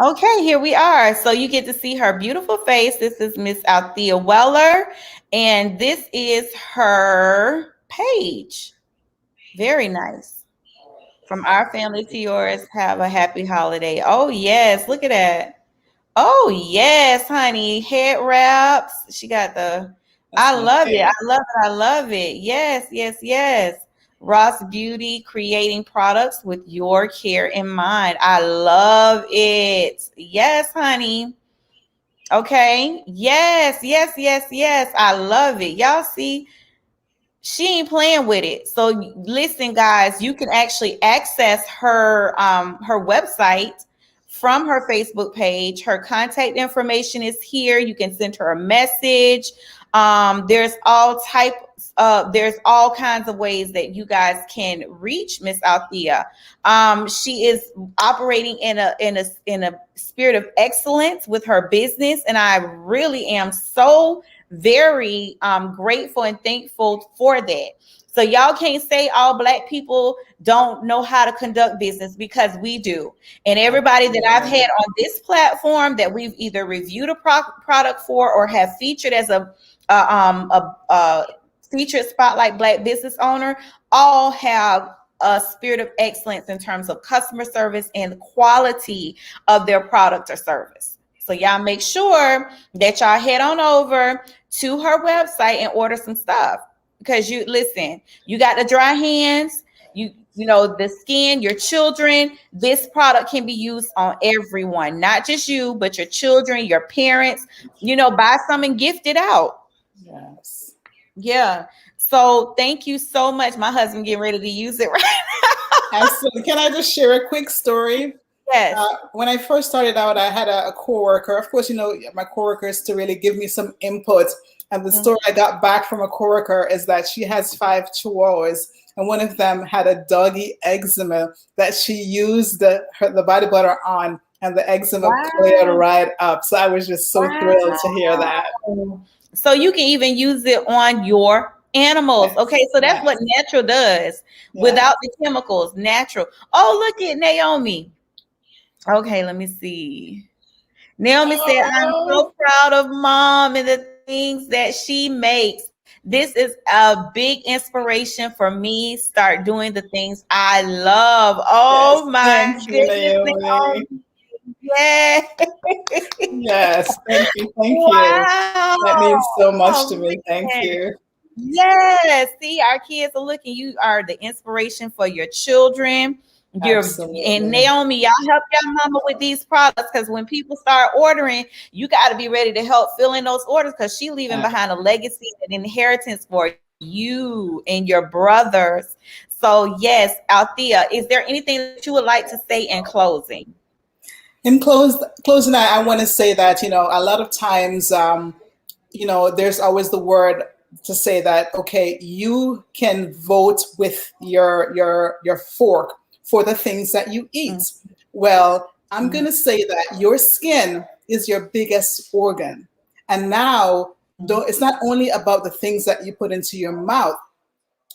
S3: Okay, here we are. So you get to see her beautiful face. This is Miss ALTHEA Weller, and this is her page. Very nice. From our family to yours, have a happy holiday. Oh, yes. Look at that. Oh, yes, honey. Head wraps. She got I love it. I love it. I love it. Yes, yes, yes. Ross Beauty, creating products with your care in mind. I love it. Yes, honey. Okay. Yes, yes, yes, yes. I love it. Y'all see, she ain't playing with it. So listen, guys, you can actually access her website from her Facebook page. Her contact information is here. You can send her a message. There's all kinds of ways that you guys can reach Miss ALTHEA. She is operating in a spirit of excellence with her business, and I really am so very grateful and thankful for that. So y'all can't say all Black people don't know how to conduct business, because we do. And everybody that I've had on this platform that we've either reviewed a product for or have featured as a featured spotlight Black business owner, all have a spirit of excellence in terms of customer service and the quality of their product or service. So y'all make sure that y'all head on over to her website and order some stuff, because you got the dry hands, you know, the skin, your children. This product can be used on everyone, not just you, but your children, your parents. Buy some and gift it out.
S5: Yes.
S3: Yeah. So thank you so much. My husband getting ready to use it right now.
S5: Absolutely. Can I just share a quick story?
S3: Yes.
S5: When I first started out, I had a coworker. Of course, my coworkers to really give me some input. And the story I got back from a coworker is that she has 5 chihuahuas, and one of them had a doggy eczema that she used the body butter on, and the eczema cleared right up. So I was just so thrilled to hear that.
S3: So you can even use it on your animals. Okay, so that's what natural does without the chemicals. Natural. Oh, look at Naomi. Okay, let me see. Naomi said, I'm so proud of Mom and the things that she makes. This is a big inspiration for me. Start doing the things I love. Oh, my goodness, Naomi. Yeah.
S5: Yes, thank you, thank you.
S3: Wow.
S5: That means so much to
S3: Oh,
S5: me. Thank
S3: man.
S5: you.
S3: Yes. See, our kids are looking. You are the inspiration for your children. And
S5: Absolutely.
S3: Naomi, y'all help your mama with these products because when people start ordering, you got to be ready to help fill in those orders because she's leaving behind a legacy and inheritance for you and your brothers. So yes, Althea, is there anything that you would like to say in closing?
S5: In closing, I want to say that, a lot of times, there's always the word to say that, okay, you can vote with your fork for the things that you eat. Well, I'm going to say that your skin is your biggest organ. And now, though, it's not only about the things that you put into your mouth,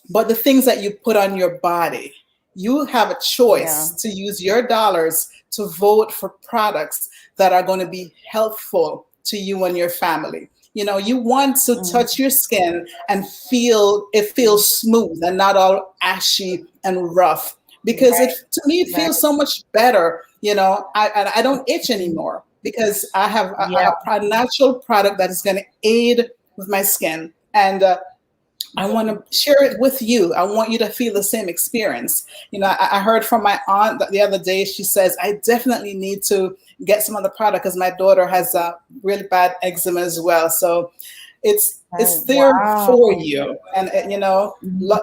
S5: but the things that you put on your body. You have a choice to use your dollars to vote for products that are going to be helpful to you and your family. You want to touch your skin and feel it feels smooth and not all ashy and rough. Because to me, it feels so much better. I don't itch anymore because I have a natural product that is going to aid with my skin. And I want to share it with you. I want you to feel the same experience. I heard from my aunt the other day. She says, I definitely need to get some of the product because my daughter has really bad eczema as well. So it's there for you. And,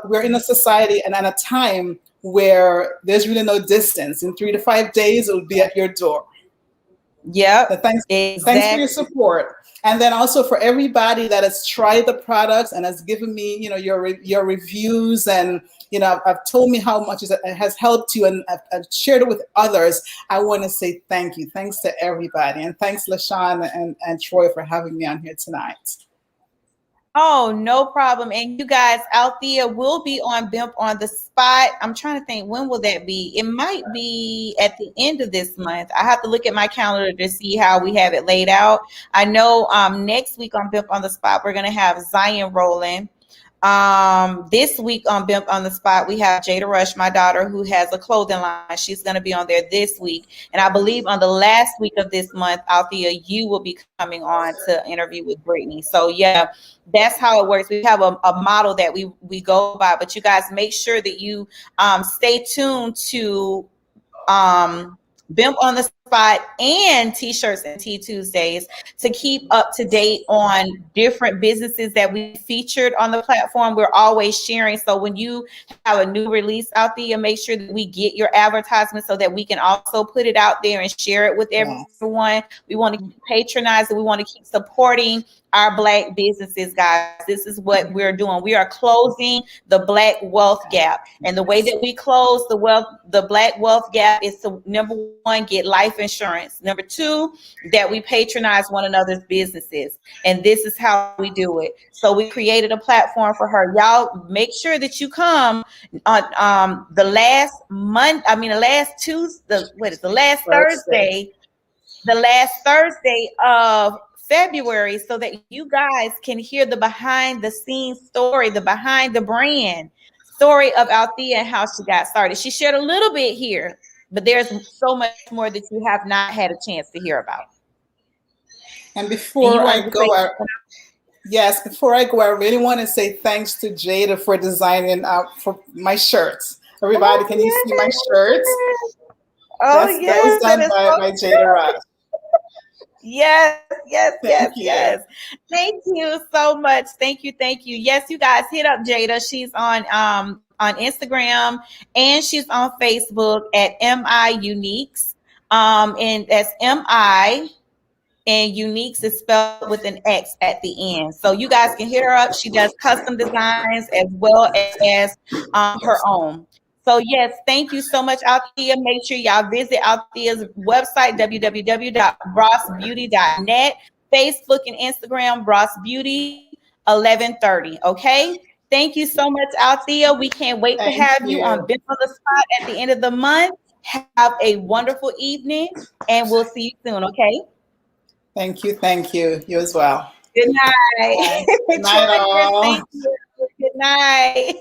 S5: we're in a society and at a time where there's really no distance. In 3 to 5 days, it will be at your door.
S3: Yeah.
S5: Thanks for your support. And then also for everybody that has tried the products and has given me, your reviews and, I've told me how much it has helped you and I've shared it with others. I want to say thank you. Thanks to everybody. And thanks, LaShawn and Troy, for having me on here tonight.
S3: Oh, no problem. And you guys, Althea will be on Bimp on the Spot. I'm trying to think, when will that be? It might be at the end of this month. I have to look at my calendar to see how we have it laid out. I know next week on Bimp on the Spot, we're going to have Zion rolling. This week on Bimp on the Spot, we have Jada Rush, my daughter, who has a clothing line. She's going to be on there this week. And I believe on the last week of this month, Althea, you will be coming on to interview with Brittany. So yeah, that's how it works. We have a model that we go by, but you guys make sure that you stay tuned to Bimp on the Spot and T-Shirts and Tea Tuesdays to keep up to date on different businesses that we featured on the platform. We're always sharing. So when you have a new release out there, make sure that we get your advertisement so that we can also put it out there and share it with everyone. We want to keep patronizing. We want to keep supporting our Black businesses, guys. This is what we're doing. We are closing the Black wealth gap. And the way that we close the Black wealth gap is to, number one, get life insurance. Number two, that we patronize one another's businesses. And this is how we do it. So we created a platform for her. Y'all make sure that you come on the last Thursday of February, so that you guys can hear the behind the scenes story, the behind the brand story of Althea and how she got started. She shared a little bit here, but there's so much more that you have not had a chance to hear about.
S5: And before I go, I really want to say thanks to Jada for designing for my shirts. Everybody, can you see my shirts?
S3: Oh,
S5: that was done by Jada Rush.
S3: Yes. Thank you so much. Thank you. Yes, you guys hit up Jada. She's on Instagram and she's on Facebook at MI Uniques. And that's MI, and Uniques is spelled with an X at the end. So you guys can hit her up. She does custom designs as well as her own. So yes, thank you so much, Althea. Make sure y'all visit Althea's website, www.brossbeauty.net, Facebook and Instagram, Bross Beauty 1130. Okay. Thank you so much, Althea. We can't wait to have you on Bimp on the Spot at the end of the month. Have a wonderful evening, and we'll see you soon. Okay.
S5: Thank you. You as well.
S3: Good night.
S5: Good night, all.
S3: Thank you. Good night.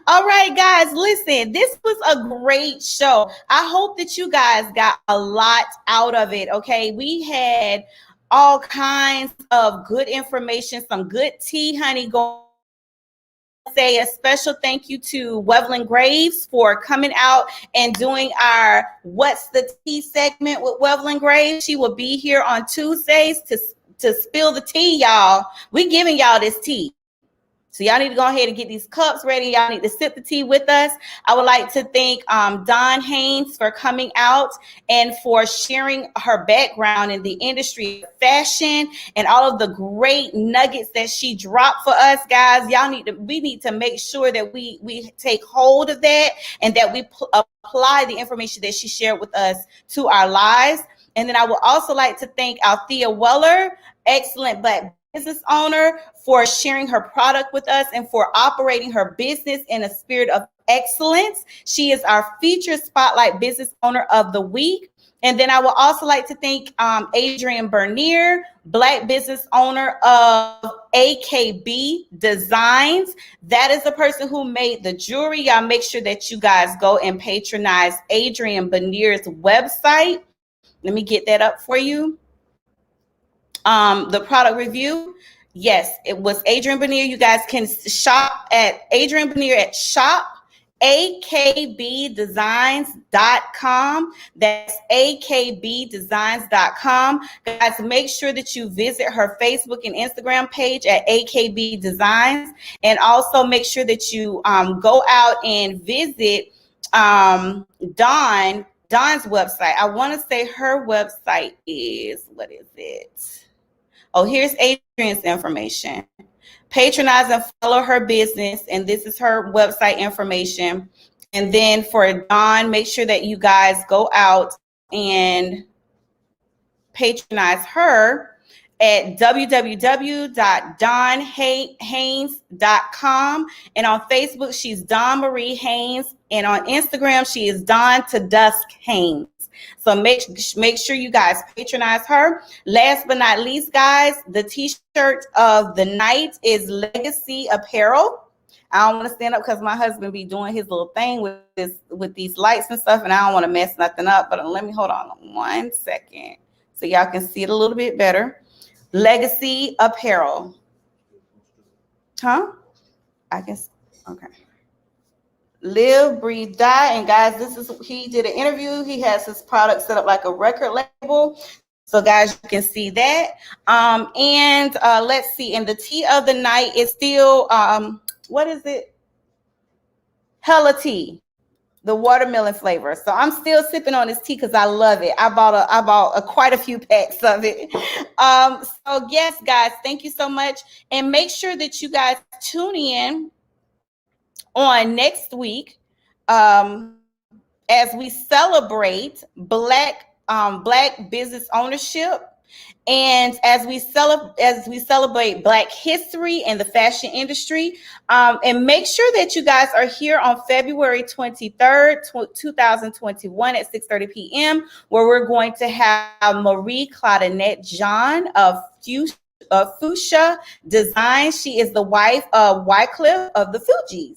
S3: All right, guys, listen, this was a great show. I hope that you guys got a lot out of it. Okay, we had all kinds of good information, some good tea, honey, going. Say a special thank you to Wevlin Graves for coming out and doing our What's the Tea segment with Wevlin Graves. She will be here on Tuesdays to spill the tea, y'all. We giving y'all this tea. So y'all need to go ahead and get these cups ready. Y'all need to sip the tea with us. I would like to thank Dawn Haynes for coming out and for sharing her background in the industry of fashion and all of the great nuggets that she dropped for us, guys. We need to make sure that we take hold of that and that we apply the information that she shared with us to our lives. And then I would also like to thank ALTHEA Weller, excellent Black business owner, for sharing her product with us and for operating her business in a spirit of excellence. She is our featured Spotlight Business Owner of the Week. And then I would also like to thank Adrian Bernier, Black business owner of AKB Designs. That is the person who made the jewelry. Y'all make sure that you guys go and patronize Adrian Bernier's website. Let me get that up for you. The product review, yes, it was Adrian Bernier. You guys can shop at Adrian Bernier at shop.akbdesigns.com. That's akbdesigns.com. Guys, make sure that you visit her Facebook and Instagram page at AKB Designs, and also make sure that you go out and visit Dawn's website. I want to say her website is, what is it? Oh, here's Adrian's information. Patronize and follow her business, and this is her website information. And then for Dawn, make sure that you guys go out and patronize her at www.dawnhaynes.com. And on Facebook, she's Dawn Marie Haynes. And on Instagram, she is Dawn to Dusk Haynes. So make sure you guys patronize her. Last but not least, guys, the t-shirt of the night is Legacy Apparel. I don't want to stand up because my husband be doing his little thing with these lights and stuff, and I don't want to mess nothing up. But let me hold on 1 second so y'all can see it a little bit better. Legacy Apparel. Huh? I guess. Okay. Live, breathe, die. And guys, he did an interview. He has his product set up like a record label. So guys, you can see that. And let's see. And the tea of the night is still, what is it? Hella tea, the watermelon flavor. So I'm still sipping on this tea because I love it. I bought quite a few packs of it. So yes, guys, thank you so much. And make sure that you guys tune in on next week as we celebrate Black business ownership, and as we celebrate Black history and the fashion industry. And make sure that you guys are here on February 23rd, 2021 at 6:30 p.m. where we're going to have Marie Claudinette John of Fuchsia Design. She is the wife of Wycliffe of the Fugees.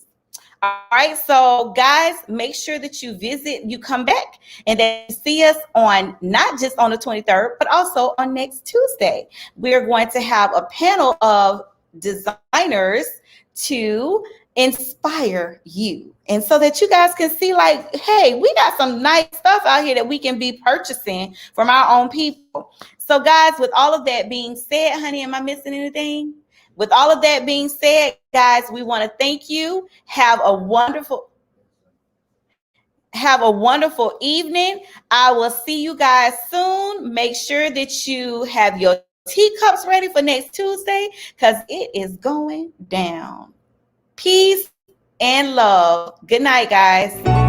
S3: All right, so guys, make sure that you come back and that you see us on not just on the 23rd, but also on next Tuesday. We're going to have a panel of designers to inspire you. And so that you guys can see like, hey, we got some nice stuff out here that we can be purchasing from our own people. So guys, with all of that being said, honey, am I missing anything? With all of that being said, guys, we want to thank you. Have a wonderful evening. I will see you guys soon. Make sure that you have your teacups ready for next Tuesday because it is going down. Peace and love. Good night, guys.